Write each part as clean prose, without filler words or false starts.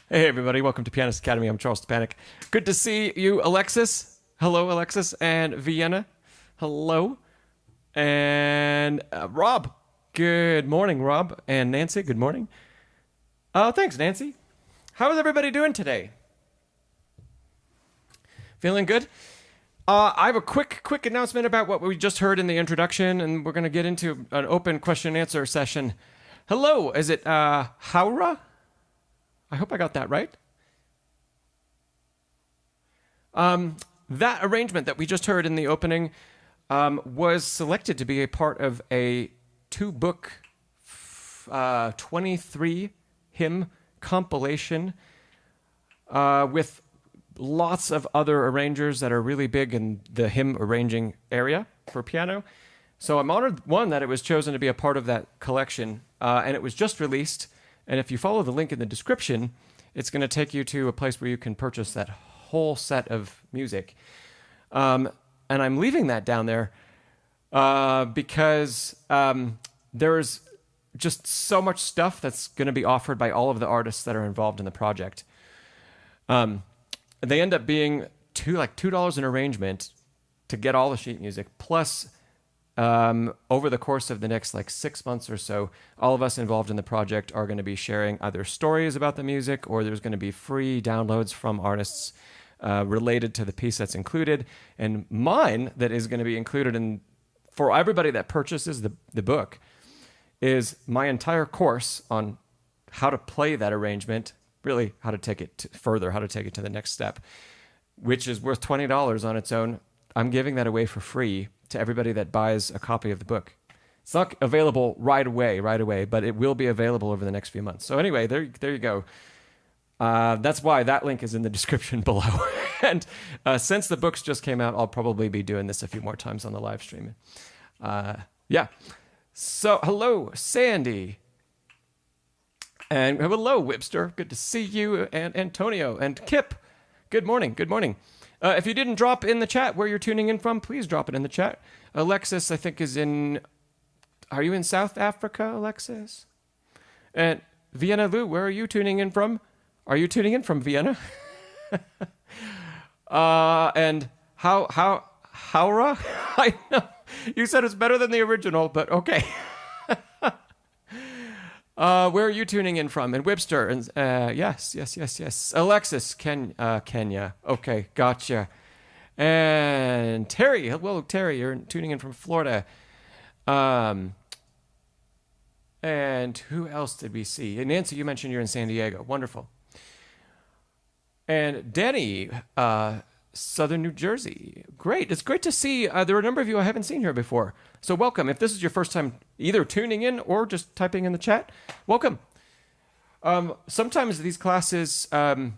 Hey, everybody. Welcome to Pianist Academy. I'm Charles Szczepanek. Good to see you, Alexis. Hello, Alexis. And Vienna. Hello. And Rob. Good morning, Rob. And Nancy. Good morning. Thanks, Nancy. How is everybody doing today? Feeling good? I have a quick announcement about what we just heard in the introduction, and we're going to get into an open question and answer session. Hello. Is it Haura? I hope I got that right. That arrangement that we just heard in the opening was selected to be a part of a two-book, 23-hymn compilation with lots of other arrangers that are really big in the hymn arranging area for piano. So I'm honored, one, that it was chosen to be a part of that collection, and it was just released. And if you follow the link in the description, it's going to take you to a place where you can purchase that whole set of music. And I'm leaving that down there because there's just so much stuff that's going to be offered by all of the artists that are involved in the project. They end up being $2 an arrangement to get all the sheet music, plus over the course of the next 6 months or so, all of us involved in the project are going to be sharing either stories about the music, or there's going to be free downloads from artists related to the piece that's included. And mine, that is going to be included in for everybody that purchases the book, is my entire course on how to play that arrangement, really how to take it further, how to take it to the next step, which is worth $20 on its own. I'm giving that away for free to everybody that buys a copy of the book. It's not available right away, but it will be available over the next few months. So anyway, there you go. That's why that link is in the description below. And since the books just came out, I'll probably be doing this a few more times on the live stream. Yeah. So hello, Sandy. And hello, Webster. Good to see you. And Antonio and Kip. Good morning. Good morning. If you didn't drop in the chat where you're tuning in from, please drop it in the chat. Alexis, I think, is in... Are you in South Africa, Alexis? And Vienna Lou, where are you tuning in from? Are you tuning in from Vienna? And Haura? I know. You said it's better than the original, but okay. Where are you tuning in from? And Webster, and yes. Alexis, Kenya. Okay, gotcha. And Terry, hello, Terry. You're tuning in from Florida. And who else did we see? And Nancy, you mentioned you're in San Diego. Wonderful. And Denny, Southern New Jersey. Great. It's great to see. There are a number of you I haven't seen here before. So welcome. If this is your first time either tuning in or just typing in the chat, welcome. Sometimes these classes we have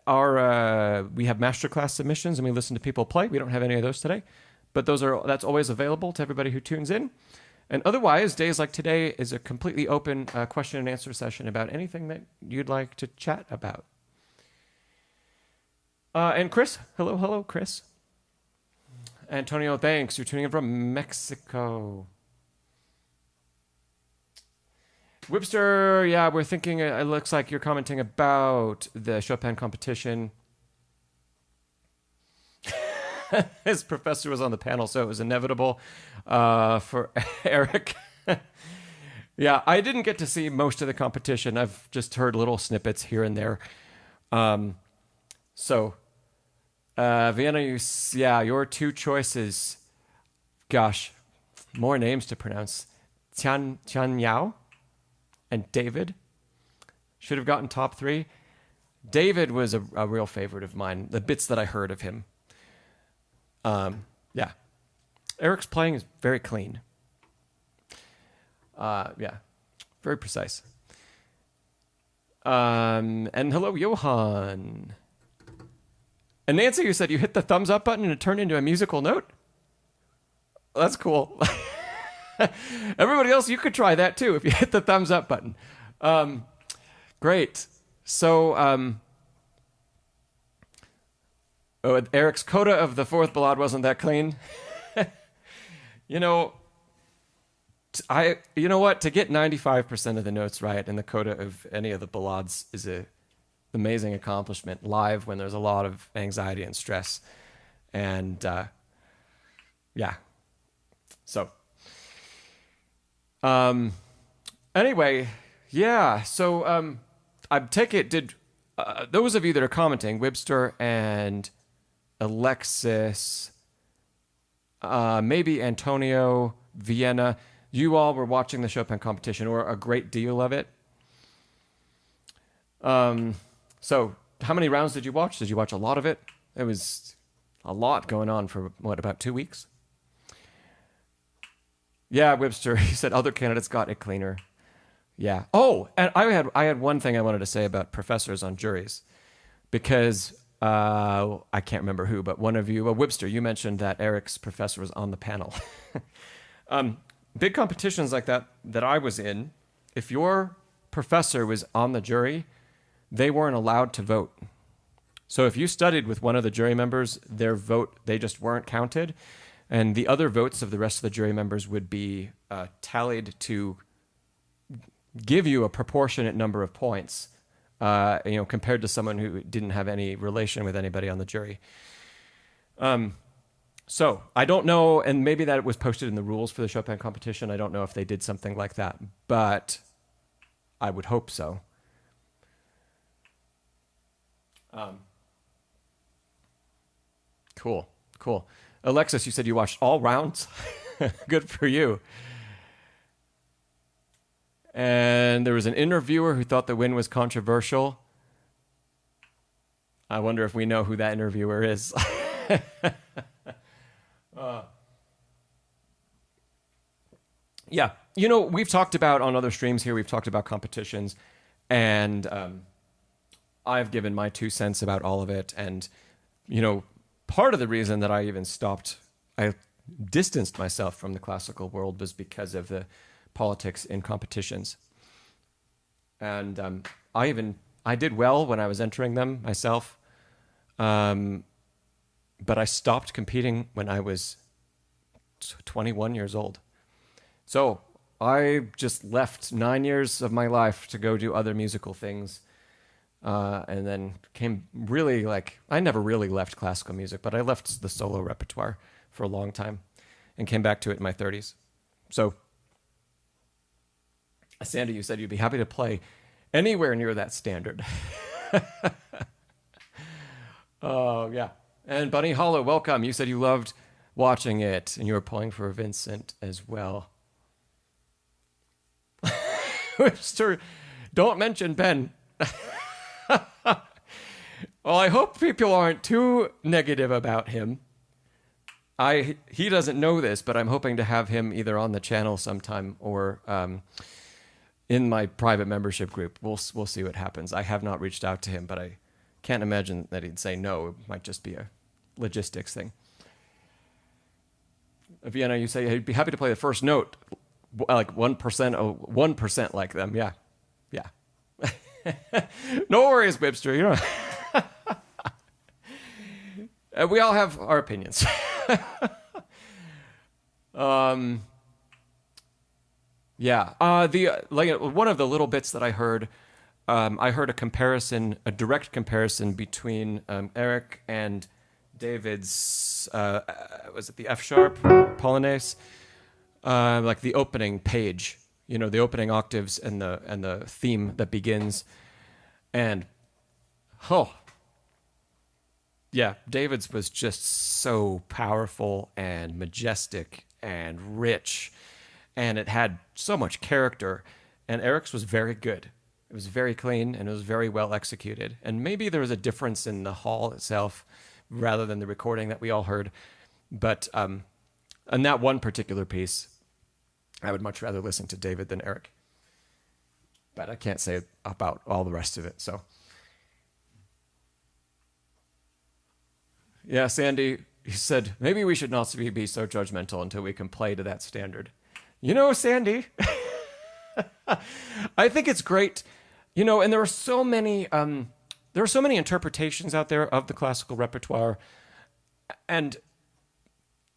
masterclass submissions and we listen to people play. We don't have any of those today, but that's always available to everybody who tunes in. And otherwise, days like today is a completely open question and answer session about anything that you'd like to chat about. And Chris, hello, Chris. Antonio, thanks. You're tuning in from Mexico. Webster, yeah, we're thinking, it looks like you're commenting about the Chopin competition. His professor was on the panel, so it was inevitable for Eric. Yeah, I didn't get to see most of the competition. I've just heard little snippets here and there. Vienna, your two choices. Gosh, more names to pronounce. Tian Yao and David. Should have gotten top 3. David was a real favorite of mine, the bits that I heard of him. Yeah. Eric's playing is very clean. Very precise. And hello, Johan. And Nancy, you said you hit the thumbs up button and it turned into a musical note? That's cool. Everybody else, you could try that too if you hit the thumbs up button. Great. So, Eric's coda of the fourth ballade wasn't that clean. You know, You know what? To get 95% of the notes right in the coda of any of the ballades is a amazing accomplishment live when there's a lot of anxiety and stress. And yeah. So anyway, yeah. So I take it, did those of you that are commenting, Webster and Alexis, maybe Antonio, Vienna, you all were watching the Chopin competition, or a great deal of it. So how many rounds did you watch? Did you watch a lot of it? It was a lot going on for, what, about 2 weeks? Yeah, Webster, he said other candidates got it cleaner. Yeah. Oh, and I had one thing I wanted to say about professors on juries, because I can't remember who, but one of you, Webster, you mentioned that Eric's professor was on the panel. Big competitions like that I was in, if your professor was on the jury, they weren't allowed to vote. So if you studied with one of the jury members, their vote, they just weren't counted. And the other votes of the rest of the jury members would be tallied to give you a proportionate number of points, compared to someone who didn't have any relation with anybody on the jury. So I don't know, and maybe that was posted in the rules for the Chopin competition. I don't know if they did something like that, but I would hope so. Cool. Alexis, you said you watched all rounds. Good for you. And there was an interviewer who thought the win was controversial. I wonder if we know who that interviewer is. Yeah, we've talked about on other streams here, we've talked about competitions, and I've given my 2 cents about all of it. And, part of the reason that I even I distanced myself from the classical world was because of the politics in competitions. And I did well when I was entering them myself, but I stopped competing when I was 21 years old. So I just left 9 years of my life to go do other musical things. And then I never really left classical music, but I left the solo repertoire for a long time and came back to it in my 30s. So, Sandy, you said you'd be happy to play anywhere near that standard. Oh, yeah. And Bunny Hollow, welcome. You said you loved watching it, and you were pulling for Vincent as well. Mister, don't mention Ben. Well, I hope people aren't too negative about him. He doesn't know this, but I'm hoping to have him either on the channel sometime or in my private membership group. We'll see what happens. I have not reached out to him, but I can't imagine that he'd say no. It might just be a logistics thing. Vienna, you say he'd be happy to play the first note, like 1% like them. Yeah. No worries, Webster. We all have our opinions. Yeah. One of the little bits that I heard a direct comparison between Eric and David's was it the F sharp Polonaise, like the opening page, the opening octaves and the theme that begins, and yeah, David's was just so powerful and majestic and rich, and it had so much character, and Eric's was very good. It was very clean, and it was very well executed. And maybe there was a difference in the hall itself rather than the recording that we all heard. But on that one particular piece, I would much rather listen to David than Eric. But I can't say about all the rest of it, so. Yeah, Sandy, he said, maybe we should not be so judgmental until we can play to that standard. Sandy, I think it's great, and there are so many interpretations out there of the classical repertoire, and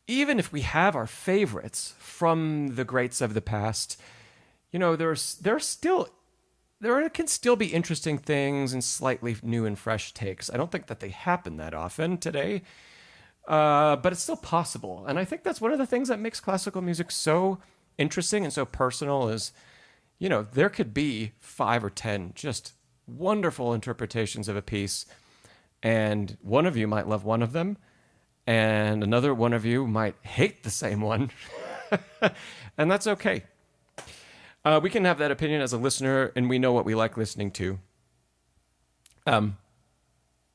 even if we have our favorites from the greats of the past, you know, there can still be interesting things and slightly new and fresh takes. I don't think that they happen that often today, but it's still possible. And I think that's one of the things that makes classical music so interesting and so personal is, you know, there could be 5 or 10 just wonderful interpretations of a piece, and one of you might love one of them, and another one of you might hate the same one. And that's okay. We can have that opinion as a listener, and we know what we like listening to.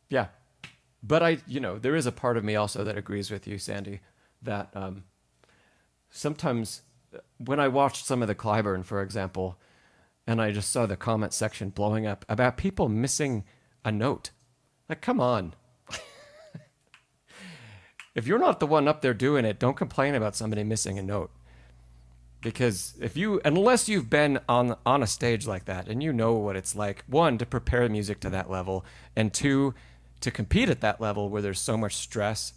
Yeah. But there is a part of me also that agrees with you, Sandy, that sometimes when I watched some of the Clyburn, for example, and I just saw the comment section blowing up about people missing a note. Like, come on. If you're not the one up there doing it, don't complain about somebody missing a note. Because unless you've been on a stage like that and you know what it's like, one, to prepare music to that level, and two, to compete at that level where there's so much stress.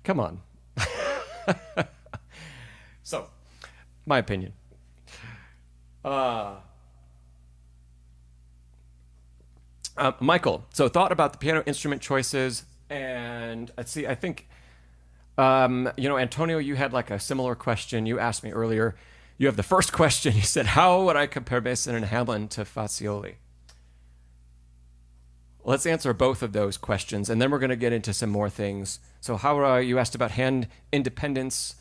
Come on. So, my opinion. Michael, so thought about the piano instrument choices, and let's see, I think, Antonio, you had like a similar question. You asked me earlier. You have the first question. You said, how would I compare Mason and Hamlin to Fazioli? Let's answer both of those questions, and then we're going to get into some more things. So how you asked about hand independence.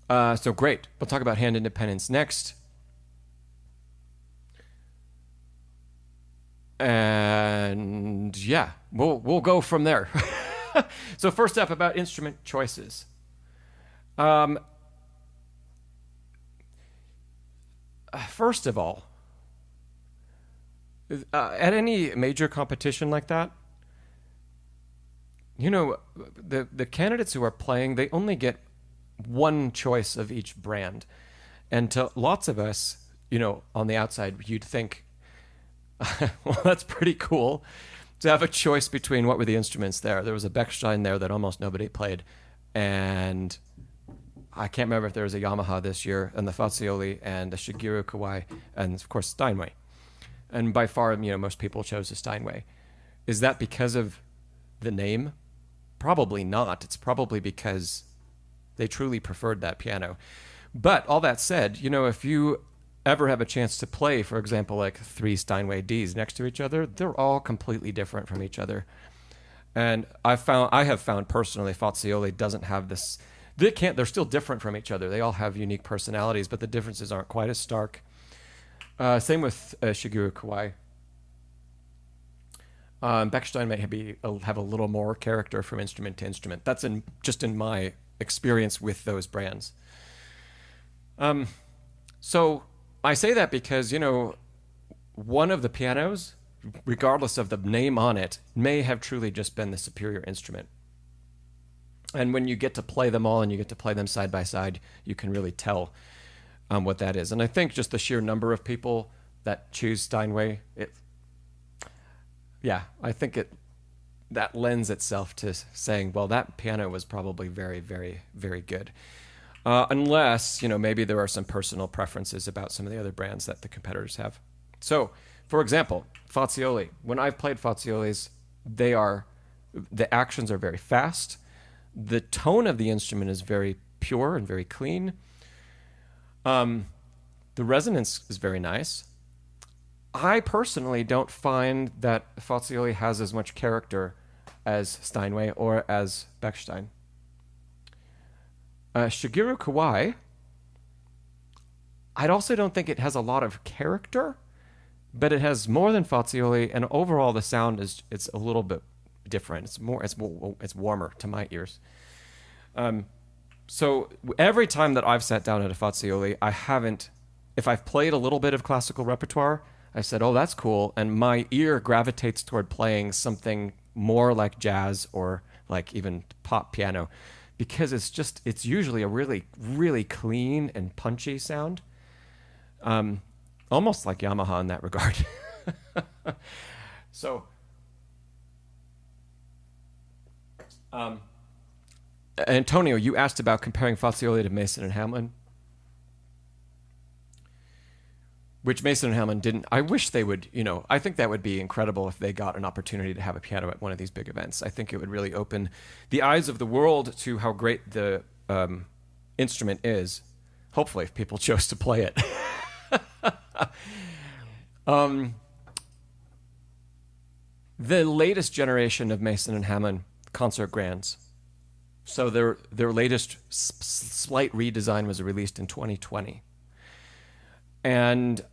So great. We'll talk about hand independence next. And yeah, we'll go from there. So first up, about instrument choices. First of all, at any major competition like that, the candidates who are playing, they only get one choice of each brand. And to lots of us, on the outside, you'd think, well, that's pretty cool to have a choice between what were the instruments there. There was a Bechstein there that almost nobody played. And I can't remember if there was a Yamaha this year, and the Fazioli and the Shigeru Kawai, and of course Steinway. And by far, most people chose the Steinway. Is that because of the name? Probably not. It's probably because they truly preferred that piano. But all that said, if you ever have a chance to play, for example, like 3 Steinway Ds next to each other, they're all completely different from each other. And I have found personally, Fazioli doesn't have this. They're still different from each other. They all have unique personalities, but the differences aren't quite as stark. Same with Shigeru Kawai. Bechstein may have a little more character from instrument to instrument. That's just in my experience with those brands. So I say that because, one of the pianos, regardless of the name on it, may have truly just been the superior instrument. And when you get to play them all and you get to play them side by side, you can really tell what that is. And I think just the sheer number of people that choose Steinway, I think that lends itself to saying, well, that piano was probably very, very, very good. Unless, maybe there are some personal preferences about some of the other brands that the competitors have. So, for example, Fazioli. When I've played Faziolis, the actions are very fast. The tone of the instrument is very pure and very clean. The resonance is very nice. I personally don't find that Fazioli has as much character as Steinway or as Bechstein. Shigeru Kawai, I also don't think it has a lot of character, but it has more than Fazioli, and overall the sound it's a little bit different. It's warmer to my ears. So every time that I've sat down at a Fazioli, if I've played a little bit of classical repertoire, I said, oh, that's cool, and my ear gravitates toward playing something more like jazz or like even pop piano, because it's usually a really, really clean and punchy sound. Almost like Yamaha in that regard. So Antonio, you asked about comparing Fazioli to Mason and Hamlin, which Mason and Hamlin didn't. I wish they would, I think that would be incredible if they got an opportunity to have a piano at one of these big events. I think it would really open the eyes of the world to how great the instrument is. Hopefully, if people chose to play it. The latest generation of Mason and Hamlin concert grands. So their latest slight redesign was released in 2020. And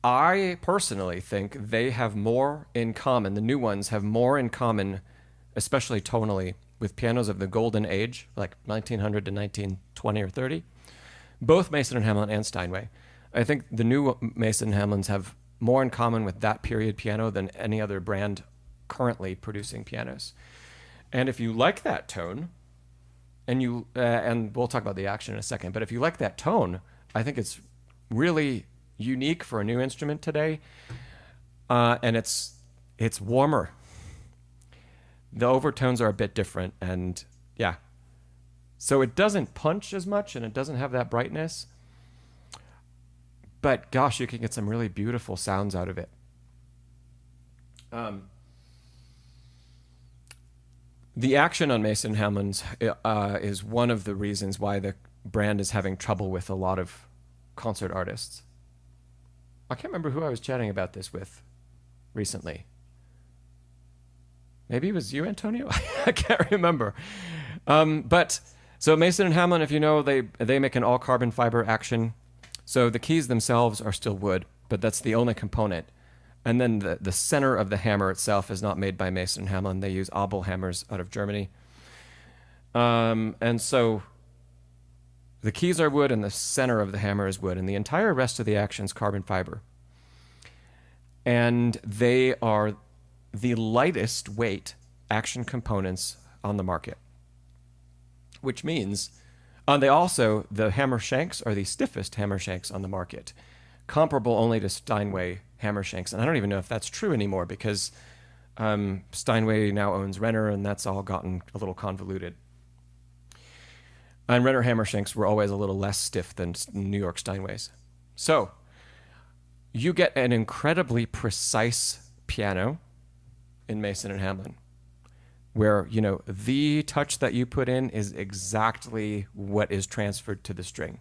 I personally think they have more in common. The new ones have more in common, especially tonally, with pianos of the golden age, like 1900 to 1920 or 30. Both Mason and Hamlin and Steinway. I think the new Mason and Hamlins have more in common with that period piano than any other brand currently producing pianos. And if you like that tone, and we'll talk about the action in a second, but if you like that tone, I think it's really unique for a new instrument today, and it's warmer. The overtones are a bit different, and yeah. So it doesn't punch as much, and it doesn't have that brightness. But gosh, you can get some really beautiful sounds out of it. The action on Mason Hamlin's is one of the reasons why the brand is having trouble with a lot of concert artists. I can't remember who I was chatting about this with recently. Maybe it was you, Antonio? I can't remember. But so Mason and Hamlin, if you know, they make an all carbon fiber action. So the keys themselves are still wood, but that's the only component. And then the center of the hammer itself is not made by Mason and Hamlin. They use Abel hammers out of Germany. And so the keys are wood and the center of the hammer is wood. And the entire rest of the action is carbon fiber. And they are the lightest weight action components on the market. Which means the hammer shanks are the stiffest hammer shanks on the market, comparable only to Steinway hammer shanks. And I don't even know if that's true anymore because Steinway now owns Renner, and that's all gotten a little convoluted. And Renner hammer shanks were always a little less stiff than New York Steinways. So you get an incredibly precise piano in Mason and Hamlin, where, the touch that you put in is exactly what is transferred to the string.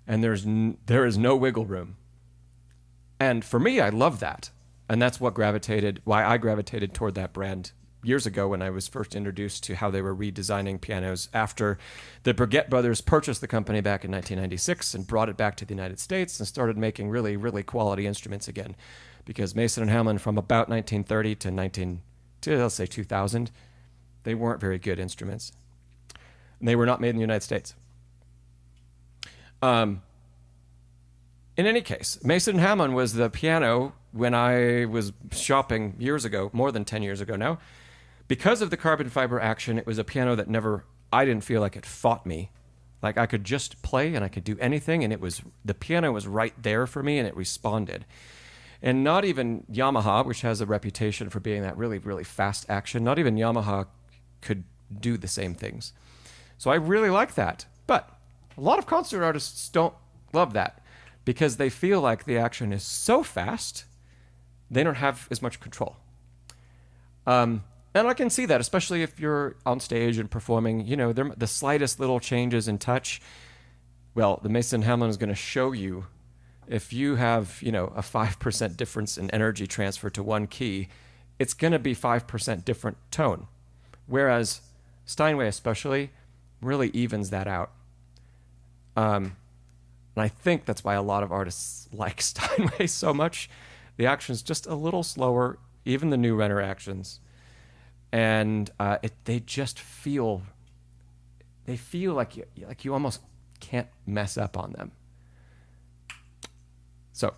And there is no wiggle room. And for me, I love that. And that's why I gravitated toward that brand years ago when I was first introduced to how they were redesigning pianos after the Breguet brothers purchased the company back in 1996 and brought it back to the United States and started making really, really quality instruments again. Because Mason and Hamlin from about 1930 to let's say 2000, they weren't very good instruments. And they were not made in the United States. In any case, Mason Hamlin was the piano when I was shopping years ago, more than 10 years ago now. Because of the carbon fiber action, it was a piano that I didn't feel like it fought me. Like I could just play and I could do anything, and the piano was right there for me and it responded. And not even Yamaha, which has a reputation for being that really, really fast action, not even Yamaha could do the same things. So I really like that. But a lot of concert artists don't love that because they feel like the action is so fast, they don't have as much control. And I can see that, especially if you're on stage and performing, the slightest little changes in touch. Well, the Mason Hamlin is going to show you if you have, a 5% difference in energy transfer to one key, it's going to be 5% different tone. Whereas Steinway especially really evens that out. And I think that's why a lot of artists like Steinway so much. The action's just a little slower, even the new Renner actions. And they just feel like you almost can't mess up on them. So,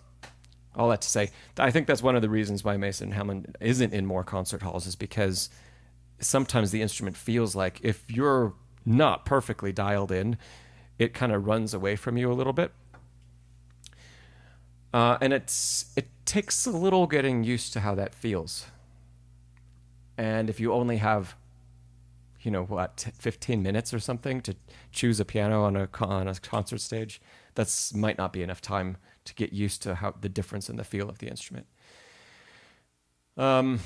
all that to say, I think that's one of the reasons why Mason Hamlin isn't in more concert halls is because sometimes the instrument feels like if you're not perfectly dialed in, it kind of runs away from you a little bit. And it takes a little getting used to how that feels. And if you only have what, 15 minutes or something to choose a piano on a concert stage. That's might not be enough time to get used to how the difference in the feel of the instrument. If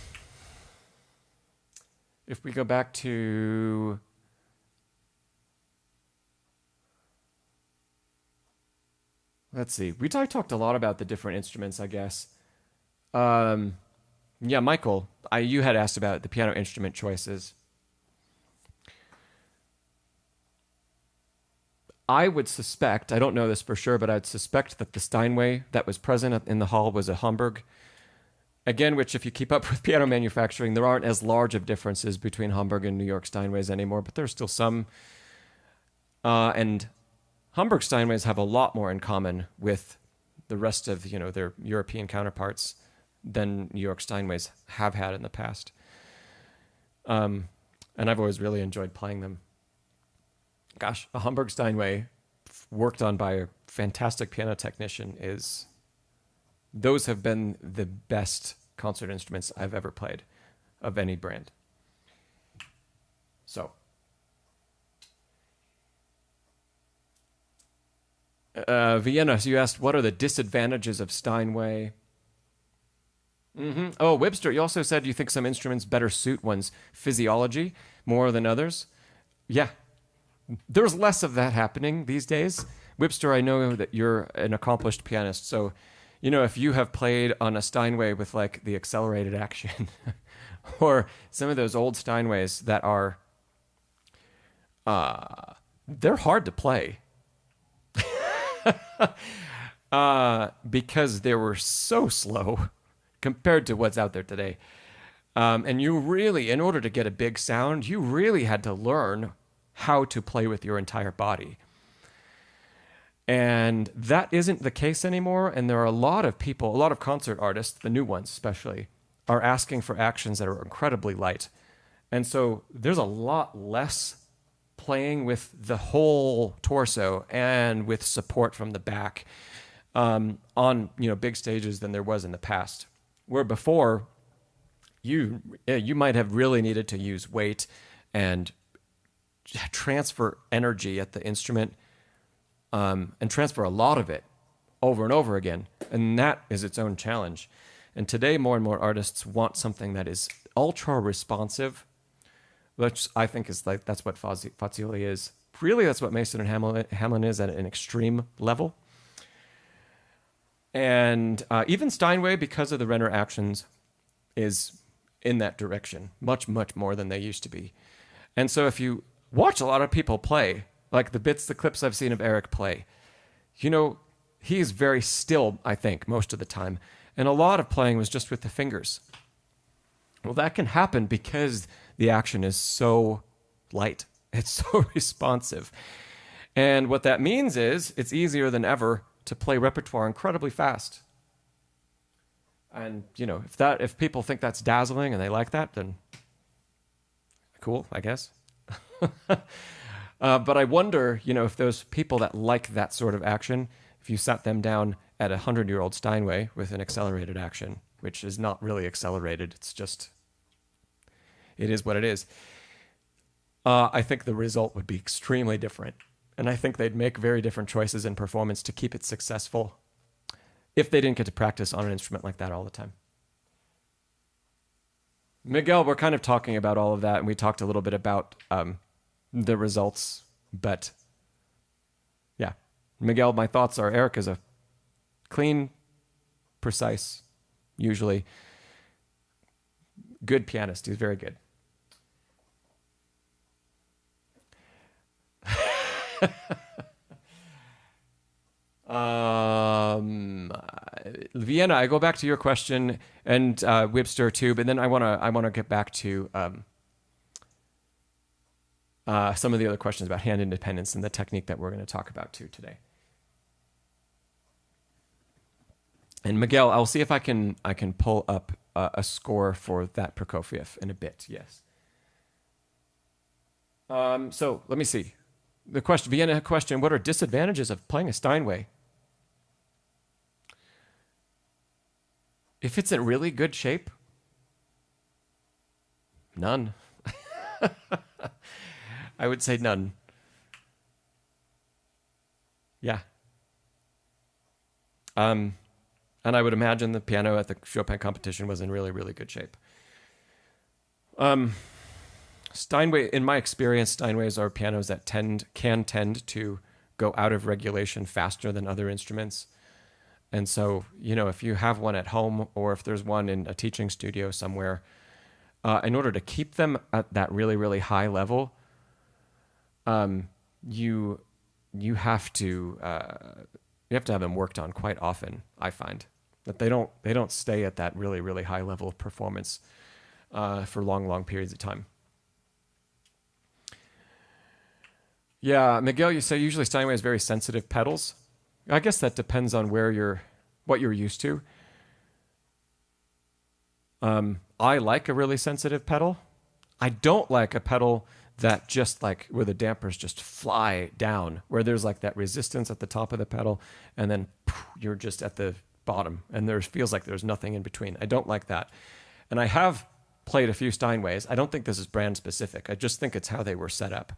we go back to let's see, I talked a lot about the different instruments, I guess. Yeah, Michael, you had asked about the piano instrument choices. I would suspect, I don't know this for sure, but I'd suspect that the Steinway that was present in the hall was a Hamburg. Again, which if you keep up with piano manufacturing, there aren't as large of differences between Hamburg and New York Steinways anymore, but there's still some. And Hamburg Steinways have a lot more in common with the rest of, their European counterparts than New York Steinways have had in the past. And I've always really enjoyed playing them. Gosh, a Hamburg Steinway worked on by a fantastic piano technician those have been the best concert instruments I've ever played of any brand. So, Vienna, so you asked, what are the disadvantages of Steinway? Oh, Webster, you also said you think some instruments better suit one's physiology more than others. Yeah, there's less of that happening these days. Webster, I know that you're an accomplished pianist, so if you have played on a Steinway with like the accelerated action or some of those old Steinways that are they're hard to play. Because they were so slow compared to what's out there today. And you really, in order to get a big sound, you really had to learn how to play with your entire body. And that isn't the case anymore. And there are a lot of people, a lot of concert artists, the new ones especially, are asking for actions that are incredibly light. And so there's a lot less playing with the whole torso and with support from the back on big stages than there was in the past. Where before, you might have really needed to use weight and transfer energy at the instrument and transfer a lot of it over and over again. And that is its own challenge. And today, more and more artists want something that is ultra responsive, which I think is that's what Fazioli is. Really, that's what Mason and Hamlin is at an extreme level. And even Steinway, because of the Renner actions, is in that direction, much, much more than they used to be. And so if you watch a lot of people play, like the clips I've seen of Eric play, he's very still, I think, most of the time. And a lot of playing was just with the fingers. Well, that can happen because the action is so light. It's so responsive. And what that means is it's easier than ever to play repertoire incredibly fast. And, if people think that's dazzling and they like that, then cool, I guess. But I wonder, if those people that like that sort of action, if you sat them down at a 100-year-old Steinway with an accelerated action, which is not really accelerated, it is what it is. I think the result would be extremely different. And I think they'd make very different choices in performance to keep it successful if they didn't get to practice on an instrument like that all the time. Miguel, we're kind of talking about all of that, and we talked a little bit about the results, but yeah. Miguel, my thoughts are Eric is a clean, precise, usually good pianist. He's very good. Vienna, I go back to your question, and Webster too, but then I wanna get back to some of the other questions about hand independence and the technique that we're going to talk about too today. And Miguel, I'll see if I can pull up a score for that Prokofiev in a bit. Yes. So let me see. The question, Vienna question, what are disadvantages of playing a Steinway? If it's in really good shape, none. I would say none. Yeah. And I would imagine the piano at the Chopin competition was in really, really good shape. Steinway, in my experience, Steinways are pianos that can tend to go out of regulation faster than other instruments. And so, if you have one at home or if there's one in a teaching studio somewhere, in order to keep them at that really, really high level, you have to have them worked on quite often. I find that they don't stay at that really, really high level of performance for long, long periods of time. Yeah, Miguel, you say usually Steinway has very sensitive pedals. I guess that depends on what you're used to. I like a really sensitive pedal. I don't like a pedal that just like where the dampers just fly down, where there's like that resistance at the top of the pedal, and then you're just at the bottom, and feels like there's nothing in between. I don't like that. And I have played a few Steinways. I don't think this is brand specific. I just think it's how they were set up.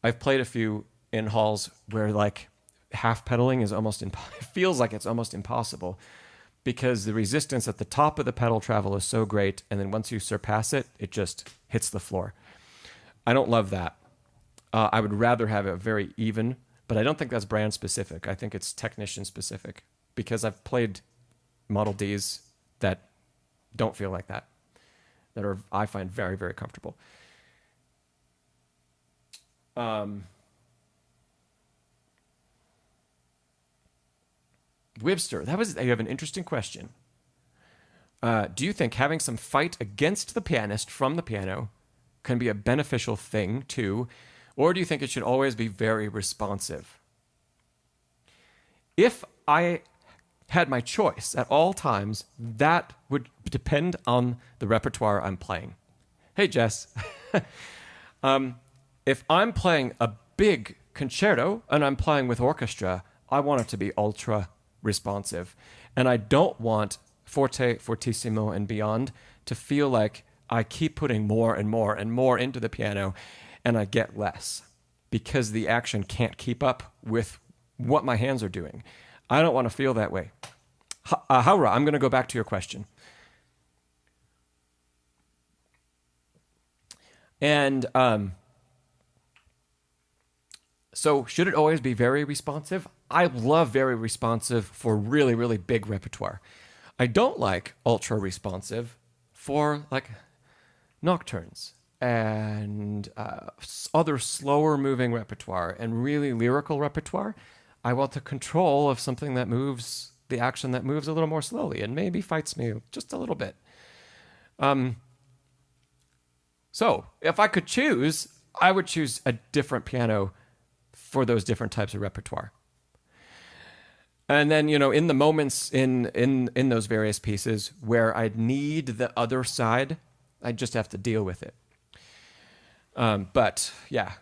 I've played a few in halls where like half pedaling is it feels like it's almost impossible because the resistance at the top of the pedal travel is so great, and then once you surpass it, it just hits the floor. I don't love that. I would rather have it very even, but I don't think that's brand specific. I think it's technician specific because I've played Model Ds that don't feel like that are, I find, very, very comfortable. Webster, you have an interesting question. Do you think having some fight against the pianist from the piano can be a beneficial thing too, or do you think it should always be very responsive? If I had my choice at all times, that would depend on the repertoire I'm playing. Hey, Jess. If I'm playing a big concerto and I'm playing with orchestra, I want it to be ultra responsive. And I don't want forte, fortissimo, and beyond to feel like I keep putting more and more and more into the piano and I get less because the action can't keep up with what my hands are doing. I don't want to feel that way. Haura, I'm going to go back to your question. And so should it always be very responsive? I love very responsive for really, really big repertoire. I don't like ultra responsive for like nocturnes and other slower moving repertoire and really lyrical repertoire. I want the control of something that moves, the action that moves a little more slowly and maybe fights me just a little bit. So if I could choose, I would choose a different piano for those different types of repertoire. And then, in the moments in those various pieces where I'd need the other side, I just have to deal with it. But yeah,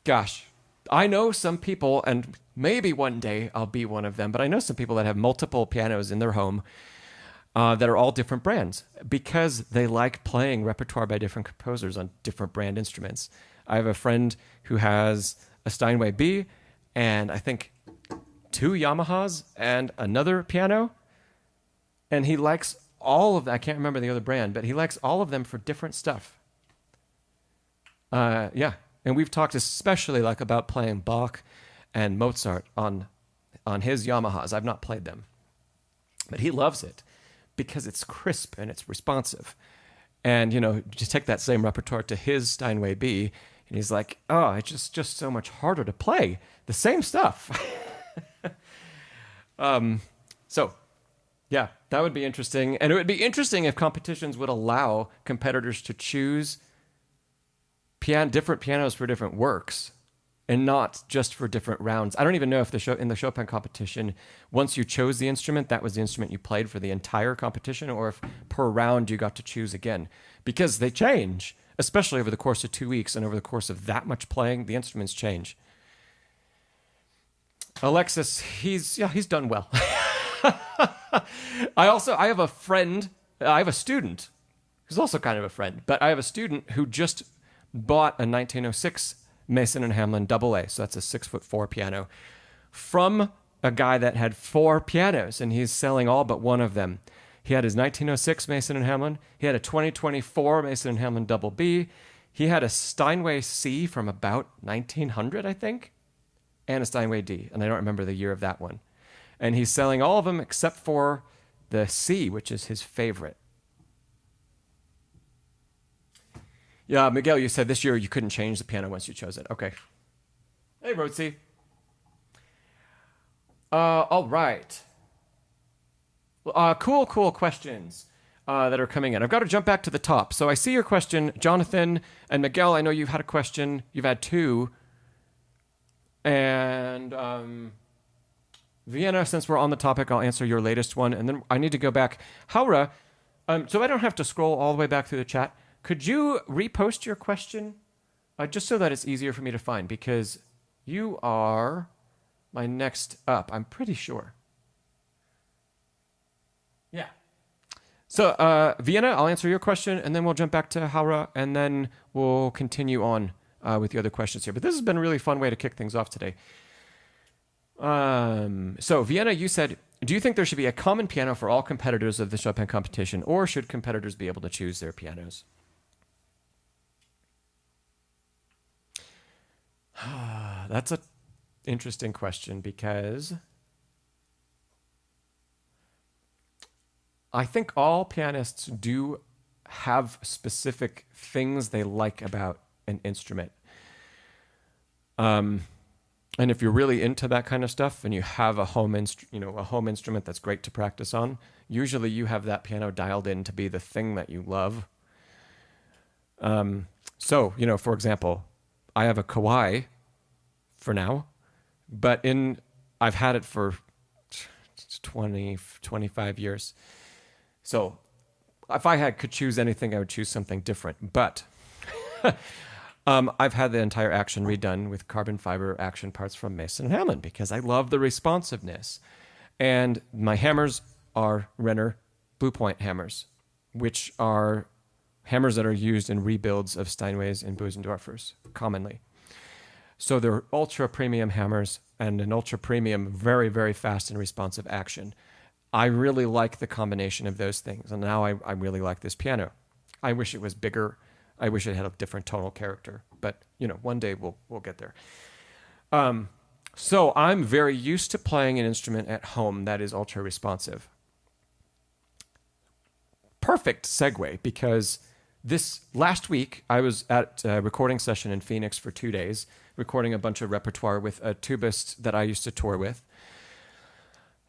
gosh, I know some people, and maybe one day I'll be one of them, but I know some people that have multiple pianos in their home that are all different brands because they like playing repertoire by different composers on different brand instruments. I have a friend who has a Steinway B and I think 2 Yamahas and another piano. And he likes all of them. I can't remember the other brand, but he likes all of them for different stuff. Yeah. And we've talked especially like about playing Bach and Mozart on his Yamahas. I've not played them, but he loves it because it's crisp and it's responsive. And, just take that same repertoire to his Steinway B, and he's like, oh, it's just so much harder to play the same stuff. So, yeah, that would be interesting. And it would be interesting if competitions would allow competitors to choose different pianos for different works and not just for different rounds. I don't even know if in the Chopin competition, once you chose the instrument, that was the instrument you played for the entire competition, or if per round you got to choose again. Because they change, especially over the course of 2 weeks, and over the course of that much playing, the instruments change. Alexis, he's done well. I have a friend, I have a student who's also kind of a friend, but I have a student who just bought a 1906 Mason Hamlin AA. So that's a 6'4" piano from a guy that had 4 pianos, and he's selling all but one of them. He had his 1906 Mason Hamlin. He had a 2024 Mason Hamlin Double B. He had a Steinway C from about 1900, I think, and a Steinway D, and I don't remember the year of that one. And he's selling all of them except for the C, which is his favorite. Yeah, Miguel, you said this year you couldn't change the piano once you chose it. Okay. Hey, Roadsy. All right. Cool questions that are coming in. I've got to jump back to the top. So I see your question, Jonathan and Miguel. I know you've had a question. You've had 2. And Vienna, since we're on the topic, I'll answer your latest one. And then I need to go back. Haura, so I don't have to scroll all the way back through the chat. Could you repost your question just so that it's easier for me to find? Because you are my next up, I'm pretty sure. Yeah. So, Vienna, I'll answer your question, and then we'll jump back to Haura, and then we'll continue on with the other questions here. But this has been a really fun way to kick things off today. So, Vienna, you said, do you think there should be a common piano for all competitors of the Chopin competition, or should competitors be able to choose their pianos? That's an interesting question, because I think all pianists do have specific things they like about an instrument. And if you're really into that kind of stuff and you have a home instrument that's great to practice on, usually you have that piano dialed in to be the thing that you love. So, for example, I have a Kawai for now, but I've had it for 25 years. So if I could choose anything, I would choose something different. But I've had the entire action redone with carbon fiber action parts from Mason Hamlin because I love the responsiveness. And my hammers are Renner Blue Point hammers, which are hammers that are used in rebuilds of Steinways and Bösendorfers commonly. So they're ultra premium hammers and an ultra premium, very, very fast and responsive action. I really like the combination of those things. And now I really like this piano. I wish it was bigger. I wish it had a different tonal character. But, one day we'll get there. So I'm very used to playing an instrument at home that is ultra responsive. Perfect segue, because this last week I was at a recording session in Phoenix for 2 days, recording a bunch of repertoire with a tubist that I used to tour with.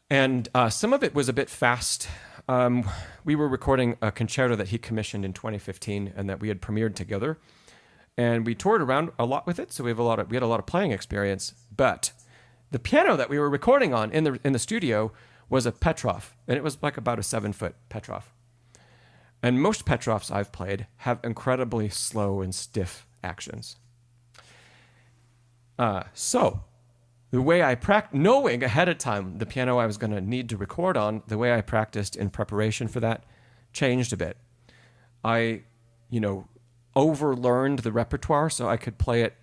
And some of it was a bit fast. We were recording a concerto that he commissioned in 2015 and that we had premiered together. And we toured around a lot with it, so we had a lot of playing experience. But the piano that we were recording on in the studio was a Petroff, and it was like about a 7-foot Petroff. And most Petroffs I've played have incredibly slow and stiff actions. So the way I knowing ahead of time the piano I was going to need to record on, the way I practiced in preparation for that changed a bit. I, overlearned the repertoire so I could play it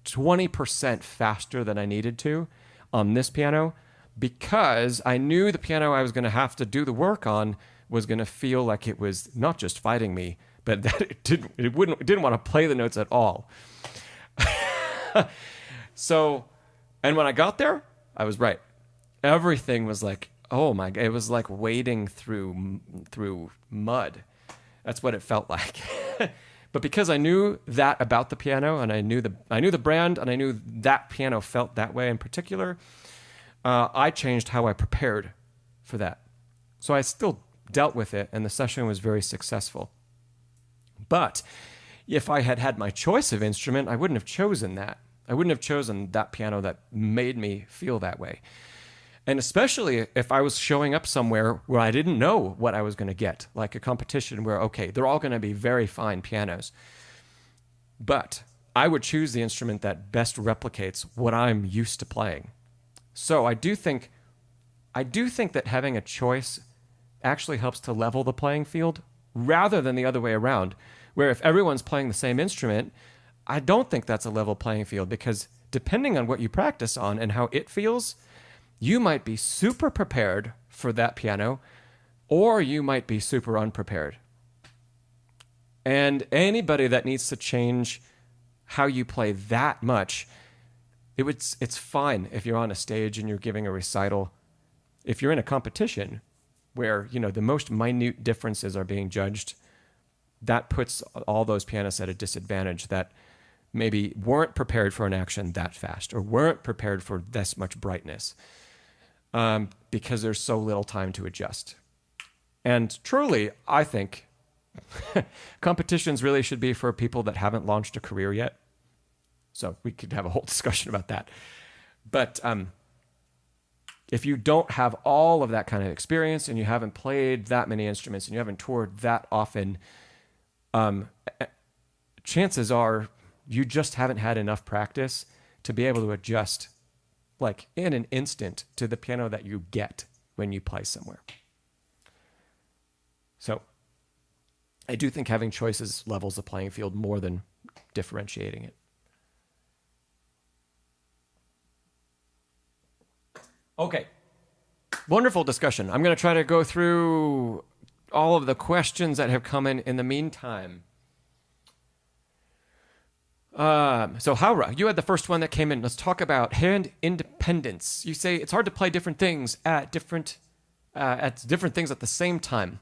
20% faster than I needed to on this piano, because I knew the piano I was going to have to do the work on was going to feel like it was not just fighting me, but that it didn't want to play the notes at all. So, and when I got there, I was right. Everything was like, oh my God, it was like wading through mud. That's what it felt like. But because I knew that about the piano, and I knew the brand, and I knew that piano felt that way in particular, I changed how I prepared for that. So I still dealt with it, and the session was very successful. But if I had had my choice of instrument, I wouldn't have chosen that. I wouldn't have chosen that piano that made me feel that way. And especially if I was showing up somewhere where I didn't know what I was going to get, like a competition where, okay, they're all going to be very fine pianos. But I would choose the instrument that best replicates what I'm used to playing. So I do think that having a choice actually helps to level the playing field rather than the other way around, where if everyone's playing the same instrument, I don't think that's a level playing field, because depending on what you practice on and how it feels, you might be super prepared for that piano, or you might be super unprepared. And anybody that needs to change how you play that much, it's fine if you're on a stage and you're giving a recital. If you're in a competition where, the most minute differences are being judged, that puts all those pianists at a disadvantage that maybe weren't prepared for an action that fast, or weren't prepared for this much brightness, because there's so little time to adjust. And truly, I think competitions really should be for people that haven't launched a career yet. So we could have a whole discussion about that. But if you don't have all of that kind of experience, and you haven't played that many instruments, and you haven't toured that often, chances are you just haven't had enough practice to be able to adjust like in an instant to the piano that you get when you play somewhere. So I do think having choices levels the playing field more than differentiating it. Okay, wonderful discussion. I'm going to try to go through all of the questions that have come in the meantime. So Haura, you had the first one that came in. Let's talk about hand independence. You say it's hard to play different things at different things at the same time.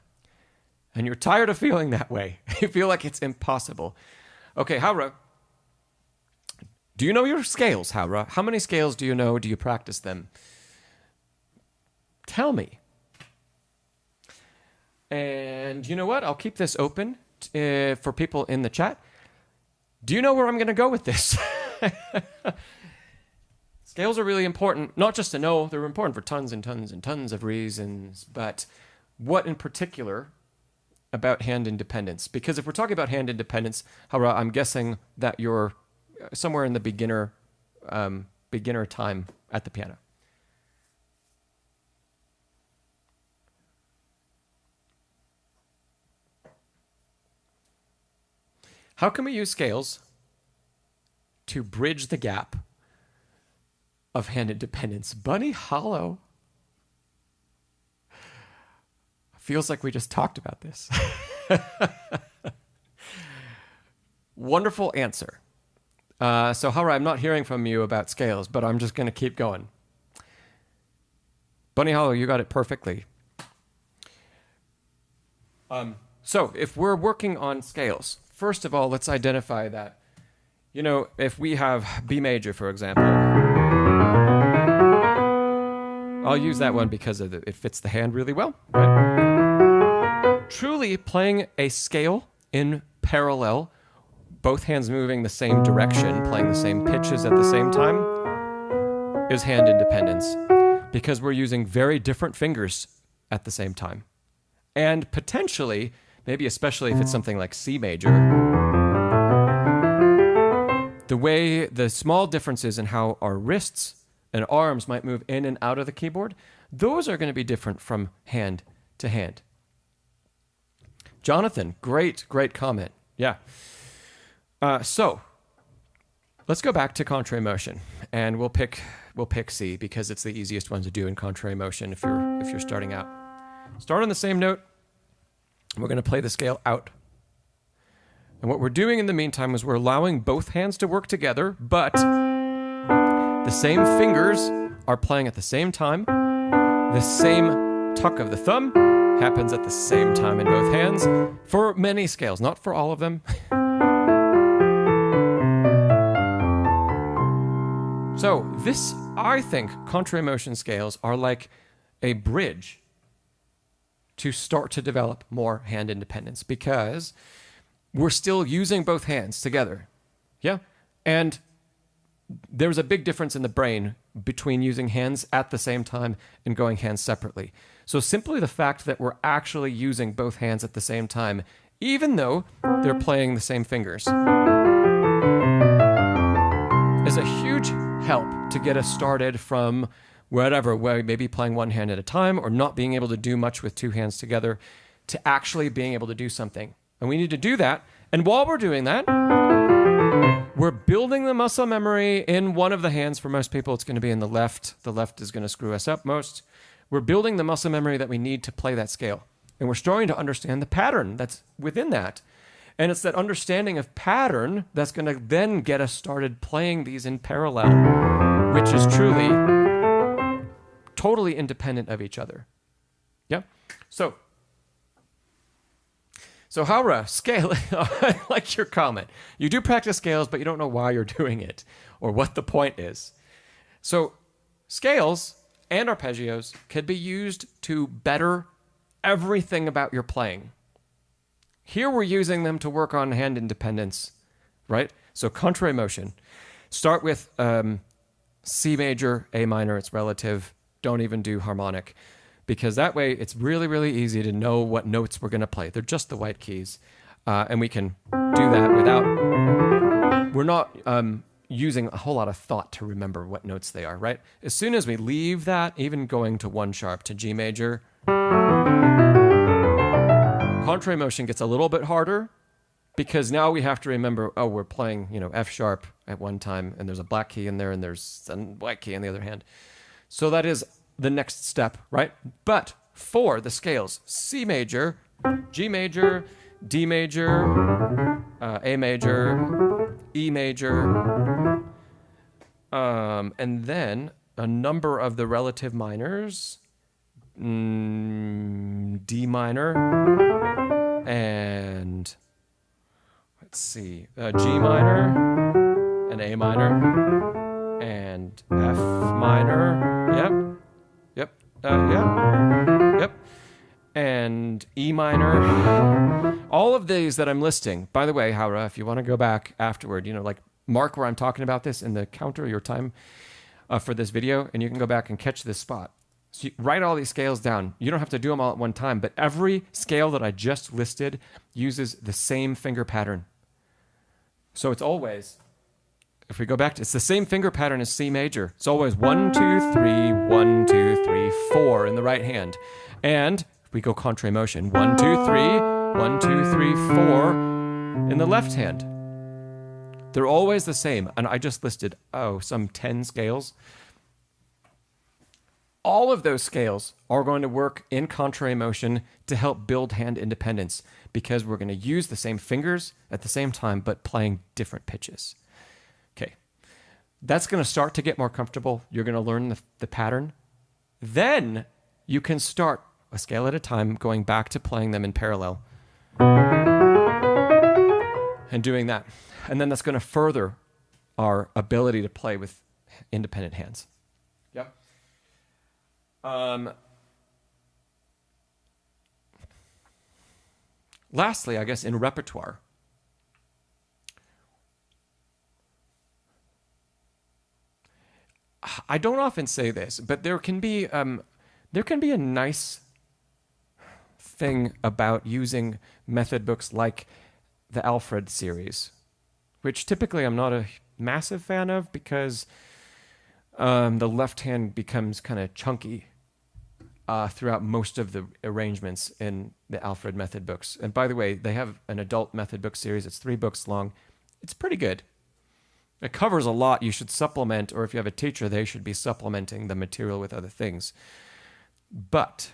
And you're tired of feeling that way. You feel like it's impossible. Okay, Haura, do you know your scales, Haura? How many scales do you know? Do you practice them? Tell me. And you know what? I'll keep this open for people in the chat. Do you know where I'm going to go with this? Scales are really important, not just to know, they're important for tons and tons and tons of reasons, but what in particular about hand independence? Because if we're talking about hand independence, Hara, I'm guessing that you're somewhere in the beginner time at the piano. How can we use scales to bridge the gap of hand independence? Bunny Hollow. Feels like we just talked about this. Wonderful answer. So, Hara, I'm not hearing from you about scales, but I'm just going to keep going. Bunny Hollow, you got it perfectly. So, if we're working on scales, first of all, let's identify that, if we have B major, for example, I'll use that one because it fits the hand really well. Right? Truly playing a scale in parallel, both hands moving the same direction, playing the same pitches at the same time, is hand independence, because we're using very different fingers at the same time. And potentially, maybe especially if it's something like C major, the small differences in how our wrists and arms might move in and out of the keyboard, those are going to be different from hand to hand. Jonathan, great comment. Yeah. So let's go back to contrary motion, and we'll pick C because it's the easiest one to do in contrary motion if you're starting out. Start on the same note. We're going to play the scale out. And what we're doing in the meantime is we're allowing both hands to work together, but the same fingers are playing at the same time. The same tuck of the thumb happens at the same time in both hands for many scales, not for all of them. So this, I think, contrary motion scales are like a bridge to start to develop more hand independence, because we're still using both hands together. Yeah? And there's a big difference in the brain between using hands at the same time and going hands separately. So simply the fact that we're actually using both hands at the same time, even though they're playing the same fingers, is a huge help to get us started from where maybe playing one hand at a time or not being able to do much with two hands together, to actually being able to do something. And we need to do that. And while we're doing that, We're building the muscle memory in one of the hands. For most people, it's going to be in the left. The left is going to screw us up most. We're building the muscle memory that we need to play that scale. And we're starting to understand the pattern that's within that. And it's that understanding of pattern that's going to then get us started playing these in parallel, which is truly totally independent of each other. Yeah? So Haura, scale. I like your comment. You do practice scales, but you don't know why you're doing it or what the point is. So scales and arpeggios could be used to better everything about your playing. Here we're using them to work on hand independence, right? So contrary motion. Start with C major, A minor, it's relative. Don't even do harmonic. Because that way it's really, really easy to know what notes we're going to play. They're just the white keys. And we can do that without... We're not using a whole lot of thought to remember what notes they are, right? As soon as we leave that, even going to 1 sharp to G major, contrary motion gets a little bit harder because now we have to remember, oh, we're playing, F sharp at one time, and there's a black key in there, and there's a white key on the other hand. So that is the next step, right? But for the scales, C major, G major, D major, A major, E major, and then a number of the relative minors, D minor, and let's see, G minor, and A minor, and F minor, and E minor. All of these that I'm listing, by the way, Haura, if you want to go back afterward, mark where I'm talking about this in the counter, your time for this video, and you can go back and catch this spot. So you write all these scales down. You don't have to do them all at one time, but every scale that I just listed uses the same finger pattern. So it's always, if we go back to, it's the same finger pattern as C major. It's always 1, 2, 3, 1, 2, 3, 4 in the right hand. And if we go contrary motion, 1, 2, 3, 1, 2, 3, 4 in the left hand. They're always the same. And I just listed, some 10 scales. All of those scales are going to work in contrary motion to help build hand independence because we're going to use the same fingers at the same time, but playing different pitches. Okay. That's going to start to get more comfortable. You're going to learn the pattern. Then you can start a scale at a time, going back to playing them in parallel and doing that. And then that's going to further our ability to play with independent hands. Yep. Lastly, I guess in repertoire, I don't often say this, but there can be a nice thing about using method books like the Alfred series, which typically I'm not a massive fan of because the left hand becomes kind of chunky throughout most of the arrangements in the Alfred method books. And by the way, they have an adult method book series. It's 3 books long. It's pretty good. It covers a lot. You should supplement, or if you have a teacher, they should be supplementing the material with other things. But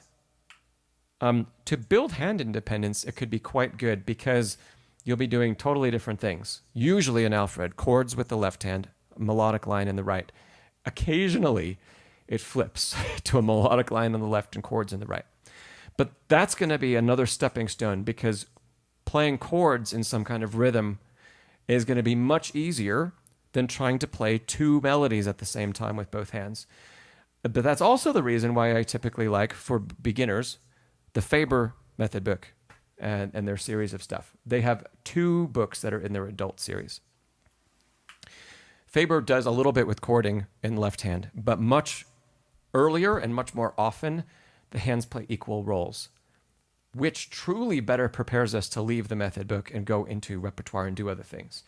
to build hand independence, it could be quite good because you'll be doing totally different things. Usually in Alfred, chords with the left hand, melodic line in the right. Occasionally, it flips to a melodic line on the left and chords in the right. But that's going to be another stepping stone because playing chords in some kind of rhythm is going to be much easier than trying to play 2 melodies at the same time with both hands. But that's also the reason why I typically like, for beginners, the Faber method book and their series of stuff. They have 2 books that are in their adult series. Faber does a little bit with chording in left hand, but much earlier and much more often, the hands play equal roles, which truly better prepares us to leave the method book and go into repertoire and do other things.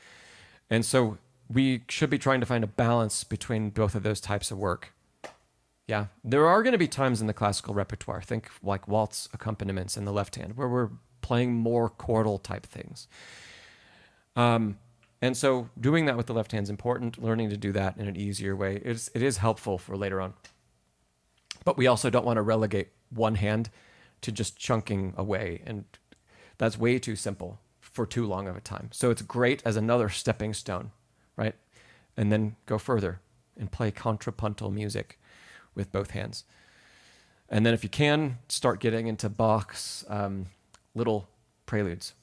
And so we should be trying to find a balance between both of those types of work. Yeah, there are going to be times in the classical repertoire, think like waltz accompaniments in the left hand, where we're playing more chordal type things. And so doing that with the left hand is important, learning to do that in an easier way. It is helpful for later on. But we also don't want to relegate one hand to just chunking away. And that's way too simple for too long of a time. So it's great as another stepping stone, right? And then go further and play contrapuntal music with both hands. And then if you can, start getting into Bach's little preludes.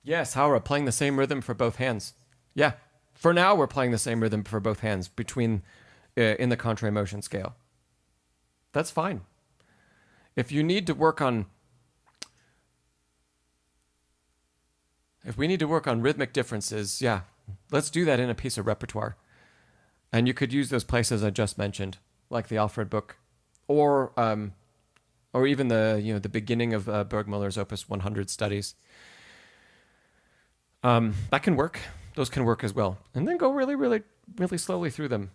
Yes, Howrah, playing the same rhythm for both hands. Yeah, for now we're playing the same rhythm for both hands between in the contrary motion scale. That's fine. If you need to work on, if we need to work on rhythmic differences, yeah, let's do that in a piece of repertoire. And you could use those places I just mentioned, like the Alfred book, or even the beginning of Bergmüller's Opus 100 studies. That can work. Those can work as well. And then go really, really, really slowly through them.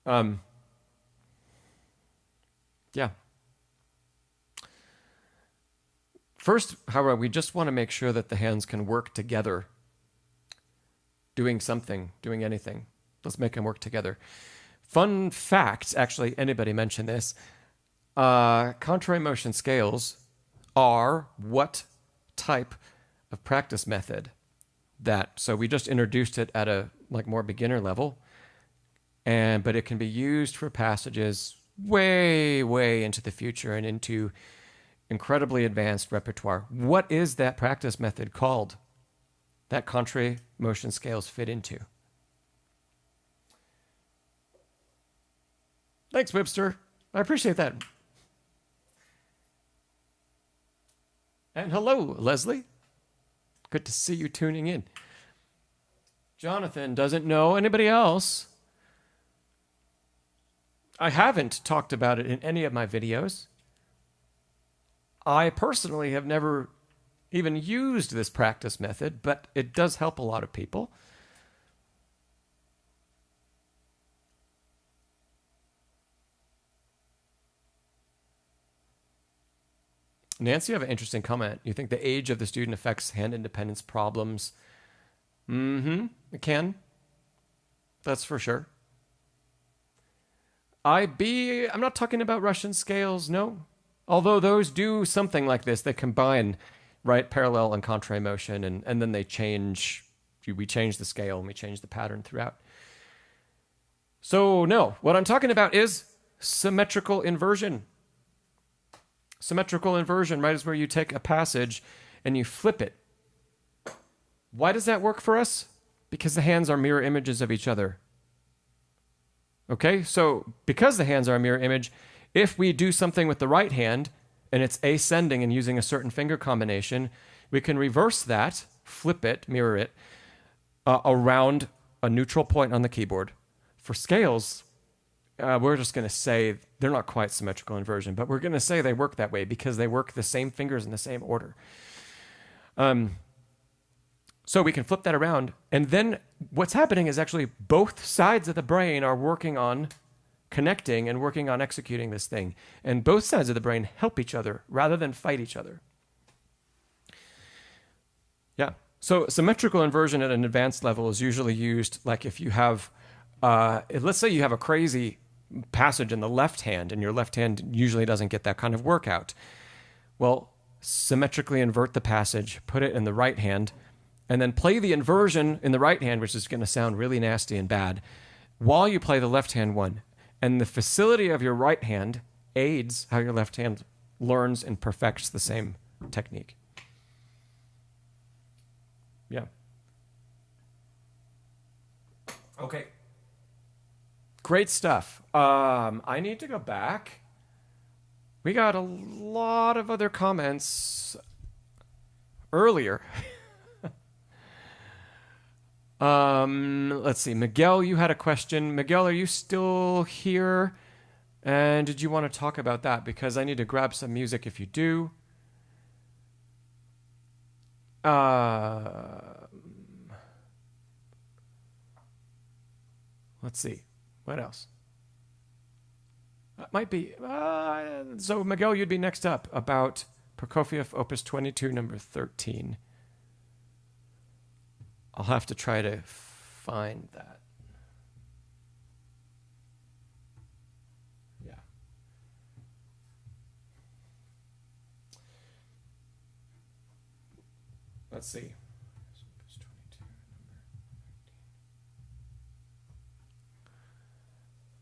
Yeah. First, however, we just want to make sure that the hands can work together. Doing something, doing anything. Let's make them work together. Fun fact, actually, anybody mentioned this. Contrary motion scales are what type of practice method so we just introduced it at a more beginner level, but it can be used for passages way, way into the future and into incredibly advanced repertoire. What is that practice method called that contrary motion scales fit into? Thanks, Webster. I appreciate that. And hello, Leslie. Good to see you tuning in. Jonathan doesn't know. Anybody else? I haven't talked about it in any of my videos. I personally have never even used this practice method, but it does help a lot of people. Nancy, you have an interesting comment. You think the age of the student affects hand independence problems? It can. That's for sure. I'm not talking about Russian scales, no. Although those do something like this. They combine, right, parallel and contrary motion, and then they change. We change the scale and we change the pattern throughout. So, no. What I'm talking about is symmetrical inversion. Symmetrical inversion, right, is where you take a passage and you flip it. Why does that work for us? Because the hands are mirror images of each other. Okay, so because the hands are a mirror image, if we do something with the right hand and it's ascending and using a certain finger combination, we can reverse that, flip it, mirror it, around a neutral point on the keyboard. For scales, we're just going to say they're not quite symmetrical inversion, but we're going to say they work that way because they work the same fingers in the same order. So we can flip that around, and then what's happening is actually both sides of the brain are working on connecting and working on executing this thing. And both sides of the brain help each other rather than fight each other. Yeah. So symmetrical inversion at an advanced level is usually used like if you have, let's say you have a crazy passage in the left hand and your left hand usually doesn't get that kind of workout. Well, symmetrically invert the passage, put it in the right hand, and then play the inversion in the right hand, which is going to sound really nasty and bad, while you play the left hand one. And the facility of your right hand aids how your left hand learns and perfects the same technique. Yeah. Okay. Great stuff. I need to go back. We got a lot of other comments earlier. Let's see. Miguel, you had a question. Miguel, are you still here? And did you want to talk about that? Because I need to grab some music if you do. Let's see. What else? It might be. So, Miguel, you'd be next up about Prokofiev, Opus 22, number 13. I'll have to try to find that. Yeah. Let's see. Opus 22, number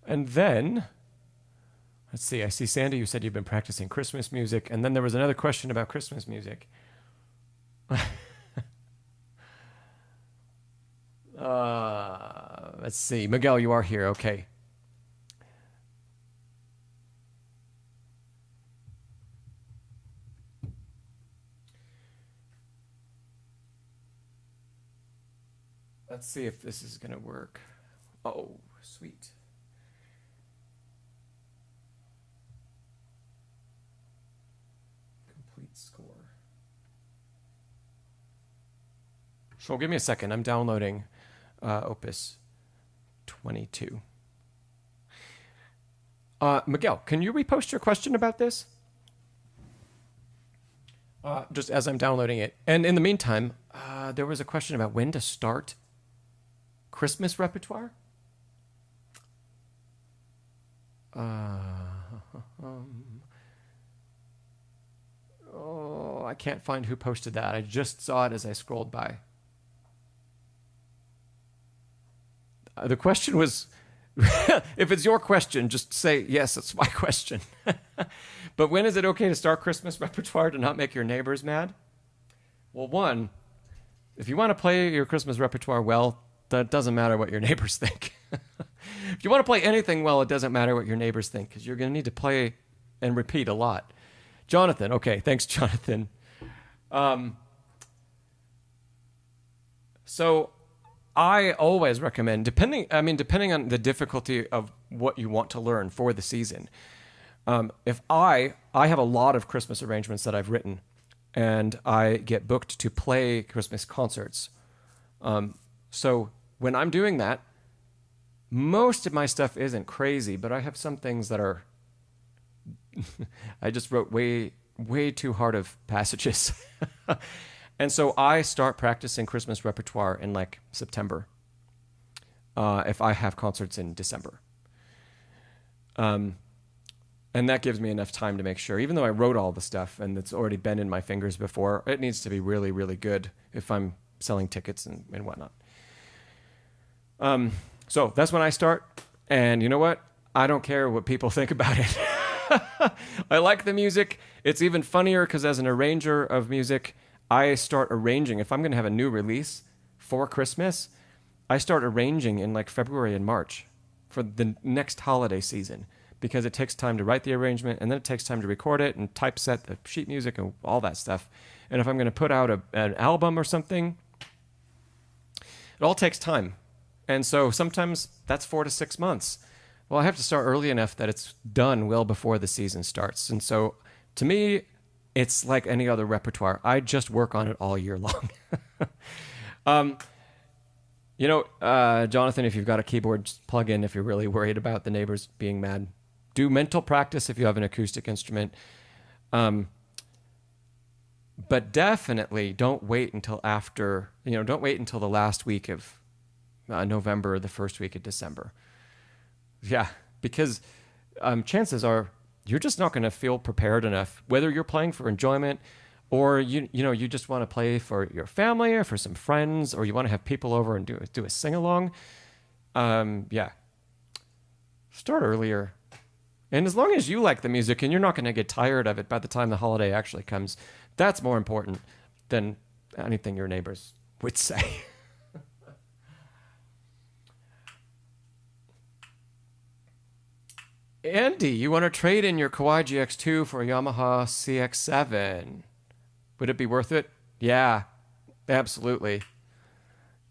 13. And then, let's see. I see, Sandy, you said you've been practicing Christmas music. And then there was another question about Christmas music. Let's see. Miguel, you are here. Okay. Let's see if this is going to work. Oh, sweet. Complete score. So give me a second. I'm downloading Opus 22. Miguel, can you repost your question about this? Just as I'm downloading it. And in the meantime, there was a question about when to start Christmas repertoire. Oh, I can't find who posted that. I just saw it as I scrolled by. The question was, if it's your question, just say, yes, it's my question. But when is it okay to start Christmas repertoire to not make your neighbors mad? Well, one, if you want to play your Christmas repertoire well, that doesn't matter what your neighbors think. If you want to play anything well, it doesn't matter what your neighbors think, because you're going to need to play and repeat a lot. Jonathan, okay, thanks, Jonathan. So I always recommend, depending on the difficulty of what you want to learn for the season. If I have a lot of Christmas arrangements that I've written, and I get booked to play Christmas concerts. So when I'm doing that, most of my stuff isn't crazy, but I have some things that are, I just wrote way too hard of passages. And so I start practicing Christmas repertoire in like September, if I have concerts in December. And that gives me enough time to make sure, even though I wrote all the stuff and it's already been in my fingers before, it needs to be really, really good if I'm selling tickets and whatnot. So that's when I start. And you know what? I don't care what people think about it. I like the music. It's even funnier because as an arranger of music, I start arranging. If I'm going to have a new release for Christmas, I start arranging in like February and March for the next holiday season, because it takes time to write the arrangement, and then it takes time to record it and typeset the sheet music and all that stuff. And if I'm going to put out an album or something, it all takes time. And so sometimes that's 4 to 6 months. Well, I have to start early enough that it's done well before the season starts. And so to me, it's like any other repertoire. I just work on it all year long. Jonathan, if you've got a keyboard, just plug in if you're really worried about the neighbors being mad. Do mental practice if you have an acoustic instrument. But definitely don't wait until don't wait until the last week of November or the first week of December. Yeah, because chances are you're just not going to feel prepared enough, whether you're playing for enjoyment or you just want to play for your family or for some friends, or you want to have people over and do a sing-along. Start earlier. And as long as you like the music and you're not going to get tired of it by the time the holiday actually comes, that's more important than anything your neighbors would say. Andy, you want to trade in your Kawai GX2 for a Yamaha CX7. Would it be worth it? Yeah, absolutely.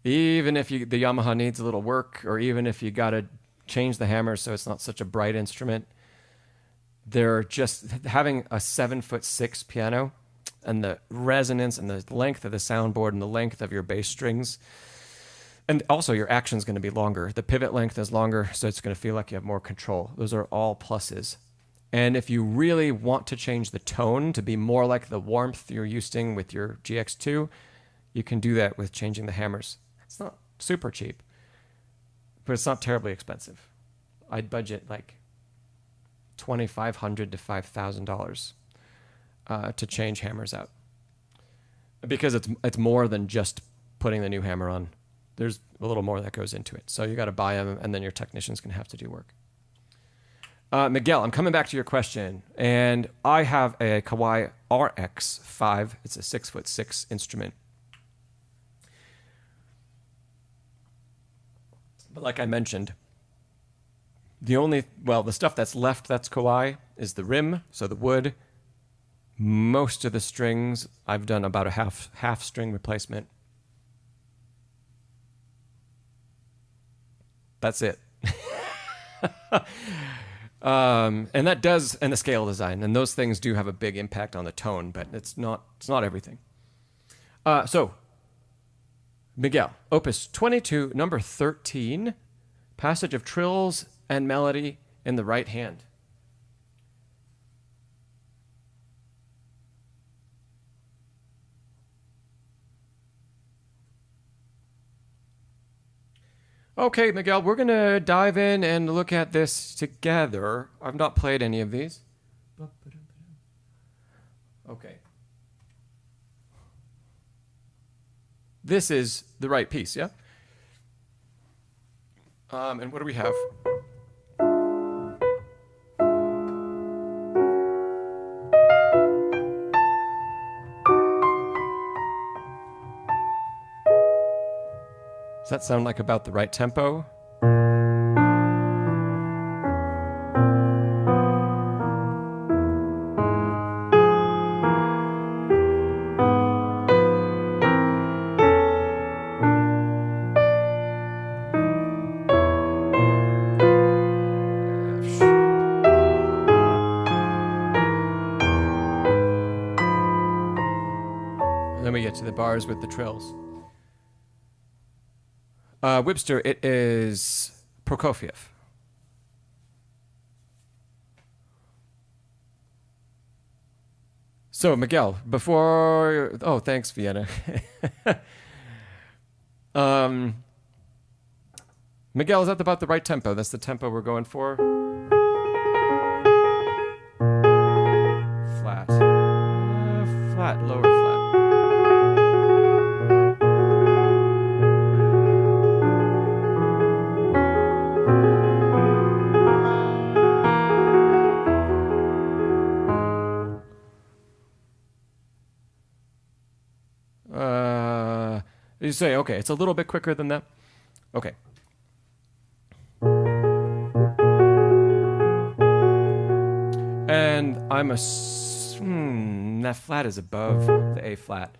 Even if the Yamaha needs a little work, or even if you got to change the hammer so it's not such a bright instrument, they're just having a 7'6" piano and the resonance and the length of the soundboard and the length of your bass strings. And also your action is going to be longer. The pivot length is longer, so it's going to feel like you have more control. Those are all pluses. And if you really want to change the tone to be more like the warmth you're using with your GX2, you can do that with changing the hammers. It's not super cheap, but it's not terribly expensive. I'd budget like $2,500 to $5,000 to change hammers out, because it's more than just putting the new hammer on. There's a little more that goes into it. So you got to buy them, and then your technician's going to have to do work. Miguel, I'm coming back to your question, and I have a Kawai RX5. It's a 6'6" instrument. But like I mentioned, the stuff that's left that's Kawai is the rim, so the wood. Most of the strings, I've done about a half string replacement. That's it. And the scale design, and those things do have a big impact on the tone, but it's not everything. So Miguel, Opus 22, number 13, passage of trills and melody in the right hand. Okay, Miguel, we're going to dive in and look at this together. I've not played any of these. Okay. This is the right piece, yeah? And what do we have? Does that sound like about the right tempo? And then we get to the bars with the trills. Webster, it is Prokofiev. So, Miguel, before... Oh, thanks, Vienna. Miguel, is that about the right tempo? That's the tempo we're going for? Flat. Flat, lower flat. You say, okay, it's a little bit quicker than that. Okay. And I'm that flat is above the A flat.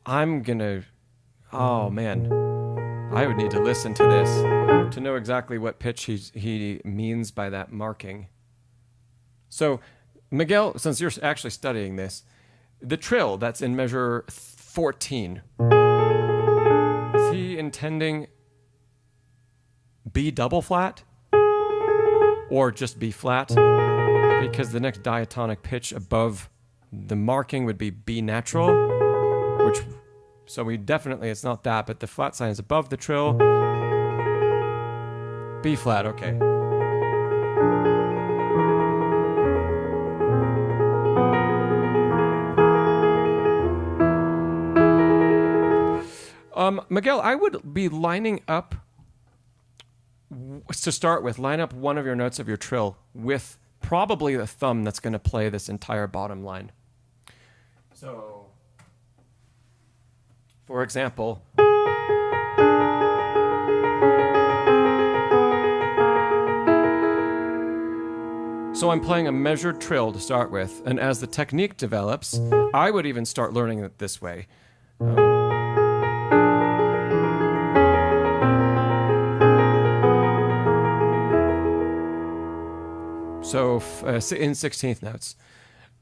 I'm gonna, oh man, I would need to listen to this to know exactly what pitch he means by that marking. So, Miguel, since you're actually studying this, the trill that's in measure 14, is he intending B double flat or just B flat? Because the next diatonic pitch above the marking would be B natural, so we definitely, it's not that, but the flat sign is above the trill. B flat, okay. Miguel, I would be lining up, to start with, line up one of your notes of your trill with probably the thumb that's going to play this entire bottom line. So, for example, so I'm playing a measured trill to start with, and as the technique develops, I would even start learning it this way. So in 16th notes.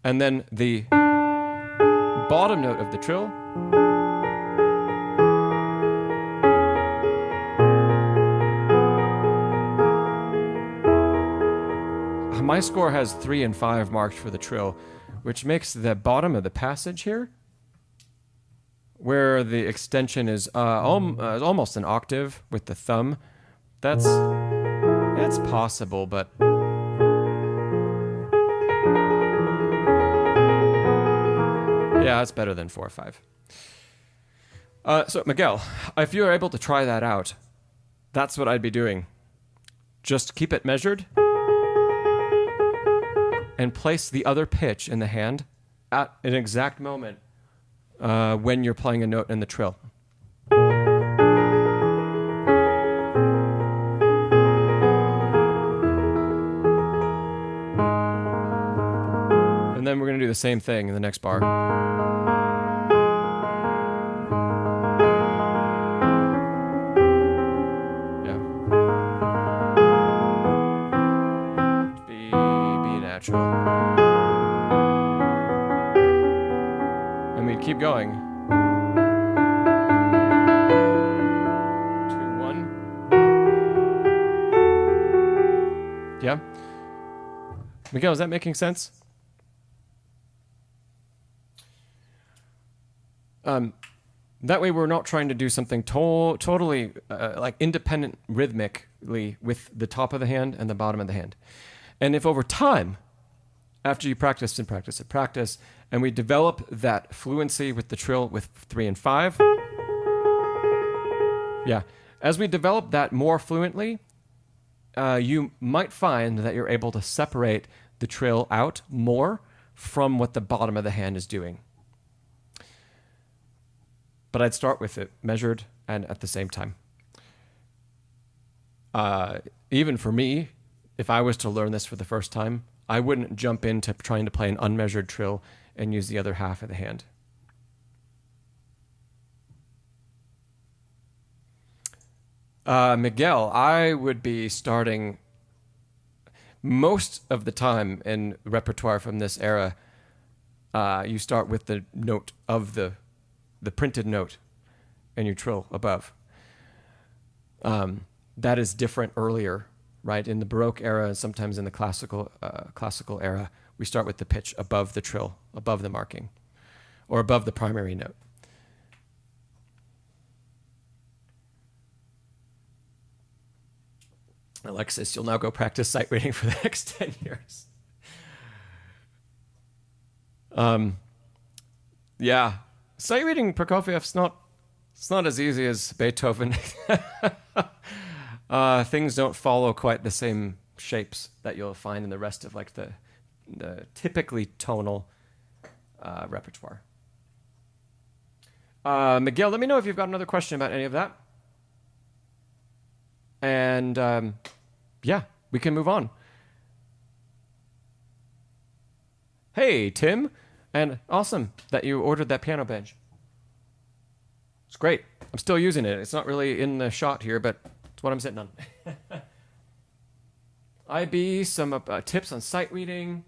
And then the bottom note of the trill. My score has 3 and 5 marked for the trill, which makes the bottom of the passage here, where the extension is almost an octave with the thumb. It's possible, but yeah, it's better than 4 or 5. So Miguel, if you're able to try that out, that's what I'd be doing. Just keep it measured and place the other pitch in the hand at an exact moment when you're playing a note in the trill. And then we're going to do the same thing in the next bar. And we keep going. 2, 1. Yeah? Miguel, is that making sense? That way we're not trying to do something totally like independent rhythmically with the top of the hand and the bottom of the hand. And if over time, after you practice and practice and practice, and we develop that fluency with the trill with 3 and 5, yeah, as we develop that more fluently, you might find that you're able to separate the trill out more from what the bottom of the hand is doing. But I'd start with it measured and at the same time. Even for me, if I was to learn this for the first time, I wouldn't jump into trying to play an unmeasured trill and use the other half of the hand. Miguel, I would be starting most of the time in repertoire from this era. You start with the note of the printed note and you trill above. That is different earlier. Right, in the Baroque era and sometimes in the classical era, we start with the pitch above the trill, above the marking, or above the primary note. Alexis, you'll now go practice sight reading for the next 10 years. Yeah, sight reading Prokofiev's it's not as easy as Beethoven. Things don't follow quite the same shapes that you'll find in the rest of like the typically tonal repertoire. Miguel, let me know if you've got another question about any of that. And yeah, we can move on. Hey, Tim, and awesome that you ordered that piano bench. It's great. I'm still using it. It's not really in the shot here, but it's what I'm sitting on. IB, some tips on sight reading.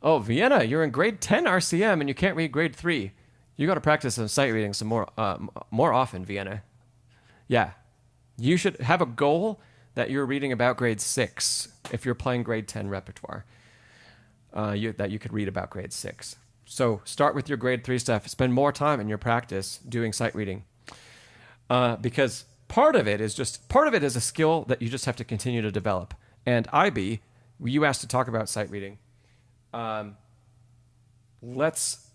Oh, Vienna, you're in grade 10 RCM and you can't read grade 3. You got to practice some sight reading some more often, Vienna. Yeah, you should have a goal that you're reading about grade 6 if you're playing grade 10 repertoire. That you could read about grade 6. So start with your grade 3 stuff. Spend more time in your practice doing sight reading. Because part of it is a skill that you just have to continue to develop. And IB, you asked to talk about sight reading. Let's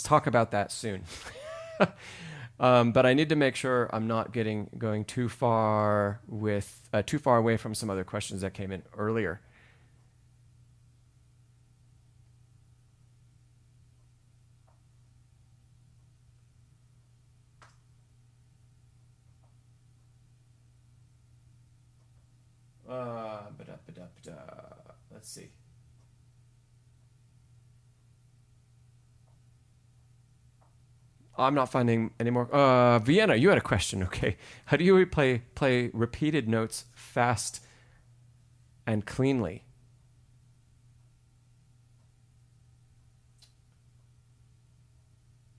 talk about that soon. But I need to make sure I'm not going too far away from some other questions that came in earlier. Let's see. I'm not finding any more. Vienna, you had a question. Okay, how do you play repeated notes fast and cleanly?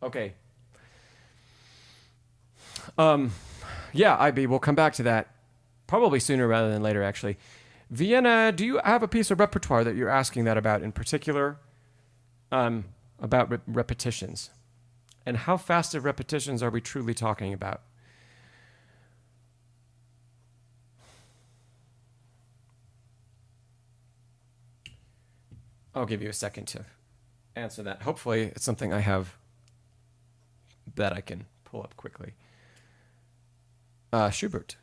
Okay. Yeah, IB, we'll come back to that probably sooner rather than later, actually. Vienna, do you have a piece of repertoire that you're asking that about in particular? About repetitions. And how fast of repetitions are we truly talking about? I'll give you a second to answer that. Hopefully it's something I have that I can pull up quickly. Schubert.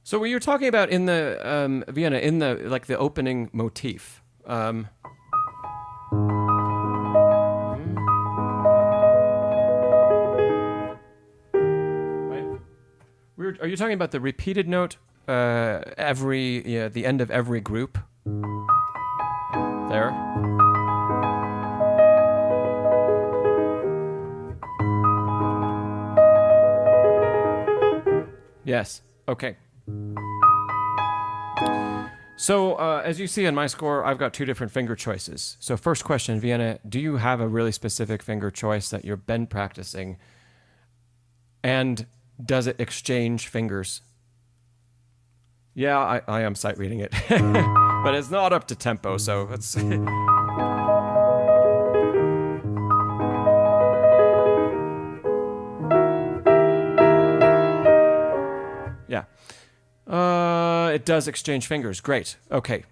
So what you're talking about in the Vienna, in the like the opening motif. Right? Are you talking about the repeated note the end of every group? There. Yes. Okay. So as you see in my score, I've got two different finger choices. So first question, Vienna, do you have a really specific finger choice that you've been practicing? And does it exchange fingers? Yeah, I am sight reading it. But it's not up to tempo, so let's... Yeah. It does exchange fingers. Great. Okay.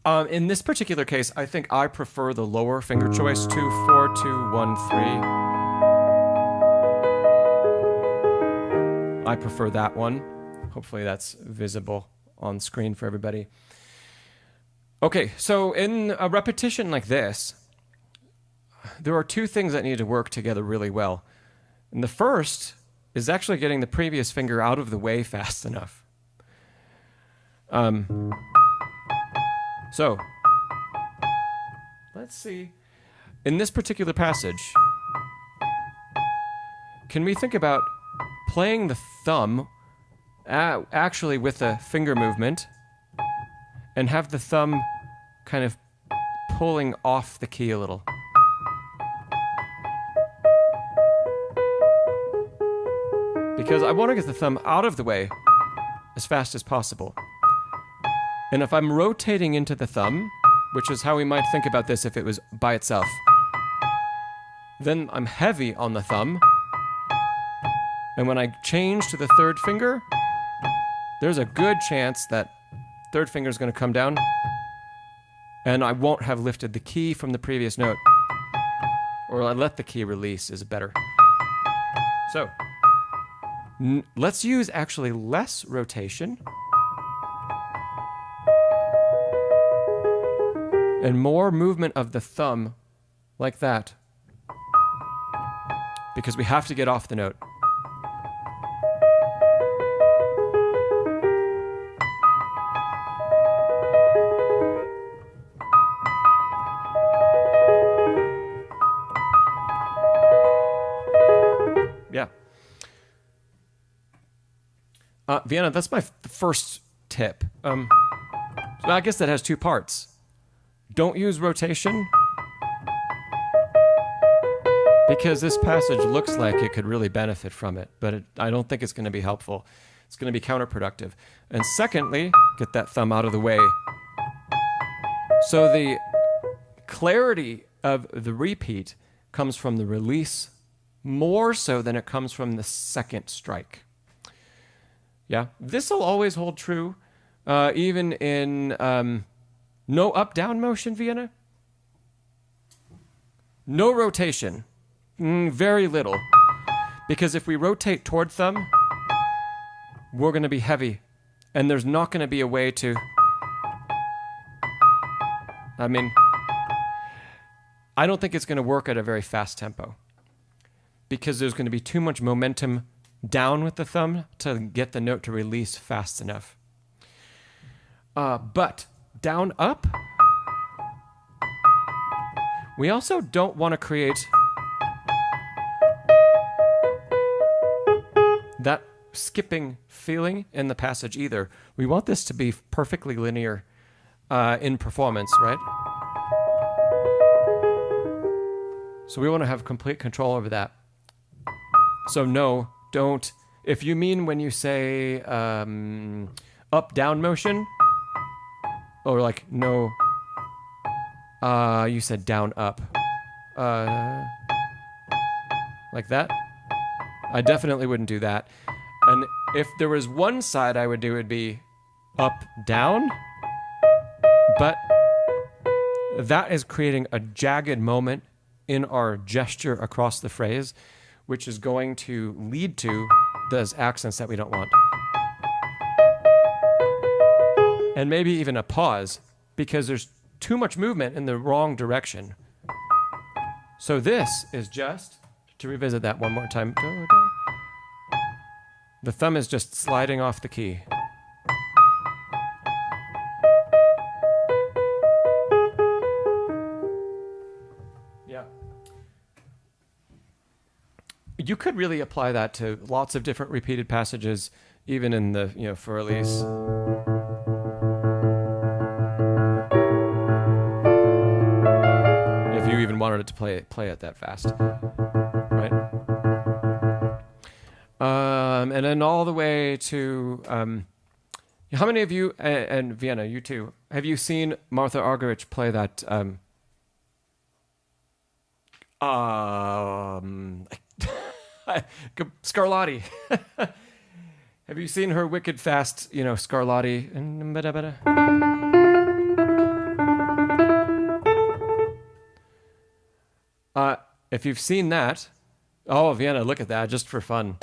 In this particular case, I think I prefer the lower finger choice, 2, 4, 2, 1, 3. I prefer that one. Hopefully that's visible on screen for everybody. Okay, so in a repetition like this, there are two things that need to work together really well. And the first is actually getting the previous finger out of the way fast enough. So, let's see. In this particular passage, can we think about playing the thumb actually with a finger movement and have the thumb kind of pulling off the key a little? Because I want to get the thumb out of the way as fast as possible. And if I'm rotating into the thumb, which is how we might think about this if it was by itself, then I'm heavy on the thumb. And when I change to the third finger, there's a good chance that third finger is going to come down and I won't have lifted the key from the previous note. Or I let the key release is better. So, let's use actually less rotation and more movement of the thumb like that, because we have to get off the note. Yeah. Vienna, that's my first tip. So I guess that has two parts. Don't use rotation, because this passage looks like it could really benefit from it, but I don't think it's going to be helpful. It's going to be counterproductive. And secondly, get that thumb out of the way. So the clarity of the repeat comes from the release more so than it comes from the second strike. Yeah, this will always hold true, even in no up-down motion, Vienna. No rotation, very little, because if we rotate toward thumb, we're going to be heavy, and there's not going to be a way to. I mean, I don't think it's going to work at a very fast tempo, because there's going to be too much momentum down with the thumb to get the note to release fast enough. But down up, we also don't want to create that skipping feeling in the passage either. We want this to be perfectly linear in performance, right? So we want to have complete control over that. So no, don't. If you mean when you say up-down motion, or like no, you said down-up. Like that? I definitely wouldn't do that. And if there was one side I would do, it would be up-down. But that is creating a jagged moment in our gesture across the phrase, which is going to lead to those accents that we don't want. And maybe even a pause, because there's too much movement in the wrong direction. So this is just, to revisit that one more time, the thumb is just sliding off the key. Yeah. You could really apply that to lots of different repeated passages, even in the, for release. If you even wanted it to play it that fast, right? And then all the way to, how many of you, and Vienna, you too, have you seen Martha Argerich play that, Scarlatti? Have you seen her wicked fast, Scarlatti? If you've seen that, oh, Vienna, look at that, just for fun.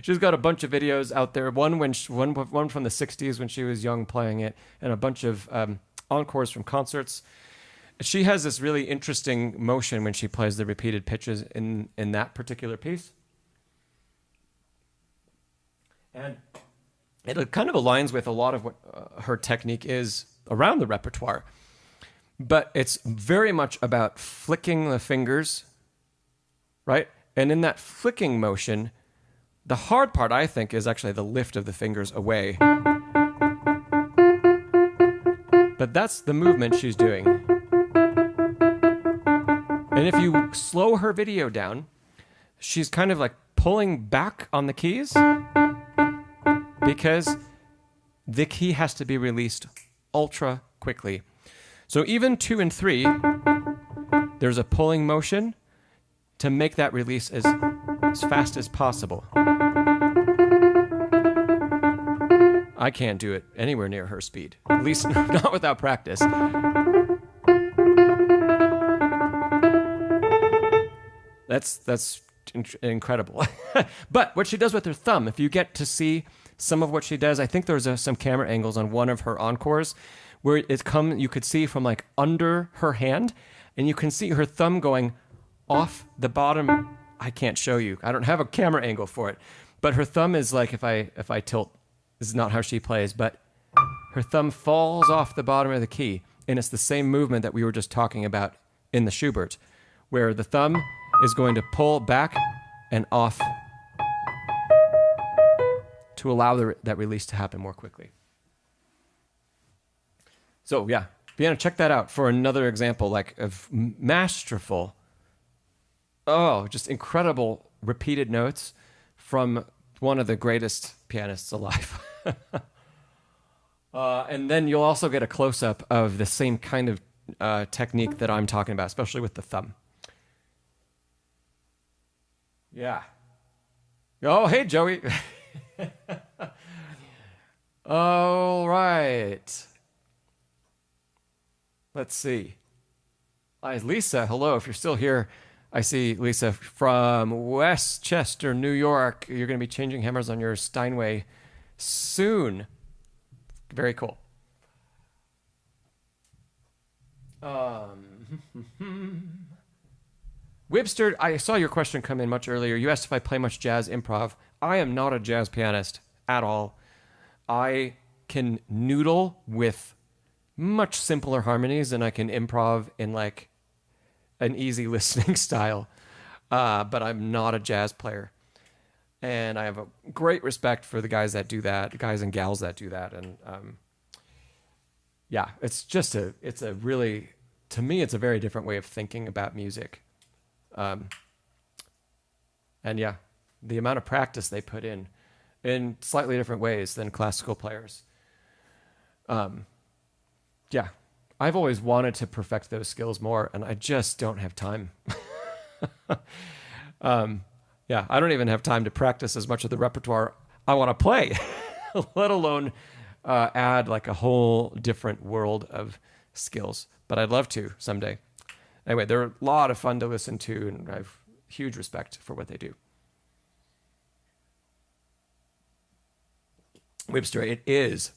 She's got a bunch of videos out there. One from the 60s when she was young playing it, and a bunch of encores from concerts. She has this really interesting motion when she plays the repeated pitches in that particular piece. And it kind of aligns with a lot of what her technique is around the repertoire. But it's very much about flicking the fingers, right? And in that flicking motion, the hard part, I think, is actually the lift of the fingers away. But that's the movement she's doing. And if you slow her video down, she's kind of like pulling back on the keys because the key has to be released ultra quickly. So even 2 and 3, there's a pulling motion to make that release as fast as possible. I can't do it anywhere near her speed, at least not without practice. That's incredible. But what she does with her thumb, if you get to see some of what she does, I think there's some camera angles on one of her encores where you could see from like under her hand, and you can see her thumb going off the bottom. I can't show you. I don't have a camera angle for it. But her thumb is like, if I tilt, this is not how she plays, but her thumb falls off the bottom of the key. And it's the same movement that we were just talking about in the Schubert, where the thumb is going to pull back and off to allow that release to happen more quickly. So yeah, Vienna, check that out for another example of masterful, just incredible repeated notes from one of the greatest pianists alive. And then you'll also get a close-up of the same kind of technique that I'm talking about, especially with the thumb. Yeah. Oh, hey, Joey. All right. Let's see. Lisa, hello. If you're still here, I see Lisa from Westchester, New York. You're going to be changing hammers on your Steinway soon. Very cool. Webster, I saw your question come in much earlier. You asked if I play much jazz improv. I am not a jazz pianist at all. I can noodle with much simpler harmonies than I can improv in like an easy listening style. But I'm not a jazz player. And I have a great respect for the guys that do that, guys and gals that do that. And yeah, it's a really, to me, it's a very different way of thinking about music. And yeah, the amount of practice they put in slightly different ways than classical players. Yeah, I've always wanted to perfect those skills more, and I just don't have time. Yeah, I don't even have time to practice as much of the repertoire I want to play, let alone add like a whole different world of skills. But I'd love to someday. Anyway, they're a lot of fun to listen to, and I have huge respect for what they do. Webster, it is.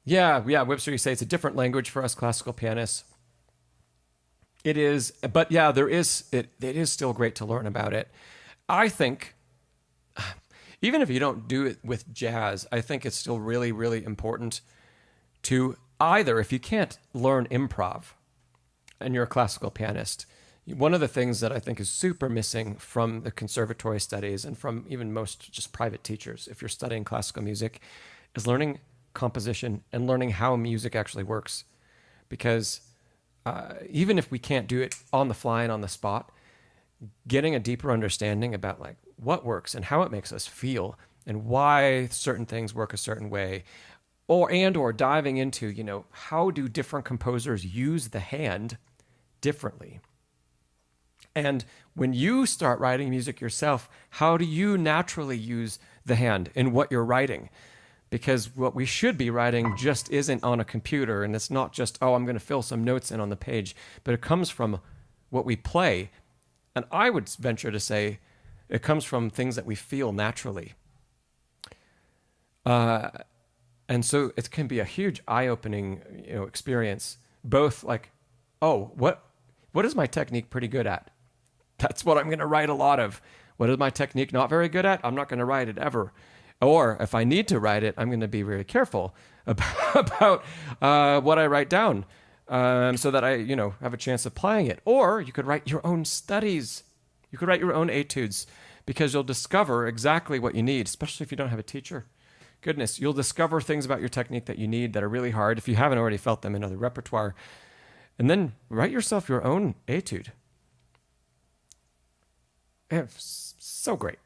Yeah, Webster, you say it's a different language for us classical pianists. It is, but yeah, it is still great to learn about it. I think, even if you don't do it with jazz, I think it's still really, really important to either, if you can't learn improv and you're a classical pianist, one of the things that I think is super missing from the conservatory studies and from even most just private teachers, if you're studying classical music, is learning composition and learning how music actually works. Because even if we can't do it on the fly and on the spot, getting a deeper understanding about like what works and how it makes us feel and why certain things work a certain way, or diving into, you know, how do different composers use the hand differently? And when you start writing music yourself, how do you naturally use the hand in what you're writing? Because what we should be writing just isn't on a computer, and it's not just, oh, I'm going to fill some notes in on the page, but it comes from what we play. And I would venture to say it comes from things that we feel naturally. And so it can be a huge eye-opening, you know, experience, both like, oh, what is my technique pretty good at? That's what I'm going to write a lot of. What is my technique not very good at? I'm not going to write it ever. Or if I need to write it, I'm going to be very careful about what I write down, so that I, you know, have a chance of playing it. Or you could write your own studies. You could write your own etudes, because you'll discover exactly what you need, especially if you don't have a teacher. Goodness, you'll discover things about your technique that you need that are really hard if you haven't already felt them in other repertoire. And then write yourself your own etude. It's so great.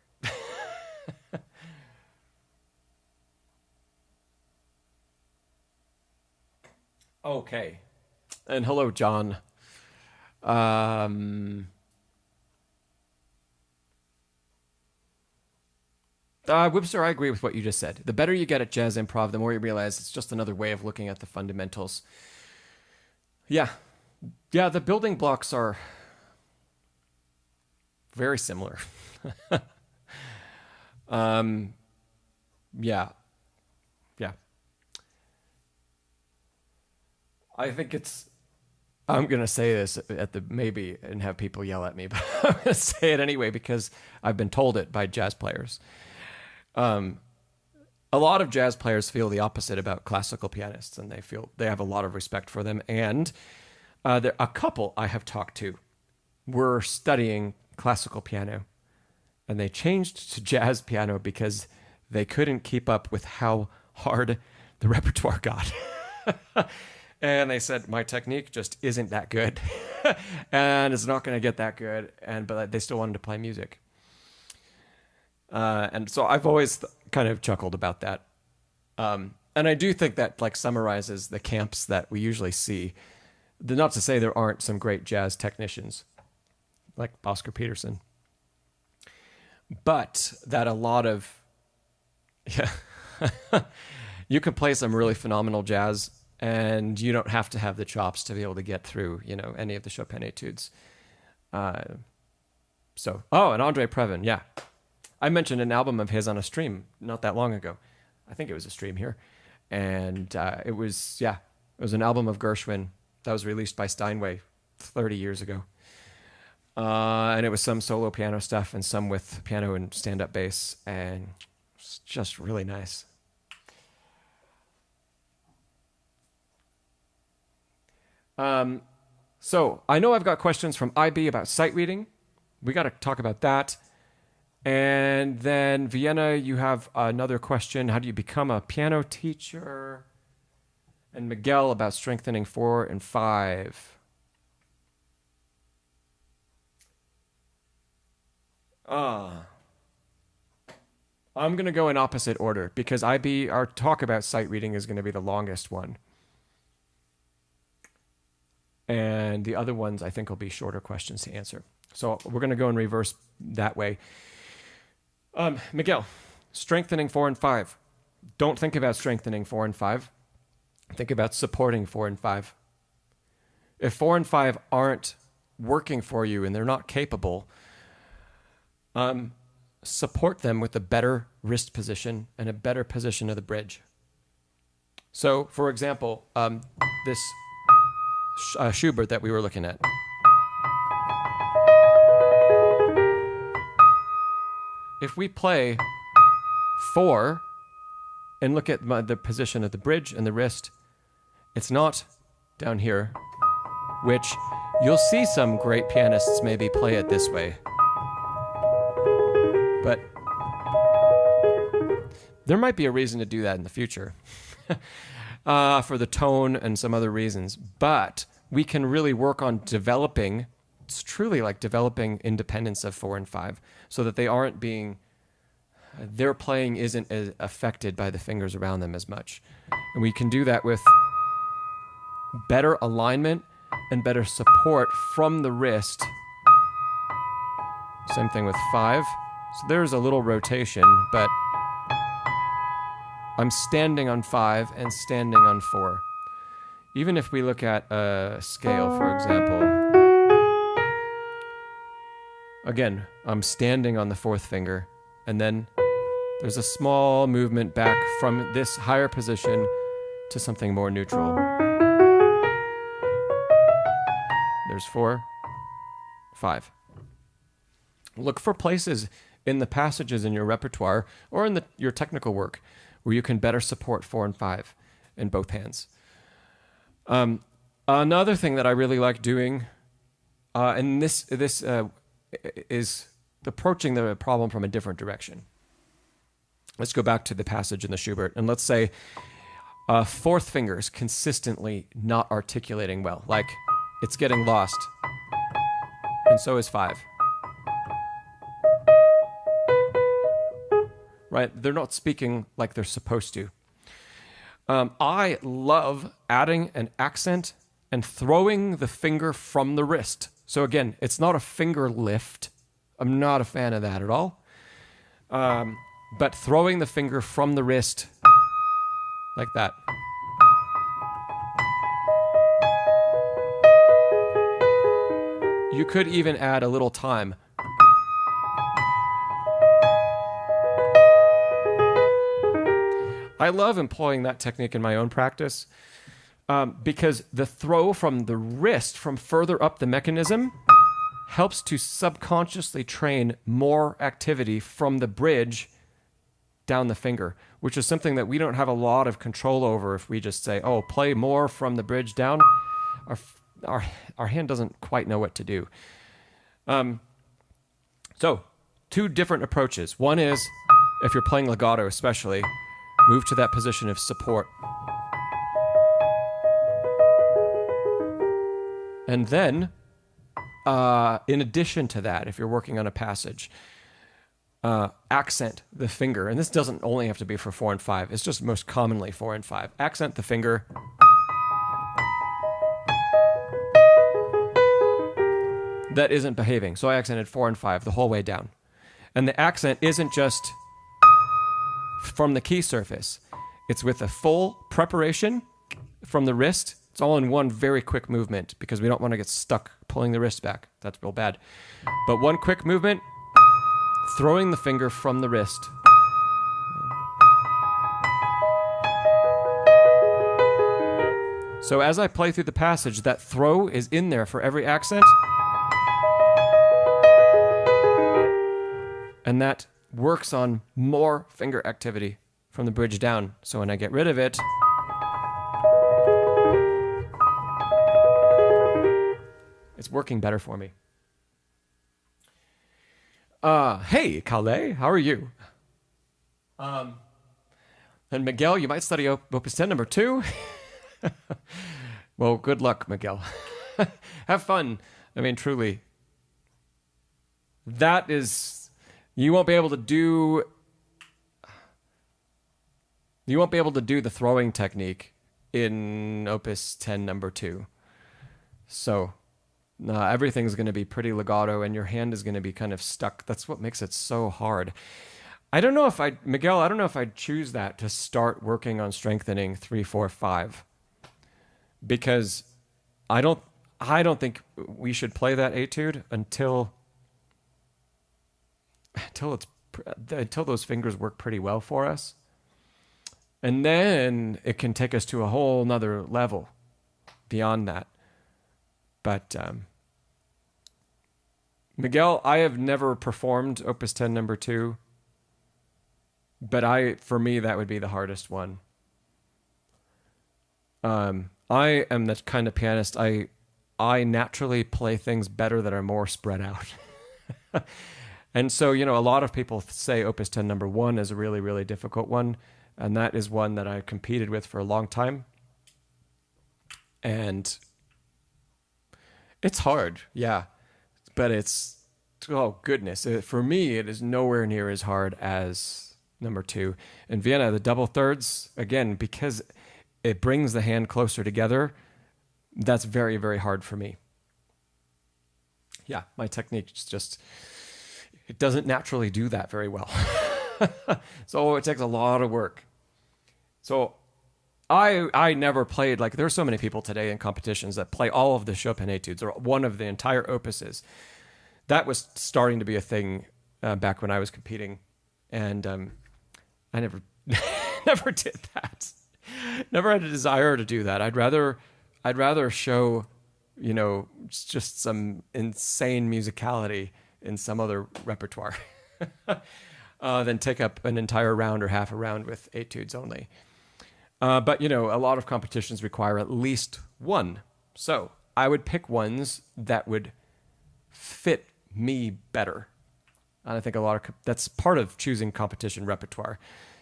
Okay. And hello, John. Webster, I agree with what you just said. The better you get at jazz improv, the more you realize it's just another way of looking at the fundamentals. Yeah. Yeah, the building blocks are very similar. Yeah. Yeah. I think I'm going to say this at the maybe and have people yell at me, but I'm going to say it anyway because I've been told it by jazz players. A lot of jazz players feel the opposite about classical pianists, and they have a lot of respect for them. And a couple I have talked to were studying classical piano, and they changed to jazz piano because they couldn't keep up with how hard the repertoire got. And they said, my technique just isn't that good, and it's not going to get that good. But they still wanted to play music. And so I've always kind of chuckled about that. And I do think that like summarizes the camps that we usually see. Not to say there aren't some great jazz technicians like Oscar Peterson, but that a lot of, yeah, you can play some really phenomenal jazz and you don't have to have the chops to be able to get through, you know, any of the Chopin etudes. And Andre Previn, yeah. I mentioned an album of his on a stream not that long ago. I think it was a stream here. And it was an album of Gershwin. that was released by Steinway 30 years ago. And it was some solo piano stuff and some with piano and stand-up bass, and it's just really nice. So I know I've got questions from IB about sight reading. We got to talk about that. And then Vienna, you have another question. How do you become a piano teacher? And Miguel about strengthening 4 and 5. I'm going to go in opposite order because our talk about sight reading is going to be the longest one. And the other ones, I think, will be shorter questions to answer. So we're going to go in reverse that way. Miguel, strengthening 4 and 5. Don't think about strengthening 4 and 5. Think about supporting 4 and 5. If 4 and 5 aren't working for you and they're not capable, support them with a better wrist position and a better position of the bridge. So, for example, this Schubert that we were looking at. If we play 4 and look at the position of the bridge and the wrist, it's not down here, which you'll see some great pianists maybe play it this way. But there might be a reason to do that in the future for the tone and some other reasons. But we can really work on developing, it's truly like developing independence of 4 and 5 so that they aren't being, their playing isn't as affected by the fingers around them as much. And we can do that with better alignment and better support from the wrist. Same thing with 5. So there's a little rotation, but I'm standing on 5 and standing on 4. Even if we look at a scale, for example, again, I'm standing on the 4th finger, and then there's a small movement back from this higher position to something more neutral. There's 4, 5. Look for places in the passages in your repertoire or in your technical work where you can better support 4 and 5 in both hands. Another thing that I really like doing, and this is approaching the problem from a different direction. Let's go back to the passage in the Schubert, and let's say 4th finger is consistently not articulating well, like it's getting lost, and so is 5. Right? They're not speaking like they're supposed to. I love adding an accent and throwing the finger from the wrist. So again, it's not a finger lift. I'm not a fan of that at all. But throwing the finger from the wrist like that. You could even add a little time. I love employing that technique in my own practice because the throw from the wrist from further up the mechanism helps to subconsciously train more activity from the bridge down the finger, which is something that we don't have a lot of control over if we just say, oh, play more from the bridge down. Our hand doesn't quite know what to do. So, 2 different approaches. One is, if you're playing legato especially, move to that position of support. And then, in addition to that, if you're working on a passage, accent the finger. And this doesn't only have to be for 4 and 5. It's just most commonly 4 and 5. Accent the finger. That isn't behaving. So I accented 4 and 5 the whole way down. And the accent isn't just from the key surface. It's with a full preparation from the wrist. It's all in one very quick movement because we don't want to get stuck pulling the wrist back. That's real bad. But one quick movement, throwing the finger from the wrist. So as I play through the passage, that throw is in there for every accent. And that works on more finger activity from the bridge down. So when I get rid of it, it's working better for me. Hey, Calais, how are you? And Miguel, you might study Opus 10 number 2. Well, good luck, Miguel. Have fun. I mean, truly. That is, you won't be able to do the throwing technique in Opus 10 number 2. So, everything's going to be pretty legato and your hand is going to be kind of stuck. That's what makes it so hard. Miguel, I don't know if I'd choose that to start working on strengthening 3, 4, 5. Because I don't think we should play that etude until those fingers work pretty well for us. And then it can take us to a whole nother level beyond that. But Miguel, I have never performed Opus 10 number 2, but for me that would be the hardest one. I am the kind of pianist, I naturally play things better that are more spread out. And so, a lot of people say Opus 10 number 1 is a really, really difficult one. And that is one that I competed with for a long time. And it's hard, yeah. But oh goodness. For me, it is nowhere near as hard as number 2. In Vienna, the double thirds, again, because it brings the hand closer together, that's very, very hard for me. Yeah, my technique it doesn't naturally do that very well. So it takes a lot of work. So I never played, there's so many people today in competitions that play all of the Chopin etudes or one of the entire opuses. That was starting to be a thing back when I was competing. And I never did that. Never had a desire to do that. I'd rather show, just some insane musicality in some other repertoire than take up an entire round or half a round with etudes only. But, a lot of competitions require at least one. So I would pick ones that would fit me better. And I think that's part of choosing competition repertoire.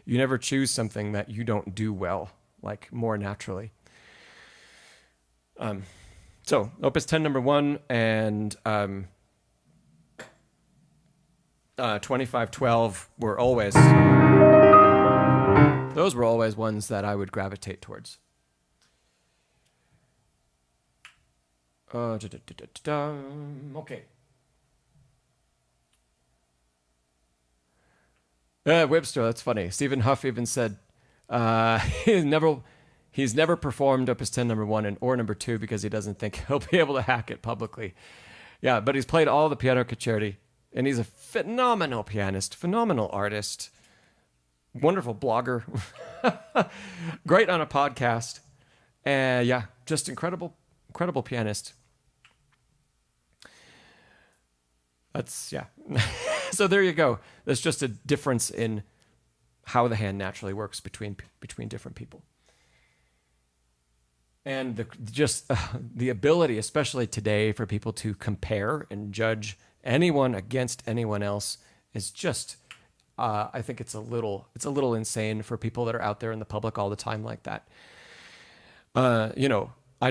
You never choose something that you don't do well, more naturally. So Opus 10 number 1 and 2512 were always ones that I would gravitate towards. Okay. Webster, that's funny. Stephen Huff even said he's never performed Opus 10 number 1 or number 2 because he doesn't think he'll be able to hack it publicly. Yeah, but he's played all the piano concerti, and he's a phenomenal pianist, phenomenal artist, wonderful blogger, great on a podcast, and yeah, just incredible pianist. Yeah. So there you go. There's just a difference in how the hand naturally works between different people. And the ability, especially today, for people to compare and judge anyone against anyone else is just, I think it's a little insane for people that are out there in the public all the time like that. I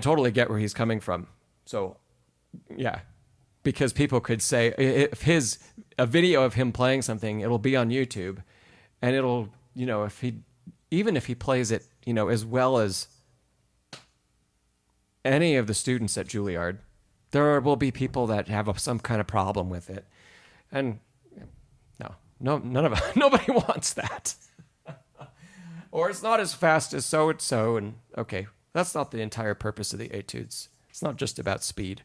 totally get where he's coming from. So, yeah. Because people could say, if a video of him playing something, it'll be on YouTube, and it'll, even if he plays it, as well as any of the students at Juilliard, there will be people that have some kind of problem with it, and nobody wants that, or it's not as fast as so and so, and okay, that's not the entire purpose of the etudes. It's not just about speed.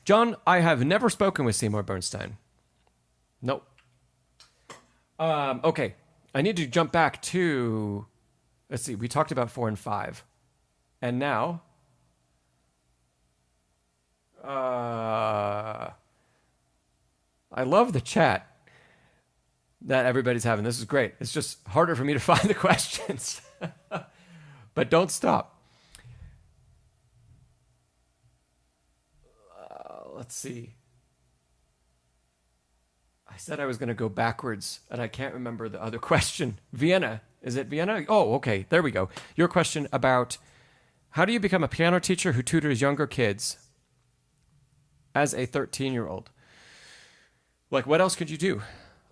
John, I have never spoken with Seymour Bernstein. Nope. Okay. I need to jump back to, let's see, we talked about 4 and 5. And now, I love the chat that everybody's having. This is great. It's just harder for me to find the questions. But don't stop. Let's see. I said I was going to go backwards, and I can't remember the other question. Vienna. Is it Vienna? Oh, okay. There we go. Your question about how do you become a piano teacher who tutors younger kids as a 13-year-old? Like, what else could you do?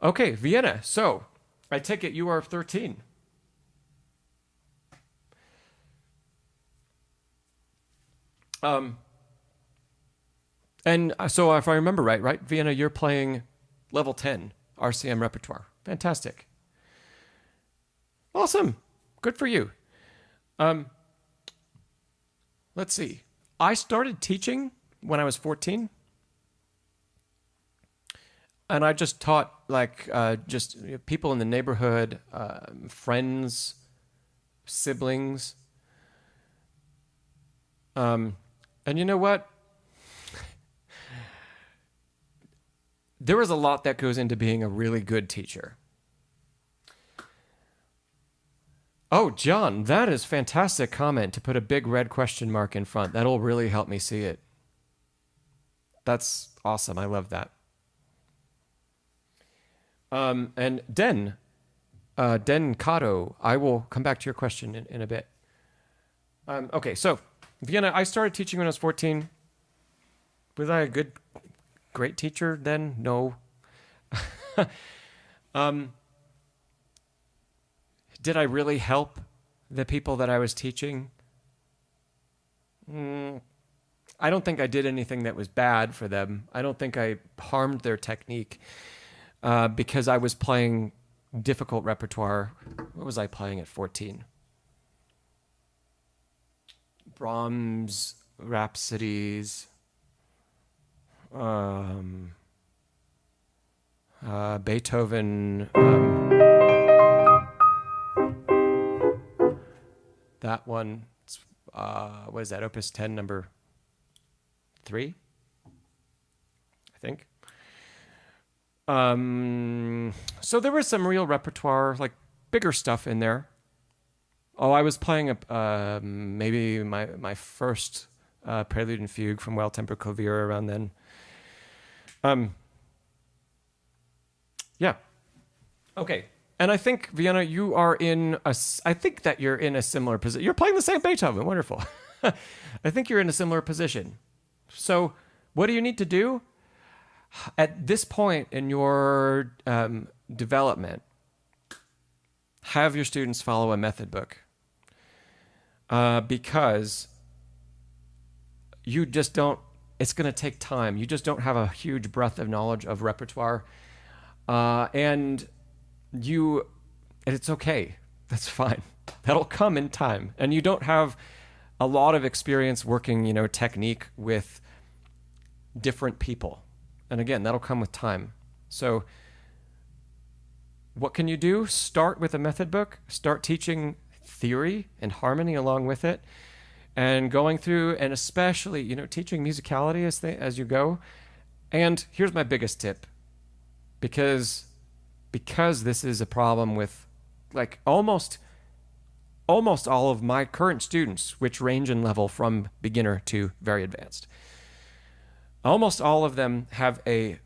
Okay, Vienna. So, I take it you are 13. And so if I remember right, Vienna, you're playing level 10 RCM repertoire. Fantastic. Awesome. Good for you. Let's see. I started teaching when I was 14. And I just taught people in the neighborhood, friends, siblings. And you know what? There is a lot that goes into being a really good teacher. Oh, John, that is fantastic comment to put a big red question mark in front. That'll really help me see it. That's awesome. I love that. And Den Kato, I will come back to your question in a bit. Okay, so Vienna, I started teaching when I was 14. Was I a great teacher then? No. Did I really help the people that I was teaching? I don't think I did anything that was bad for them. I don't think I harmed their technique because I was playing difficult repertoire. What was I playing at 14? Brahms, Rhapsodies, Beethoven, that one, what is that, Opus 10, number 3, I think. So there was some real repertoire, like bigger stuff in there. Oh, I was playing maybe my first Prelude and Fugue from Well Tempered Clavier around then. Yeah. Okay. And I think, Vienna, you are I think that you're in a similar position. You're playing the same Beethoven. Wonderful. I think you're in a similar position. So what do you need to do? At this point in your development, have your students follow a method book. Because you just don't, it's going to take time. You just don't have a huge breadth of knowledge of repertoire. And it's okay. That's fine. That'll come in time. And you don't have a lot of experience working, technique with different people. And again, that'll come with time. So what can you do? Start with a method book. Start teaching theory and harmony along with it. And going through, and especially, teaching musicality as you go. And here's my biggest tip. Because this is a problem with like almost all of my current students, which range in level from beginner to very advanced. Almost all of them have a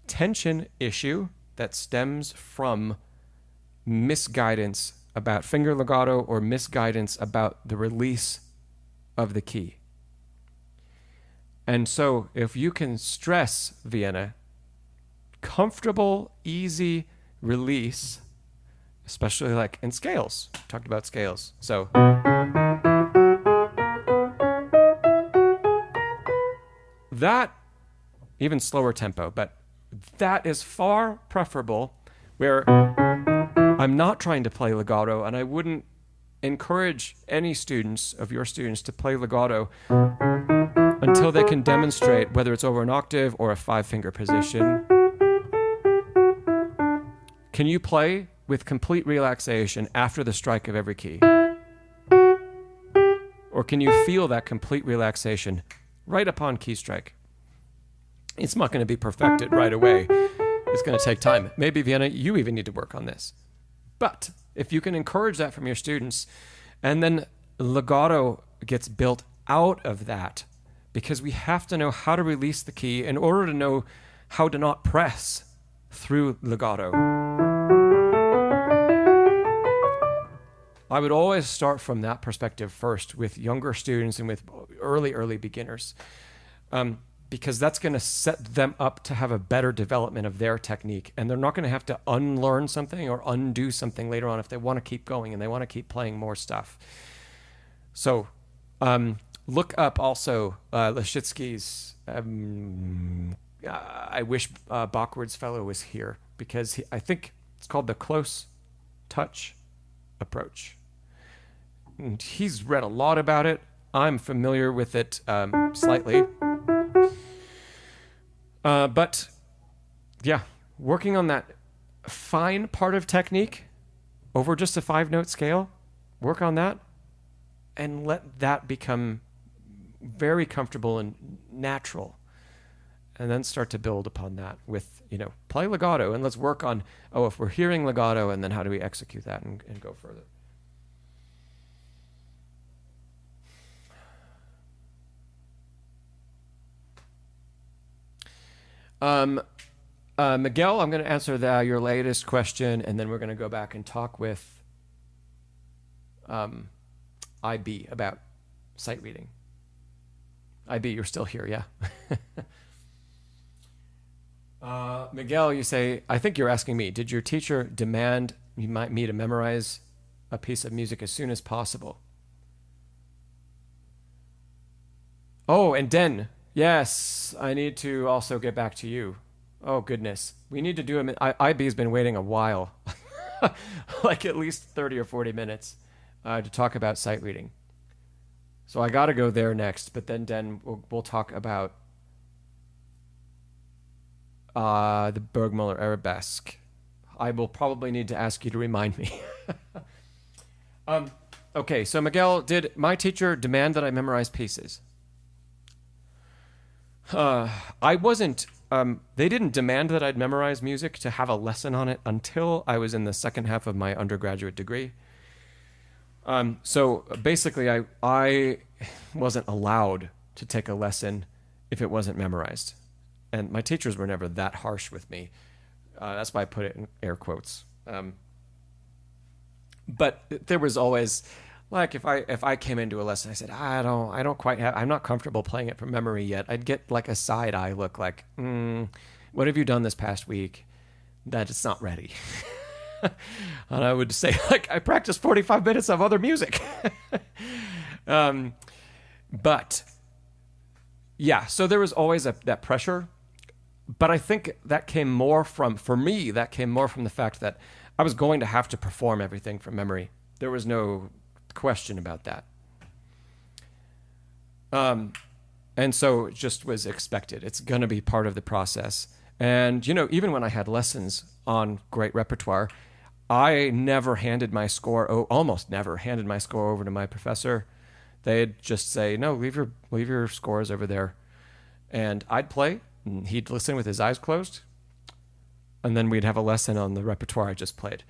tension issue that stems from misguidance about finger legato or misguidance about the release of the key. And so if you can stress, Vienna, comfortable, easy release, especially like in scales. Talked about scales. So that, even slower tempo, but that is far preferable where I'm not trying to play legato, and I wouldn't encourage any students of your students to play legato until they can demonstrate whether it's over an octave or a 5-finger position. Can you play with complete relaxation after the strike of every key? Or can you feel that complete relaxation right upon key strike? It's not going to be perfected right away. It's going to take time. Maybe, Vienna, you even need to work on this. But if you can encourage that from your students, and then legato gets built out of that, because we have to know how to release the key in order to know how to not press through legato. I would always start from that perspective first with younger students and with early beginners, because that's going to set them up to have a better development of their technique. And they're not going to have to unlearn something or undo something later on if they want to keep going and they want to keep playing more stuff. So look up also Leshitsky's, I wish Bachward's fellow was here, because I think it's called the close touch approach. And he's read a lot about it. I'm familiar with it slightly. But yeah, working on that fine part of technique over just a 5-note scale, work on that and let that become very comfortable and natural. And then start to build upon that with, play legato, and let's work on, if we're hearing legato, and then how do we execute that and go further. Miguel, I'm going to answer your latest question, and then we're going to go back and talk with IB about sight reading. IB, you're still here, yeah? Miguel, you say, I think you're asking me, did your teacher demand me to memorize a piece of music as soon as possible? Oh, and Den, yes, I need to also get back to you. Oh, goodness. We need to do it. IB's been waiting a while, like at least 30 or 40 minutes to talk about sight reading. So I got to go there next, but then Den, we'll talk about the Bergmuller Arabesque. I will probably need to ask you to remind me. Okay, so Miguel, did my teacher demand that I memorize pieces? I wasn't, they didn't demand that I'd memorize music to have a lesson on it until I was in the second half of my undergraduate degree. So basically I wasn't allowed to take a lesson if it wasn't memorized. And my teachers were never that harsh with me. That's why I put it in air quotes. But there was always, like, if I came into a lesson, I said, I'm not comfortable playing it from memory yet. I'd get like a side eye look, like, what have you done this past week that it's not ready? And I would say, like, I practiced 45 minutes of other music. But yeah, so there was always that pressure. But I think that came more from the fact that I was going to have to perform everything from memory. There was no question about that. And so it just was expected. It's going to be part of the process. And, even when I had lessons on great repertoire, I never handed my score, almost never handed my score over to my professor. They'd just say, no, leave your scores over there. And I'd play, and he'd listen with his eyes closed. And then we'd have a lesson on the repertoire I just played.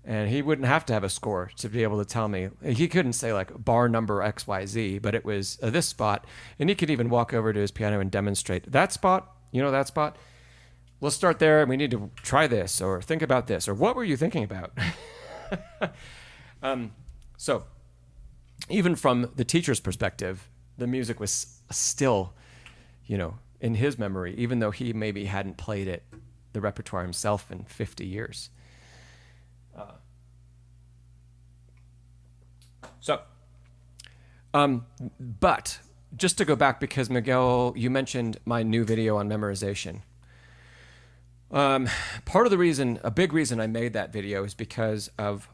And he wouldn't have to have a score to be able to tell me. He couldn't say like bar number XYZ, but it was this spot. And he could even walk over to his piano and demonstrate that spot. That spot? Let's start there, and we need to try this, or think about this, or what were you thinking about? So even from the teacher's perspective, the music was still, in his memory, even though he maybe hadn't played it, the repertoire himself, in 50 years. But just to go back, because Miguel, you mentioned my new video on memorization. Part of the reason, a big reason I made that video is because of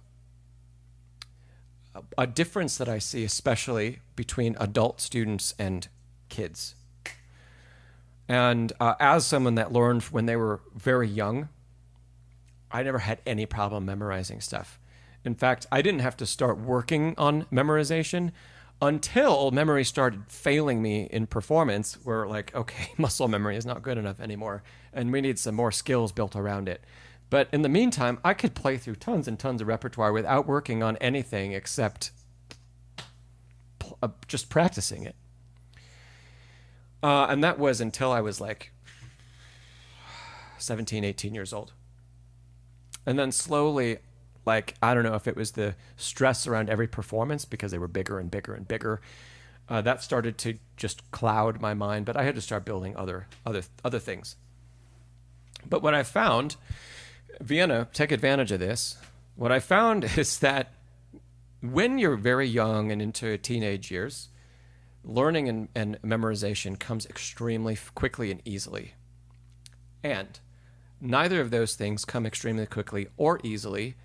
a difference that I see, especially between adult students and kids. And as someone that learned when they were very young, I never had any problem memorizing stuff. In fact, I didn't have to start working on memorization until memory started failing me in performance, where like, okay, muscle memory is not good enough anymore, and we need some more skills built around it. But in the meantime, I could play through tons and tons of repertoire without working on anything except just practicing it. And that was until I was like 17, 18 years old. And then slowly, like, I don't know if it was the stress around every performance because they were bigger and bigger and bigger. That started to just cloud my mind, but I had to start building other things. But what I found, Vienna, take advantage of this. What I found is that when you're very young and into teenage years, learning and memorization comes extremely quickly and easily. And neither of those things come extremely quickly or easily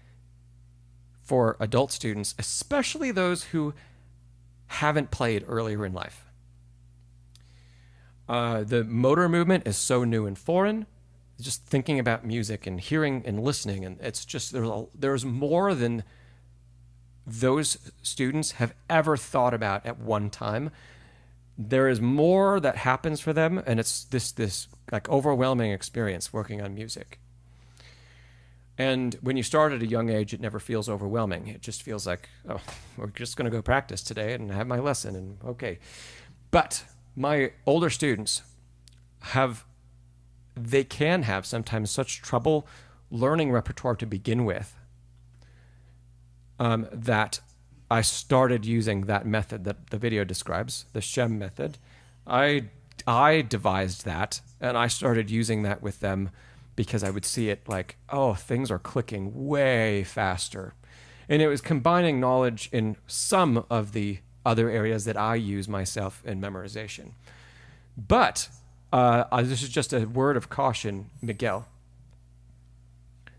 for adult students, especially those who haven't played earlier in life. The motor movement is so new and foreign. Just thinking about music and hearing and listening, and it's just there's more than those students have ever thought about at one time. There is more that happens for them, and it's this like overwhelming experience working on music. And when you start at a young age, it never feels overwhelming. It just feels like, oh, we're just going to go practice today and have my lesson, and okay. But my older students they can have sometimes such trouble learning repertoire to begin with that I started using that method that the video describes, the Shem method. I devised that, and I started using that with them because I would see it like, oh, things are clicking way faster. And it was combining knowledge in some of the other areas that I use myself in memorization. But this is just a word of caution, Miguel.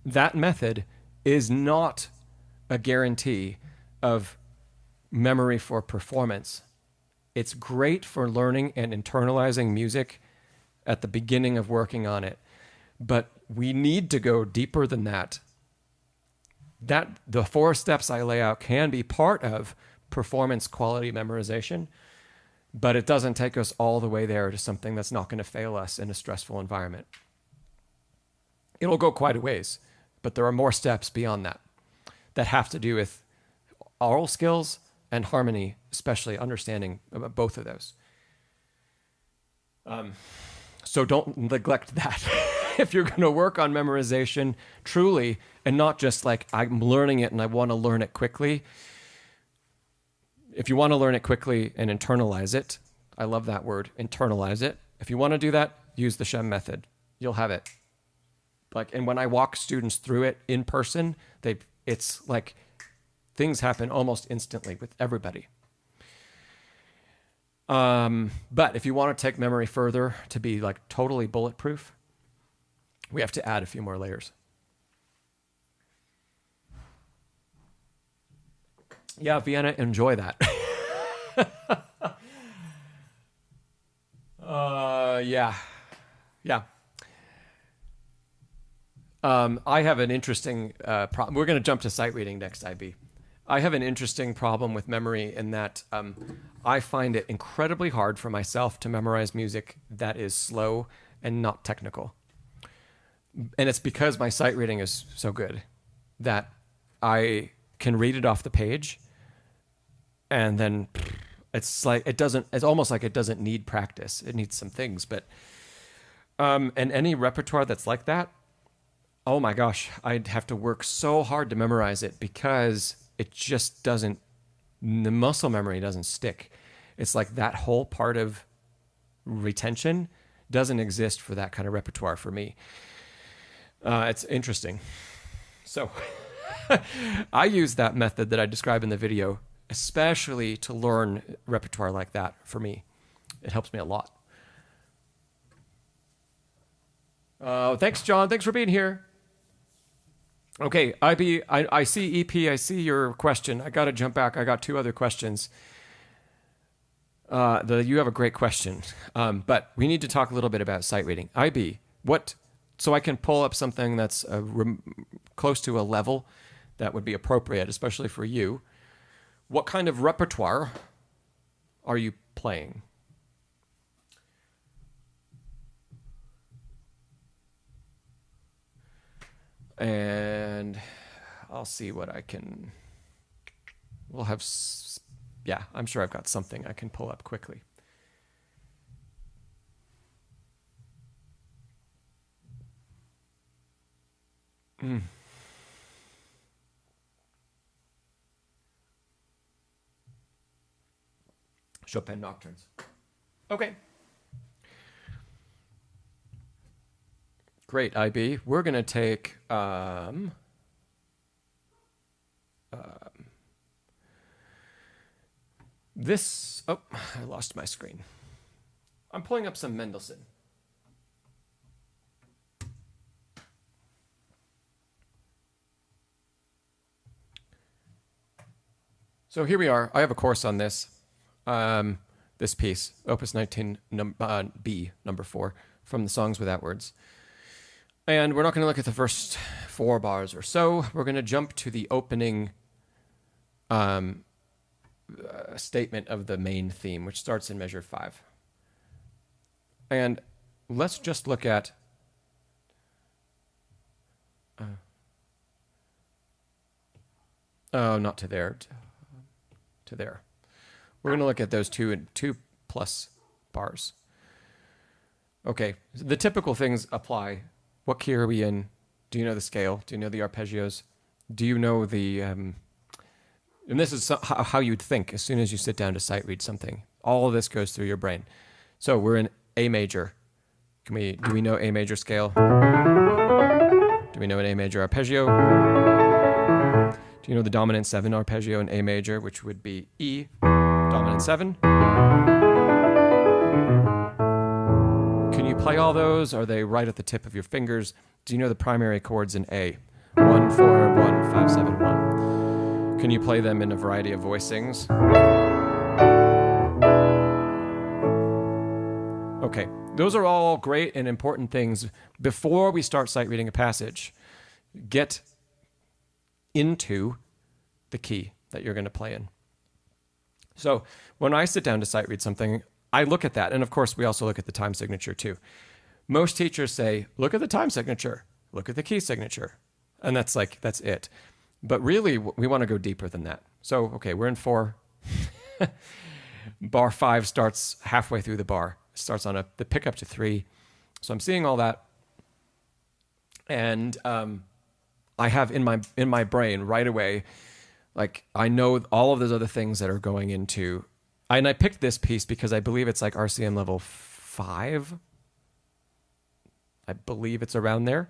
That method is not a guarantee of memory for performance. It's great for learning and internalizing music at the beginning of working on it. But we need to go deeper than that. The 4 steps I lay out can be part of performance quality memorization, but it doesn't take us all the way there to something that's not going to fail us in a stressful environment. It'll go quite a ways, but there are more steps beyond that have to do with oral skills and harmony, especially understanding both of those. So don't neglect that. If you're going to work on memorization truly, and not just like I'm learning it and I want to learn it quickly. If you want to learn it quickly and internalize it, I love that word, internalize it. If you want to do that, use the Shem method. You'll have it. And when I walk students through it in person, it's like things happen almost instantly with everybody. But if you want to take memory further to be like totally bulletproof, we have to add a few more layers. Yeah, Vienna, enjoy that. Yeah. I have an interesting problem. We're going to jump to sight reading next, IB. I have an interesting problem with memory in that I find it incredibly hard for myself to memorize music that is slow and not technical. And it's because my sight reading is so good that I can read it off the page, and then it's almost like it doesn't need practice. It needs some things, but and any repertoire that's like that, oh my gosh, I'd have to work so hard to memorize it because it just doesn't, the muscle memory doesn't stick. It's like that whole part of retention doesn't exist for that kind of repertoire for me. It's interesting. So I use that method that I describe in the video, especially to learn repertoire like that for me. It helps me a lot. Thanks, John. Thanks for being here. Okay, IB, I see EP. I see your question. I got to jump back. I got 2 other questions. You have a great question, but we need to talk a little bit about sight reading. IB, what so I can pull up something that's close to a level that would be appropriate, especially for you. What kind of repertoire are you playing? And I'll see what I can... We'll have... Yeah, I'm sure I've got something I can pull up quickly. Chopin Nocturnes. Okay. Great, IB. We're going to take this. Oh, I lost my screen. I'm pulling up some Mendelssohn. So here we are. I have a course on this. This piece, Opus 19, B, number 4, from the Songs Without Words. And we're not going to look at the first 4 bars or so. We're going to jump to the opening statement of the main theme, which starts in measure 5. And let's just look at... not to there. To there. We're going to look at those 2 plus bars. Okay, the typical things apply. What key are we in? Do you know the scale? Do you know the arpeggios? Do you know the... and this is how you'd think as soon as you sit down to sight read something. All of this goes through your brain. So we're in A major. Do we know A major scale? Do we know an A major arpeggio? Do you know the dominant 7 arpeggio in A major, which would be E, dominant 7? Can you play all those? Are they right at the tip of your fingers? Do you know the primary chords in A? 1, 4, 1, 5, 7, 1. Can you play them in a variety of voicings? Okay, those are all great and important things. Before we start sight reading a passage, get into the key that you're going to play in. So when I sit down to sight read something, I look at that. And of course, we also look at the time signature too. Most teachers say, look at the time signature, look at the key signature. And that's it. But really, we want to go deeper than that. So, okay, we're in 4. Bar 5 starts halfway through the bar. It starts on the pickup to 3. So I'm seeing all that. And I have in my brain right away, like I know all of those other things that are going into, and I picked this piece because I believe it's like RCM level 5. I believe it's around there.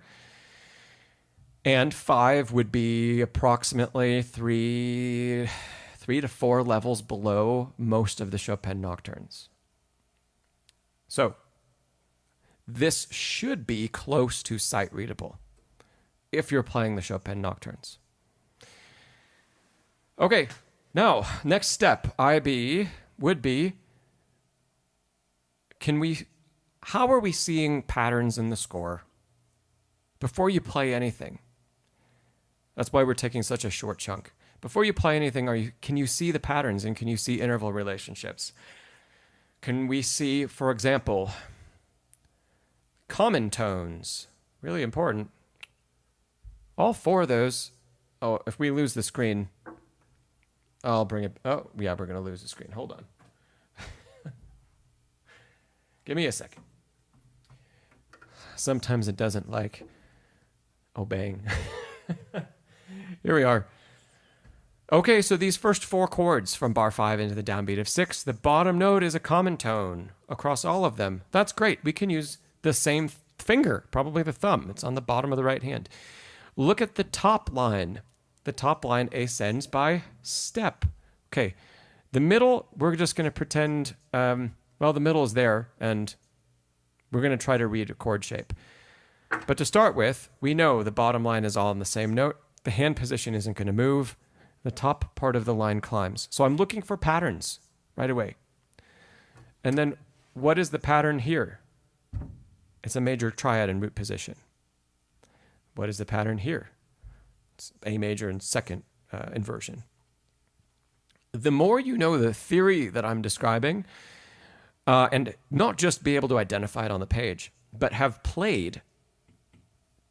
And 5 would be approximately 3 to 4 levels below most of the Chopin nocturnes. So this should be close to sight readable if you're playing the Chopin nocturnes. Okay, now, next step, IB, would be, how are we seeing patterns in the score before you play anything? That's why we're taking such a short chunk. Before you play anything, can you see the patterns and can you see interval relationships? Can we see, for example, common tones? Really important. All 4 of those. Oh, if we lose the screen, I'll bring it. Oh, yeah, we're going to lose the screen. Hold on. Give me a second. Sometimes it doesn't like obeying. Here we are. Okay, so these first 4 chords from bar 5 into the downbeat of 6, the bottom note is a common tone across all of them. That's great. We can use the same finger, probably the thumb. It's on the bottom of the right hand. Look at the top line. The top line ascends by step. Okay, the middle, we're just going to pretend, the middle is there, and we're going to try to read a chord shape. But to start with, we know the bottom line is all on the same note. The hand position isn't going to move. The top part of the line climbs. So I'm looking for patterns right away. And then what is the pattern here? It's a major triad in root position. What is the pattern here? It's A major and second inversion. The more you know the theory that I'm describing, and not just be able to identify it on the page, but have played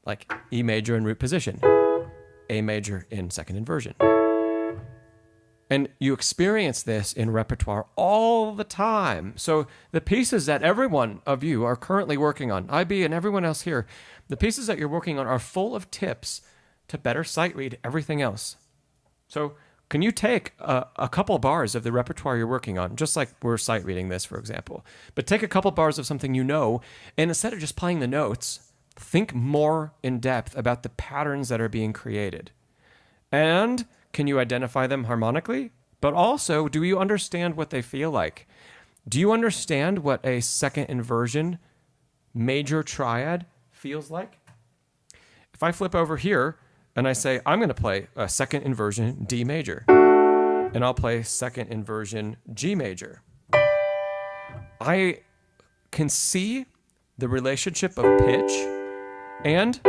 like E major in root position, A major in second inversion. And you experience this in repertoire all the time. So the pieces that every one of you are currently working on, IB and everyone else here, the pieces that you're working on are full of tips to better sight read everything else. So can you take a couple bars of the repertoire you're working on, just like we're sight reading this, for example, but take a couple bars of something you know, and instead of just playing the notes, think more in depth about the patterns that are being created. And can you identify them harmonically? But also, do you understand what they feel like? Do you understand what a second inversion major triad feels like? If I flip over here and I say, I'm going to play a second inversion D major, and I'll play second inversion G major, I can see the relationship of pitch, and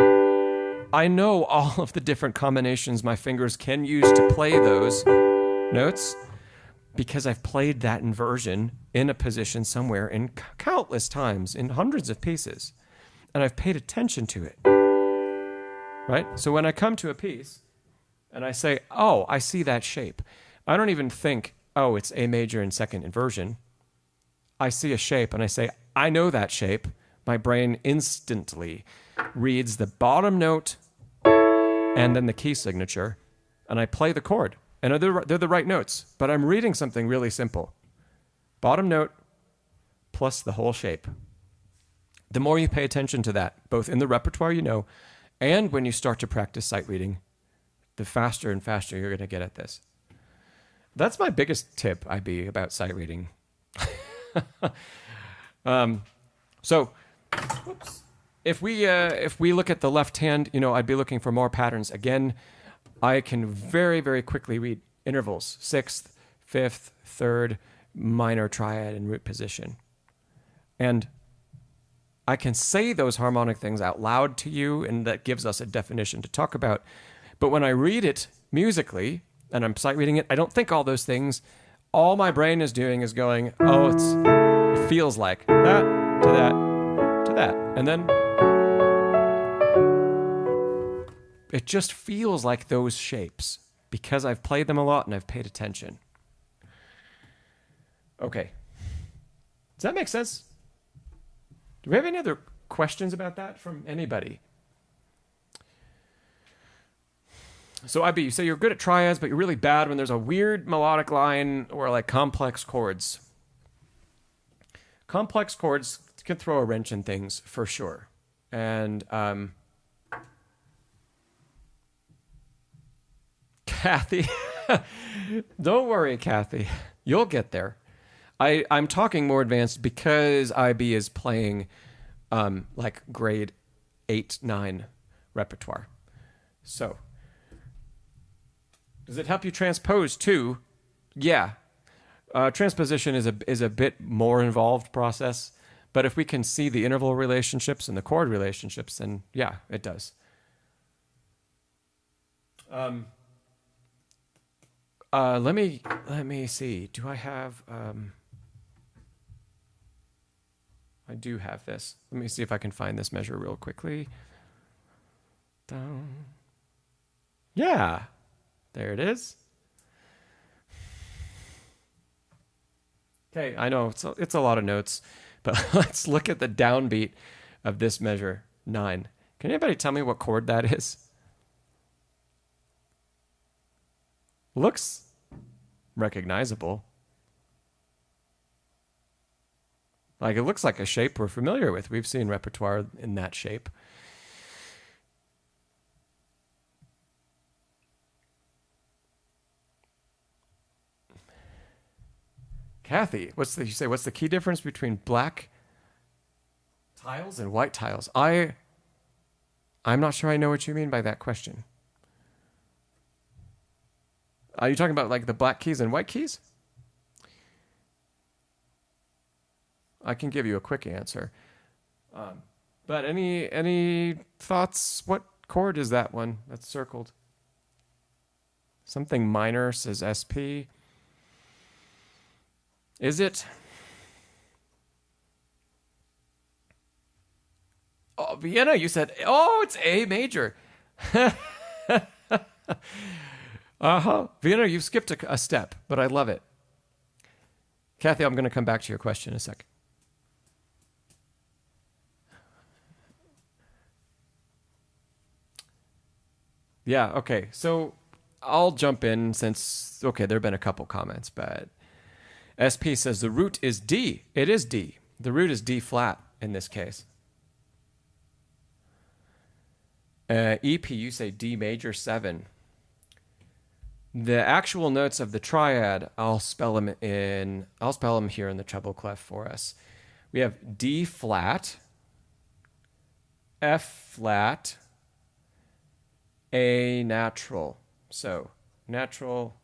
I know all of the different combinations my fingers can use to play those notes because I've played that inversion in a position somewhere in countless times in hundreds of pieces, and I've paid attention to it, right? So when I come to a piece and I say, oh, I see that shape, I don't even think, oh, it's A major in second inversion. I see a shape and I say, I know that shape. My brain instantly reads the bottom note and then the key signature, and I play the chord. And they're the right notes, but I'm reading something really simple. Bottom note plus the whole shape. The more you pay attention to that, both in the repertoire you know, and when you start to practice sight reading, the faster and faster you're going to get at this. That's my biggest tip, IB, about sight reading. So, whoops. If we look at the left hand, I'd be looking for more patterns. Again, I can very, very quickly read intervals, sixth, fifth, third, minor triad, and root position. And I can say those harmonic things out loud to you, and that gives us a definition to talk about. But when I read it musically, and I'm sight reading it, I don't think all those things. All my brain is doing is going, oh, it feels like that, to that, to that. And then it just feels like those shapes because I've played them a lot and I've paid attention. Okay. Does that make sense? Do we have any other questions about that from anybody? So IB, you say you're good at triads, but you're really bad when there's a weird melodic line or like complex chords. Complex chords can throw a wrench in things for sure. And Kathy, don't worry, Kathy. You'll get there. I'm talking more advanced because IB is playing like grade 8, 9 repertoire. So, does it help you transpose too? Yeah. Transposition is a bit more involved process, but if we can see the interval relationships and the chord relationships, then yeah, it does. Let me see. Do I have? I do have this. Let me see if I can find this measure real quickly. Down. Yeah, there it is. Okay, I know it's a lot of notes, but let's look at the downbeat of this measure, 9. Can anybody tell me what chord that is? Looks recognizable. Like it looks like a shape we're familiar with. We've seen repertoire in that shape. Kathy, what's the key difference between black tiles and white tiles? I'm not sure I know what you mean by that question. Are you talking about like the black keys and white keys? I can give you a quick answer. But any thoughts? What chord is that one that's circled? Something minor says SP. Is it? Oh, Vienna, you said, oh, it's A major. Vienna, you've skipped a step, but I love it. Kathy, I'm going to come back to your question in a second. Yeah, okay. So I'll jump in since, okay, there have been a couple comments, but SP says the root is D. It is D. The root is D flat in this case. EP, you say D major 7. The actual notes of the triad, I'll spell them here in the treble clef for us. We have D flat, F flat, A natural. So natural,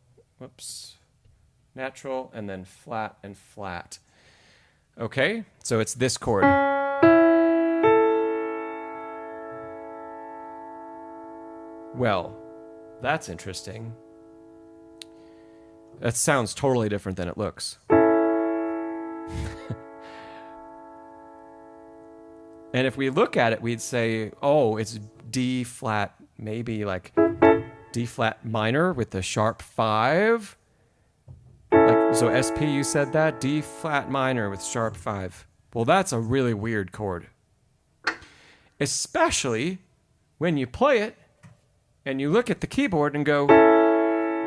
natural, and then flat and flat. Okay, so it's this chord. Well, that's interesting. That sounds totally different than it looks. And if we look at it, we'd say, oh, it's D flat, maybe like D flat minor with the sharp 5. Like, so SP, you said that? D flat minor with sharp 5. Well, that's a really weird chord. Especially when you play it and you look at the keyboard and go,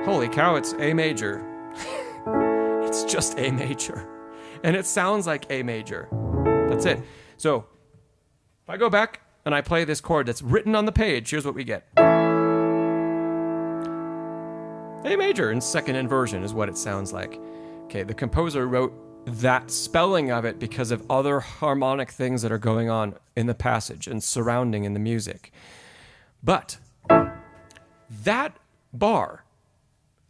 holy cow, it's A major. It's just A major. And it sounds like A major. That's it. So if I go back and I play this chord that's written on the page, here's what we get. A major in second inversion is what it sounds like. Okay, the composer wrote that spelling of it because of other harmonic things that are going on in the passage and surrounding in the music. But that bar,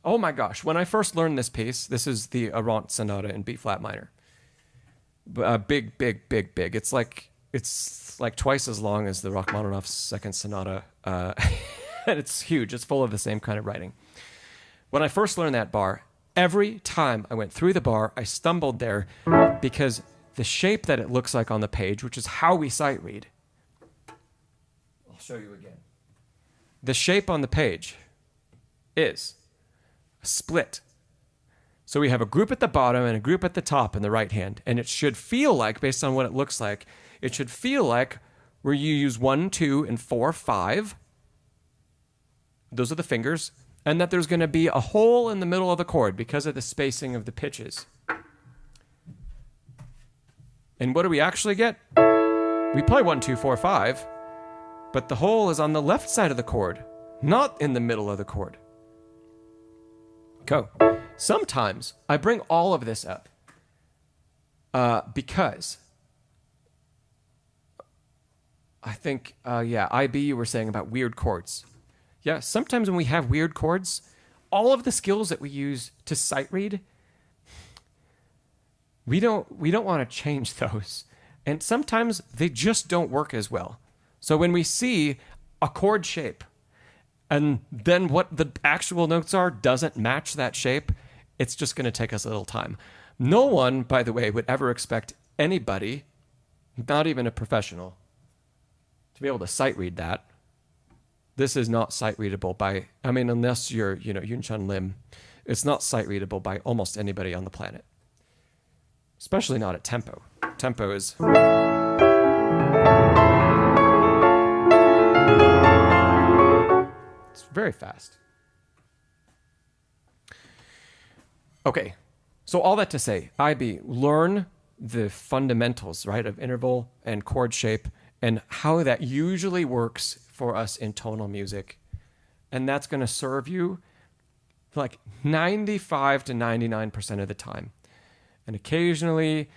oh my gosh, when I first learned this piece, this is the Errant Sonata in B flat minor. Big. It's like twice as long as the Rachmaninoff's Second Sonata, and it's huge. It's full of the same kind of writing. When I first learned that bar, every time I went through the bar, I stumbled there because the shape that it looks like on the page, which is how we sight read. I'll show you again. The shape on the page is a split. So we have a group at the bottom and a group at the top in the right hand. And it should feel like, based on what it looks like, it should feel like where you use 1, 2, and 4, 5. Those are the fingers. And that there's going to be a hole in the middle of the chord because of the spacing of the pitches. And what do we actually get? We play 1, 2, 4, 5, but the hole is on the left side of the chord, not in the middle of the chord. Go. Sometimes I bring all of this up because I think, IB, you were saying about weird chords. Yeah, sometimes when we have weird chords, all of the skills that we use to sight read, we don't want to change those. And sometimes they just don't work as well. So when we see a chord shape and then what the actual notes are doesn't match that shape, it's just going to take us a little time. No one, by the way, would ever expect anybody, not even a professional, to be able to sight read that. This is not sight readable by, unless you're, Yun-Chun Lim, it's not sight readable by almost anybody on the planet. Especially not at tempo. Tempo is... It's very fast. Okay, so all that to say, IB, learn the fundamentals, right, of interval and chord shape and how that usually works for us in tonal music. And that's going to serve you like 95 to 99% of the time. And occasionally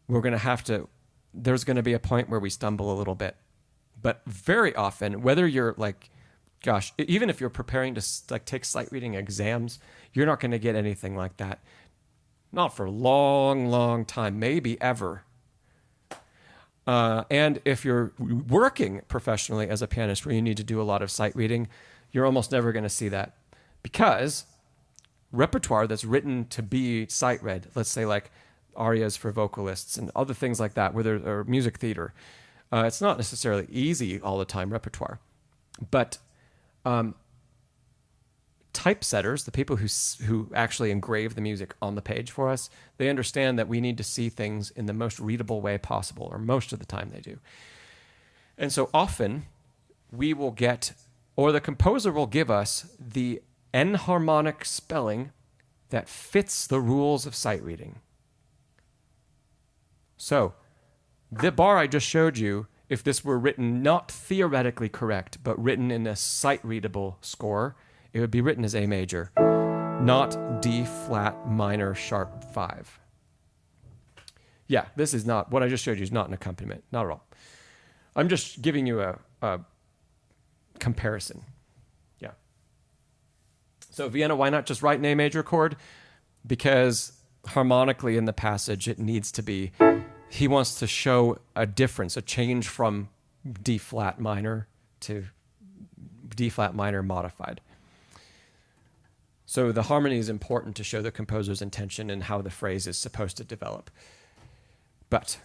there's going to be a point where we stumble a little bit. But very often, whether you're like, gosh, even if you're preparing to take sight reading exams, you're not going to get anything like that. Not for a long, long time, maybe ever. And if you're working professionally as a pianist where you need to do a lot of sight reading, you're almost never going to see that, because repertoire that's written to be sight read, let's say like arias for vocalists and other things like that, where there are music theater, it's not necessarily easy all the time repertoire. But typesetters, the people who actually engrave the music on the page for us, they understand that we need to see things in the most readable way possible, or most of the time they do. And so often we will get, or the composer will give us the enharmonic spelling that fits the rules of sight reading. So the bar I just showed you, if this were written not theoretically correct, but written in a sight-readable score, it would be written as A major, not D flat minor sharp 5. Yeah, this is not, what I just showed you is not an accompaniment, not at all. I'm just giving you a comparison. Yeah. So Vienna, why not just write an A major chord? Because harmonically in the passage, it needs to be, he wants to show a difference, a change from D flat minor to D flat minor modified. So the harmony is important to show the composer's intention and how the phrase is supposed to develop. But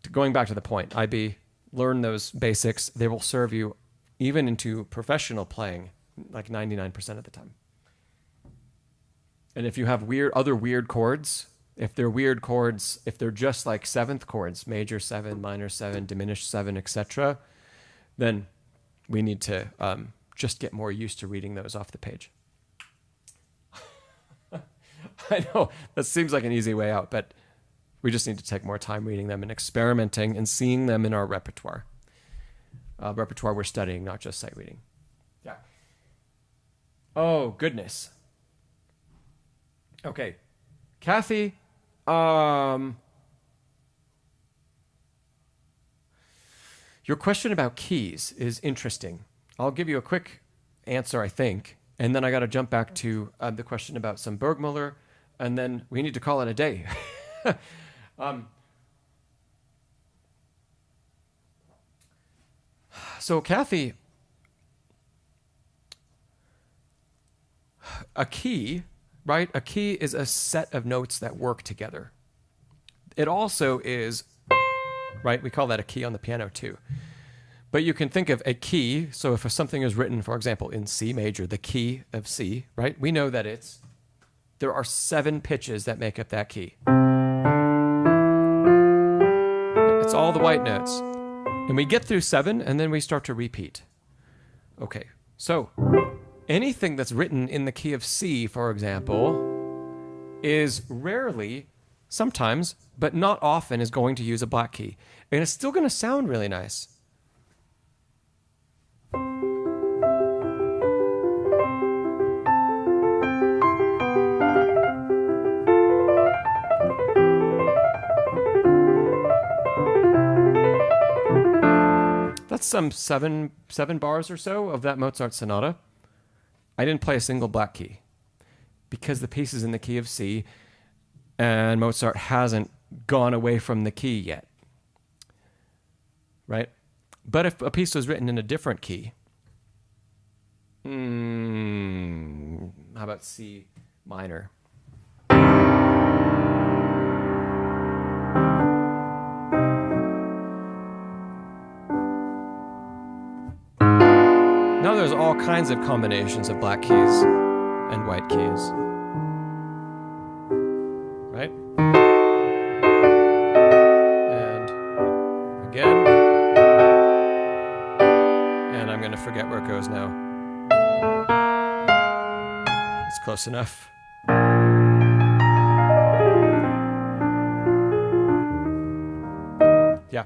going back to the point, IB, learn those basics. They will serve you even into professional playing, like 99% of the time. And if you have other weird chords, if they're weird chords, if they're just like seventh chords, major 7, minor 7, diminished 7, etc., then we need to just get more used to reading those off the page. I know that seems like an easy way out, but we just need to take more time reading them and experimenting and seeing them in our repertoire. Repertoire we're studying, not just sight reading. Yeah. Oh, goodness. Okay. Kathy, your question about keys is interesting. I'll give you a quick answer, I think, and then I got to jump back to the question about some Bergmuller, and then we need to call it a day. So, Kathy, a key, right? A key is a set of notes that work together. It also is, right? We call that a key on the piano too. But you can think of a key. So if something is written, for example, in C major, the key of C, right? We know that there are 7 pitches that make up that key. It's all the white notes. And we get through 7, and then we start to repeat. Okay, so anything that's written in the key of C, for example, is rarely, sometimes, but not often, is going to use a black key. And it's still going to sound really nice. That's some seven bars or so of that Mozart sonata. I didn't play a single black key because the piece is in the key of C and Mozart hasn't gone away from the key yet, right? But if a piece was written in a different key, how about C minor? Now there's all kinds of combinations of black keys and white keys, right? And again, and I'm going to forget where it goes now. It's close enough. Yeah.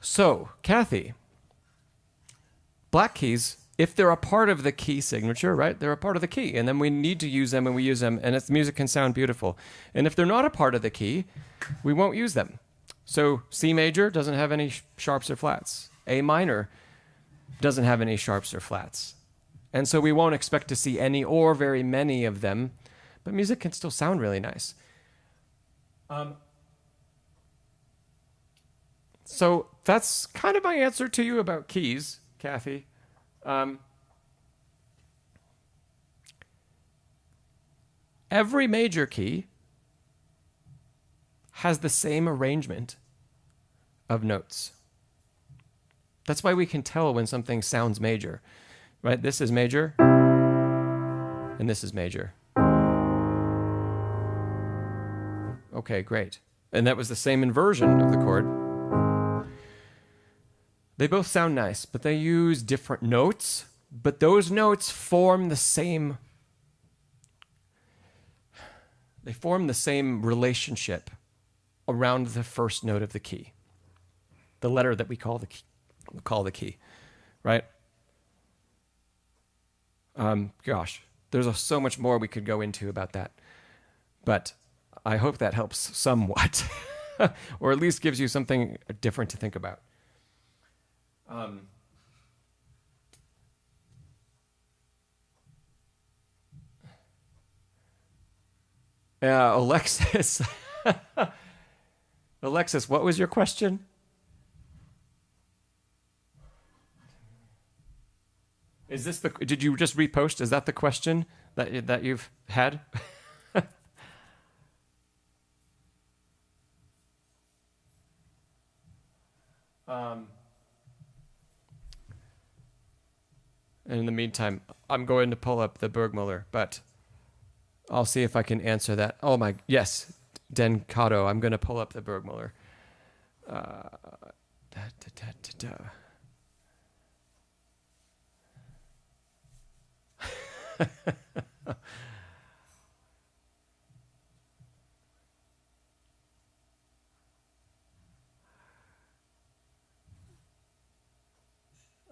So, Kathy, black keys, if they're a part of the key signature, right? They're a part of the key, and then we need to use them, and we use them, and the music can sound beautiful. And if they're not a part of the key, we won't use them. So C major doesn't have any sharps or flats. A minor doesn't have any sharps or flats. And so we won't expect to see any or very many of them, but music can still sound really nice. So that's kind of my answer to you about keys, Kathy. Every major key has the same arrangement of notes. That's why we can tell when something sounds major, right? This is major, and this is major. Okay, great. And that was the same inversion of the chord. They both sound nice, but they use different notes, but those notes form the same. They form the same relationship around the first note of the key, the letter that we call the key, right? Gosh, there's so much more we could go into about that, but I hope that helps somewhat, or at least gives you something different to think about. Alexis, Alexis, what was your question? Is this did you just repost? Is that the question that you've had? And in the meantime, I'm going to pull up the Bergmuller, but I'll see if I can answer that. Oh my, yes, Den Kato, I'm going to pull up the Bergmuller.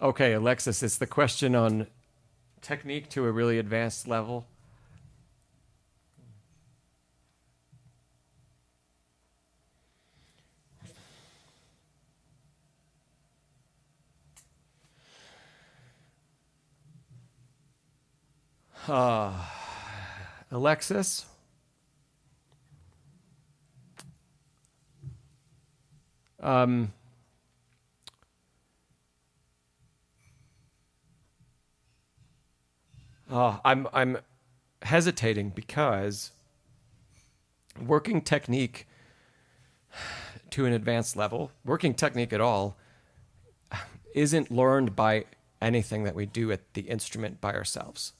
Okay, Alexis, it's the question on technique to a really advanced level. Alexis? I'm hesitating because working technique to an advanced level, working technique at all, isn't learned by anything that we do at the instrument by ourselves.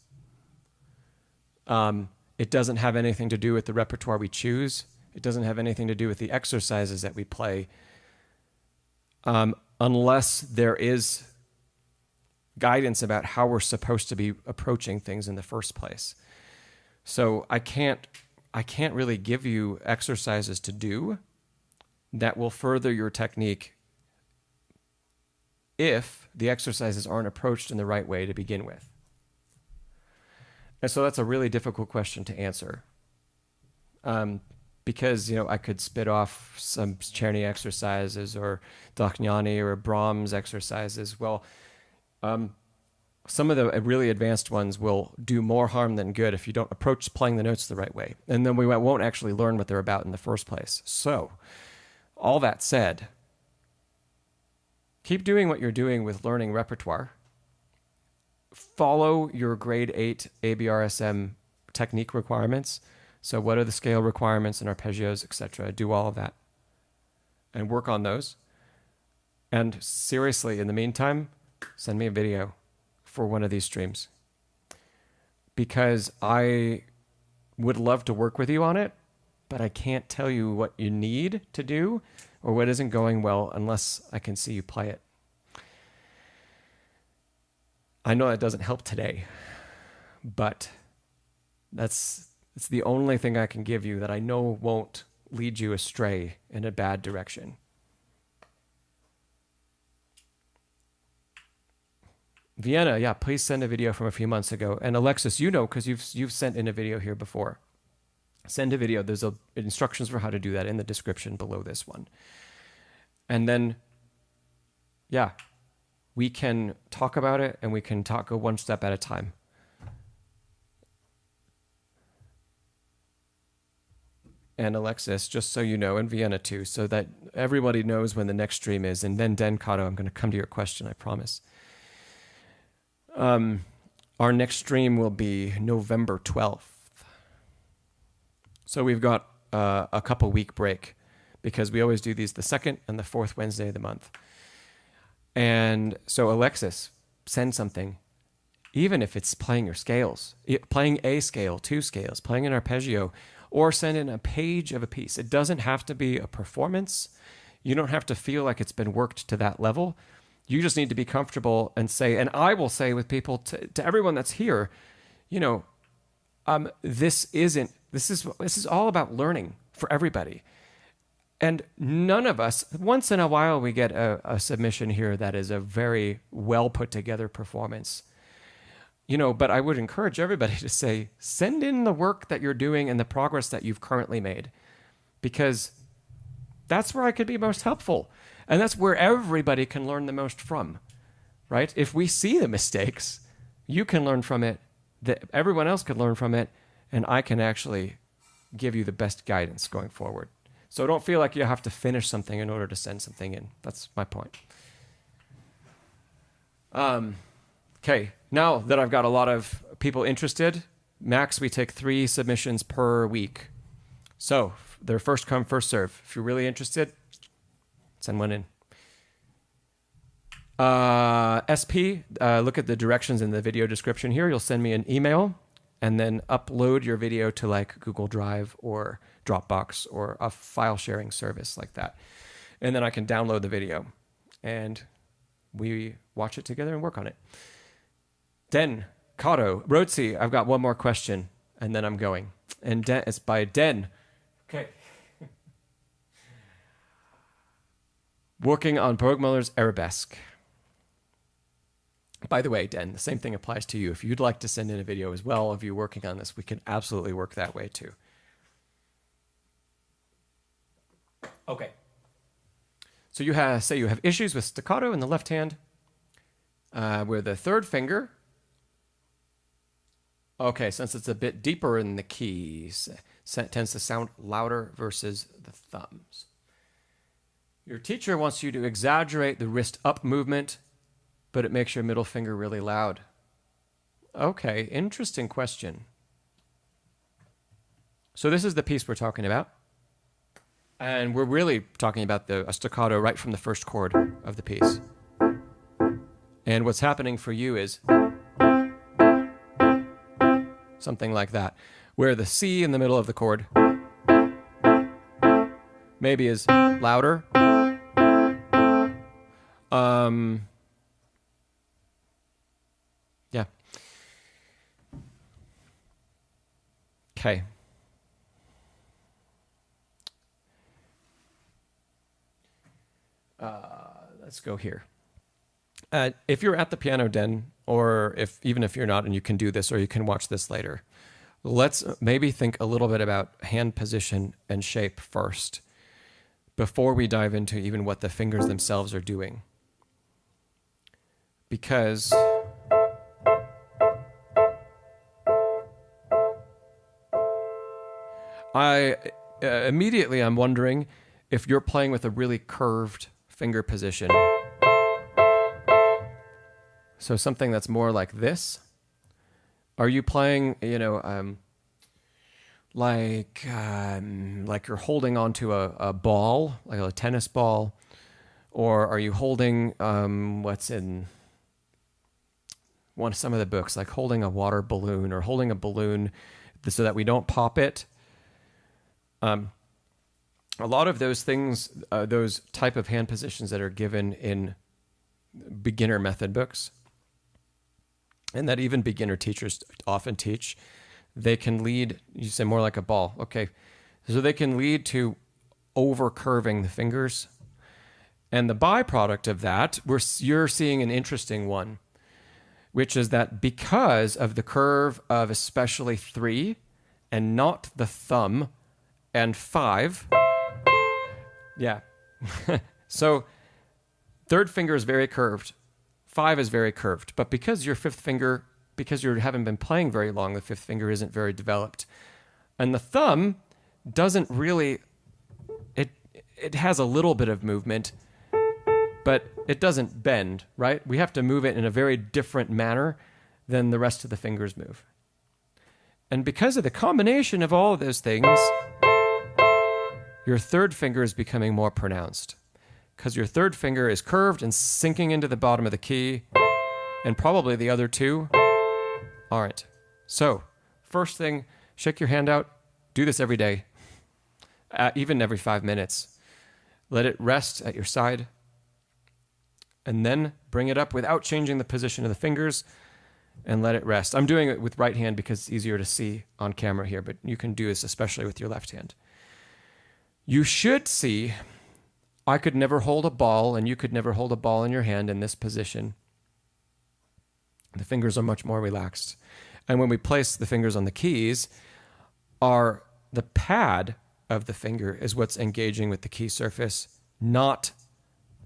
It doesn't have anything to do with the repertoire we choose. It doesn't have anything to do with the exercises that we play, unless there is guidance about how we're supposed to be approaching things in the first place. So I can't really give you exercises to do that will further your technique if the exercises aren't approached in the right way to begin with. And so that's a really difficult question to answer. Because, I could spit off some Czerny exercises or Dochniani or Brahms exercises. Well, some of the really advanced ones will do more harm than good if you don't approach playing the notes the right way. And then we won't actually learn what they're about in the first place. So, all that said, keep doing what you're doing with learning repertoire. Follow your grade 8 ABRSM technique requirements. So what are the scale requirements and arpeggios, etc.? Do all of that and work on those. And seriously, in the meantime, send me a video for one of these streams, because I would love to work with you on it, but I can't tell you what you need to do or what isn't going well unless I can see you play it. I know that doesn't help today, but it's the only thing I can give you that I know won't lead you astray in a bad direction. Vienna, yeah, please send a video from a few months ago. And Alexis, because you've sent in a video here before. Send a video. There's instructions for how to do that in the description below this one. And then, yeah, we can talk about it and we can go one step at a time. and Alexis, just so you know, and Vienna too, so that everybody knows when the next stream is. And then Den Kato, I'm going to come to your question, I promise. Our next stream will be November 12th. So we've got a couple week break because we always do these the second and the fourth Wednesday of the month. And so Alexis, send something, even if it's playing your scales, playing a scale, two scales, playing an arpeggio, or send in a page of a piece. It doesn't have to be a performance. You don't have to feel like it's been worked to that level. You just need to be comfortable and say, and I will say with people, to everyone that's here, you know, this is all about learning for everybody. And none of us, once in a while, we get a submission here that is a very well put together performance. You know, but I would encourage everybody to say, send in the work that you're doing and the progress that you've currently made, because that's where I could be most helpful. And that's where everybody can learn the most from, right? If we see the mistakes, you can learn from it, everyone else can learn from it, and I can actually give you the best guidance going forward. So don't feel like you have to finish something in order to send something in. That's my point. Okay, now that I've got a lot of people interested, max we take 3 submissions per week. So they're first come, first serve. If you're really interested, send one in. SP, look at the directions in the video description here. You'll send me an email and then upload your video to like Google Drive or Dropbox or a file sharing service like that. And then I can download the video and we watch it together and work on it. Den, Kato, Rootsie, I've got one more question and then I'm going. And it's by Den. Okay. Working on Burgmüller's Arabesque. By the way, Den, the same thing applies to you. If you'd like to send in a video as well of you working on this, we can absolutely work that way too. Okay. So you have, say you have issues with staccato in the left hand, where the third finger, okay, since it's a bit deeper in the keys, tends to sound louder versus the thumbs. Your teacher wants you to exaggerate the wrist up movement, but it makes your middle finger really loud. Okay, interesting question. So this is the piece we're talking about. And we're really talking about a staccato right from the first chord of the piece. And what's happening for you is something like that, where the C in the middle of the chord maybe is louder. Yeah. Okay. Let's go here. If you're at the piano den, or even if you're not and you can do this or you can watch this later, let's maybe think a little bit about hand position and shape first before we dive into even what the fingers themselves are doing. Because immediately I'm wondering if you're playing with a really curved finger position. So something that's more like this. Are you playing, like you're holding onto a ball, like a tennis ball? Or are you holding what's in some of the books, like holding a water balloon or holding a balloon so that we don't pop it? A lot of those things, those type of hand positions that are given in beginner method books, and that even beginner teachers often teach, they can lead, you say more like a ball. Okay. So they can lead to over curving the fingers. And the byproduct of that, you're seeing an interesting one, which is that because of the curve of especially 3 and not the thumb and 5, yeah. So third finger is very curved. 5 is very curved. But because your fifth finger, because you haven't been playing very long, the fifth finger isn't very developed. And the thumb doesn't really, it has a little bit of movement, but it doesn't bend, right? We have to move it in a very different manner than the rest of the fingers move. And because of the combination of all of those things, your third finger is becoming more pronounced, because your third finger is curved and sinking into the bottom of the key, and probably the other two aren't. So, first thing, shake your hand out. Do this every day, even every 5 minutes. Let it rest at your side, and then bring it up without changing the position of the fingers, and let it rest. I'm doing it with right hand because it's easier to see on camera here, but you can do this especially with your left hand. You should see, I could never hold a ball, and you could never hold a ball in your hand in this position. The fingers are much more relaxed. And when we place the fingers on the keys, the pad of the finger is what's engaging with the key surface, not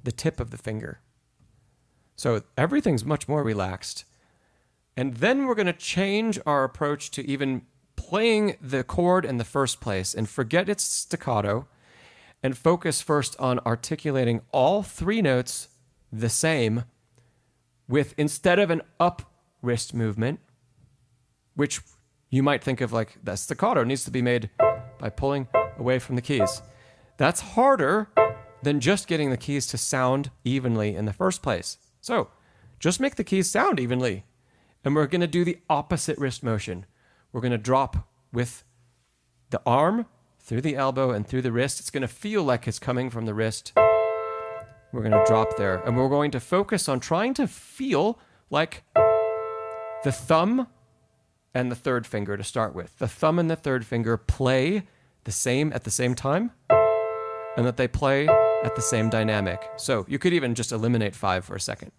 the tip of the finger. So everything's much more relaxed. And then we're going to change our approach to even playing the chord in the first place and forget its staccato and focus first on articulating all 3 notes the same with, instead of an up wrist movement, which you might think of like the staccato needs to be made by pulling away from the keys. That's harder than just getting the keys to sound evenly in the first place. So just make the keys sound evenly. And we're going to do the opposite wrist motion. We're going to drop with the arm through the elbow and through the wrist. It's going to feel like it's coming from the wrist. We're going to drop there. And we're going to focus on trying to feel like the thumb and the third finger to start with. The thumb and the third finger play the same at the same time, and that they play at the same dynamic. So you could even just eliminate 5 for a second.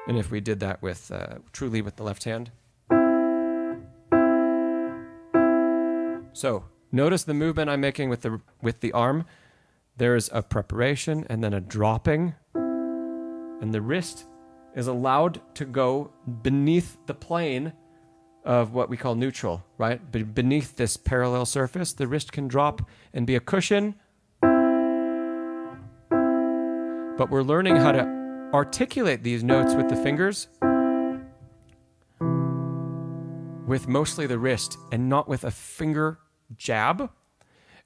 And if we did that with truly with the left hand. So notice the movement I'm making with the arm. There's a preparation and then a dropping, and the wrist is allowed to go beneath the plane of what we call neutral, right? Beneath this parallel surface, the wrist can drop and be a cushion. But we're learning how to articulate these notes with the fingers with mostly the wrist, and not with a finger jab,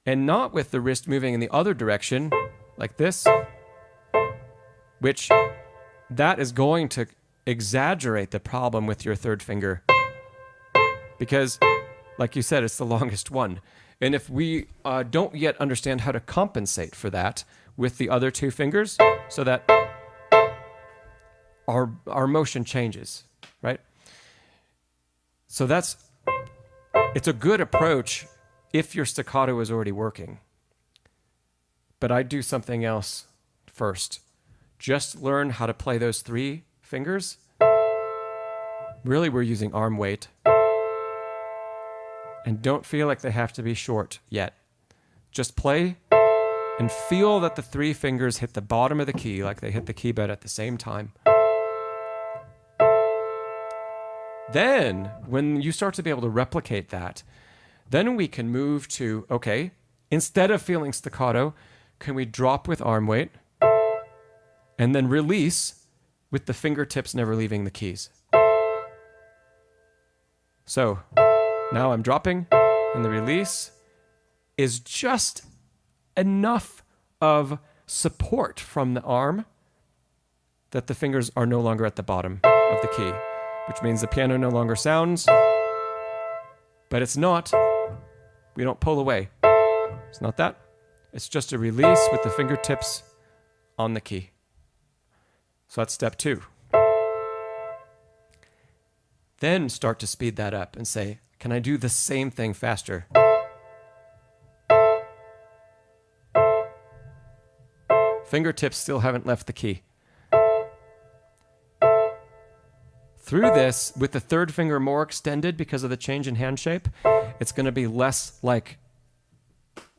and not with the wrist moving in the other direction like this, which that is going to exaggerate the problem with your third finger, because like you said, it's the longest one. And if we don't yet understand how to compensate for that with the other 2 fingers, so that our motion changes, right? So it's a good approach if your staccato is already working. But I do something else first. Just learn how to play those 3 fingers. Really, we're using arm weight. And don't feel like they have to be short yet. Just play and feel that the 3 fingers hit the bottom of the key, like they hit the key bed at the same time. Then, when you start to be able to replicate that, then we can move to, okay, instead of feeling staccato, can we drop with arm weight and then release with the fingertips never leaving the keys? So now I'm dropping, and the release is just enough of support from the arm that the fingers are no longer at the bottom of the key, which means the piano no longer sounds, but it's not. We don't pull away. It's not that. It's just a release with the fingertips on the key. So that's step 2. Then start to speed that up and say, can I do the same thing faster? Fingertips still haven't left the key. Through this, with the third finger more extended because of the change in hand shape, it's going to be less like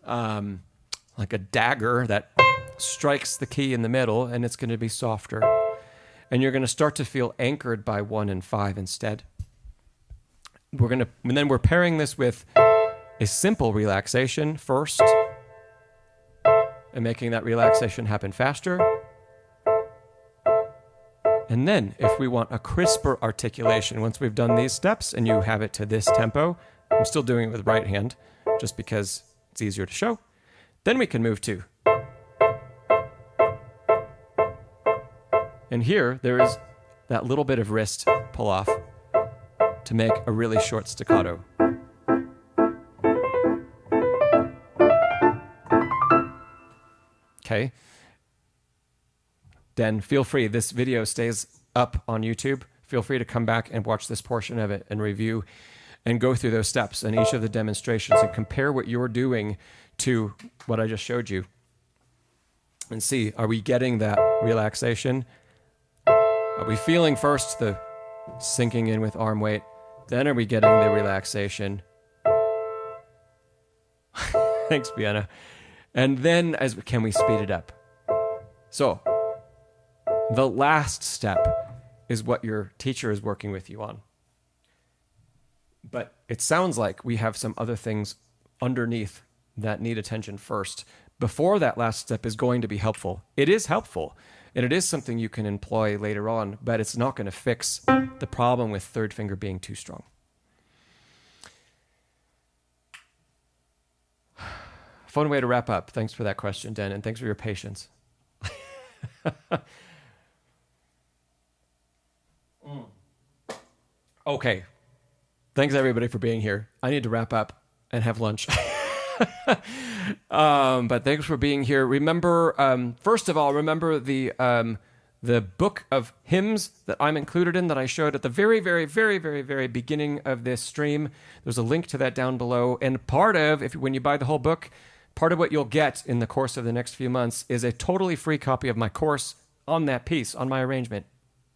a dagger that strikes the key in the middle, and it's going to be softer. And you're going to start to feel anchored by 1 and 5 instead. And then we're pairing this with is simple relaxation first and making that relaxation happen faster. And then if we want a crisper articulation, once we've done these steps and you have it to this tempo, I'm still doing it with right hand just because it's easier to show, then we can move to. And here there is that little bit of wrist pull off to make a really short staccato. Okay. Then feel free, this video stays up on YouTube. Feel free to come back and watch this portion of it and review and go through those steps and each of the demonstrations and compare what you're doing to what I just showed you. And see, are we getting that relaxation? Are we feeling first the sinking in with arm weight? Then are we getting the relaxation? Thanks, Vienna. And then can we speed it up? So the last step is what your teacher is working with you on. But it sounds like we have some other things underneath that need attention first. Before that last step is going to be helpful. It is helpful, and it is something you can employ later on, but it's not going to fix the problem with third finger being too strong. Fun way to wrap up. Thanks for that question, Dan, and thanks for your patience. Okay. Thanks, everybody, for being here. I need to wrap up and have lunch. But thanks for being here. Remember, first of all, remember the book of hymns that I'm included in that I showed at the very, very, very, very, very beginning of this stream. There's a link to that down below. And part of, when you buy the whole book, part of what you'll get in the course of the next few months is a totally free copy of my course on that piece, on my arrangement.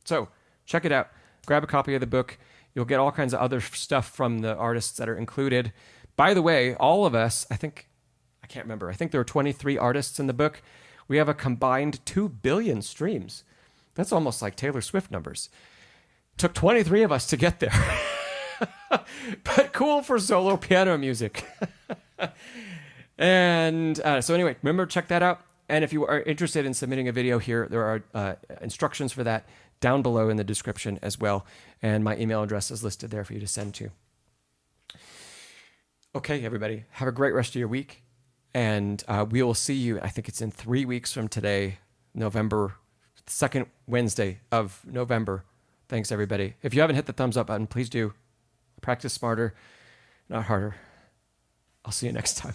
So check it out. Grab a copy of the book. You'll get all kinds of other stuff from the artists that are included. By the way, all of us, I think there are 23 artists in the book. We have a combined 2 billion streams. That's almost like Taylor Swift numbers. Took 23 of us to get there. But cool for solo piano music. And so anyway, remember, check that out. And if you are interested in submitting a video here, there are instructions for that down below in the description as well. And my email address is listed there for you to send to. Okay, everybody, have a great rest of your week. And we will see you, I think it's in 3 weeks from today, November, second Wednesday of November. Thanks, everybody. If you haven't hit the thumbs up button, please do. Practice smarter, not harder. I'll see you next time.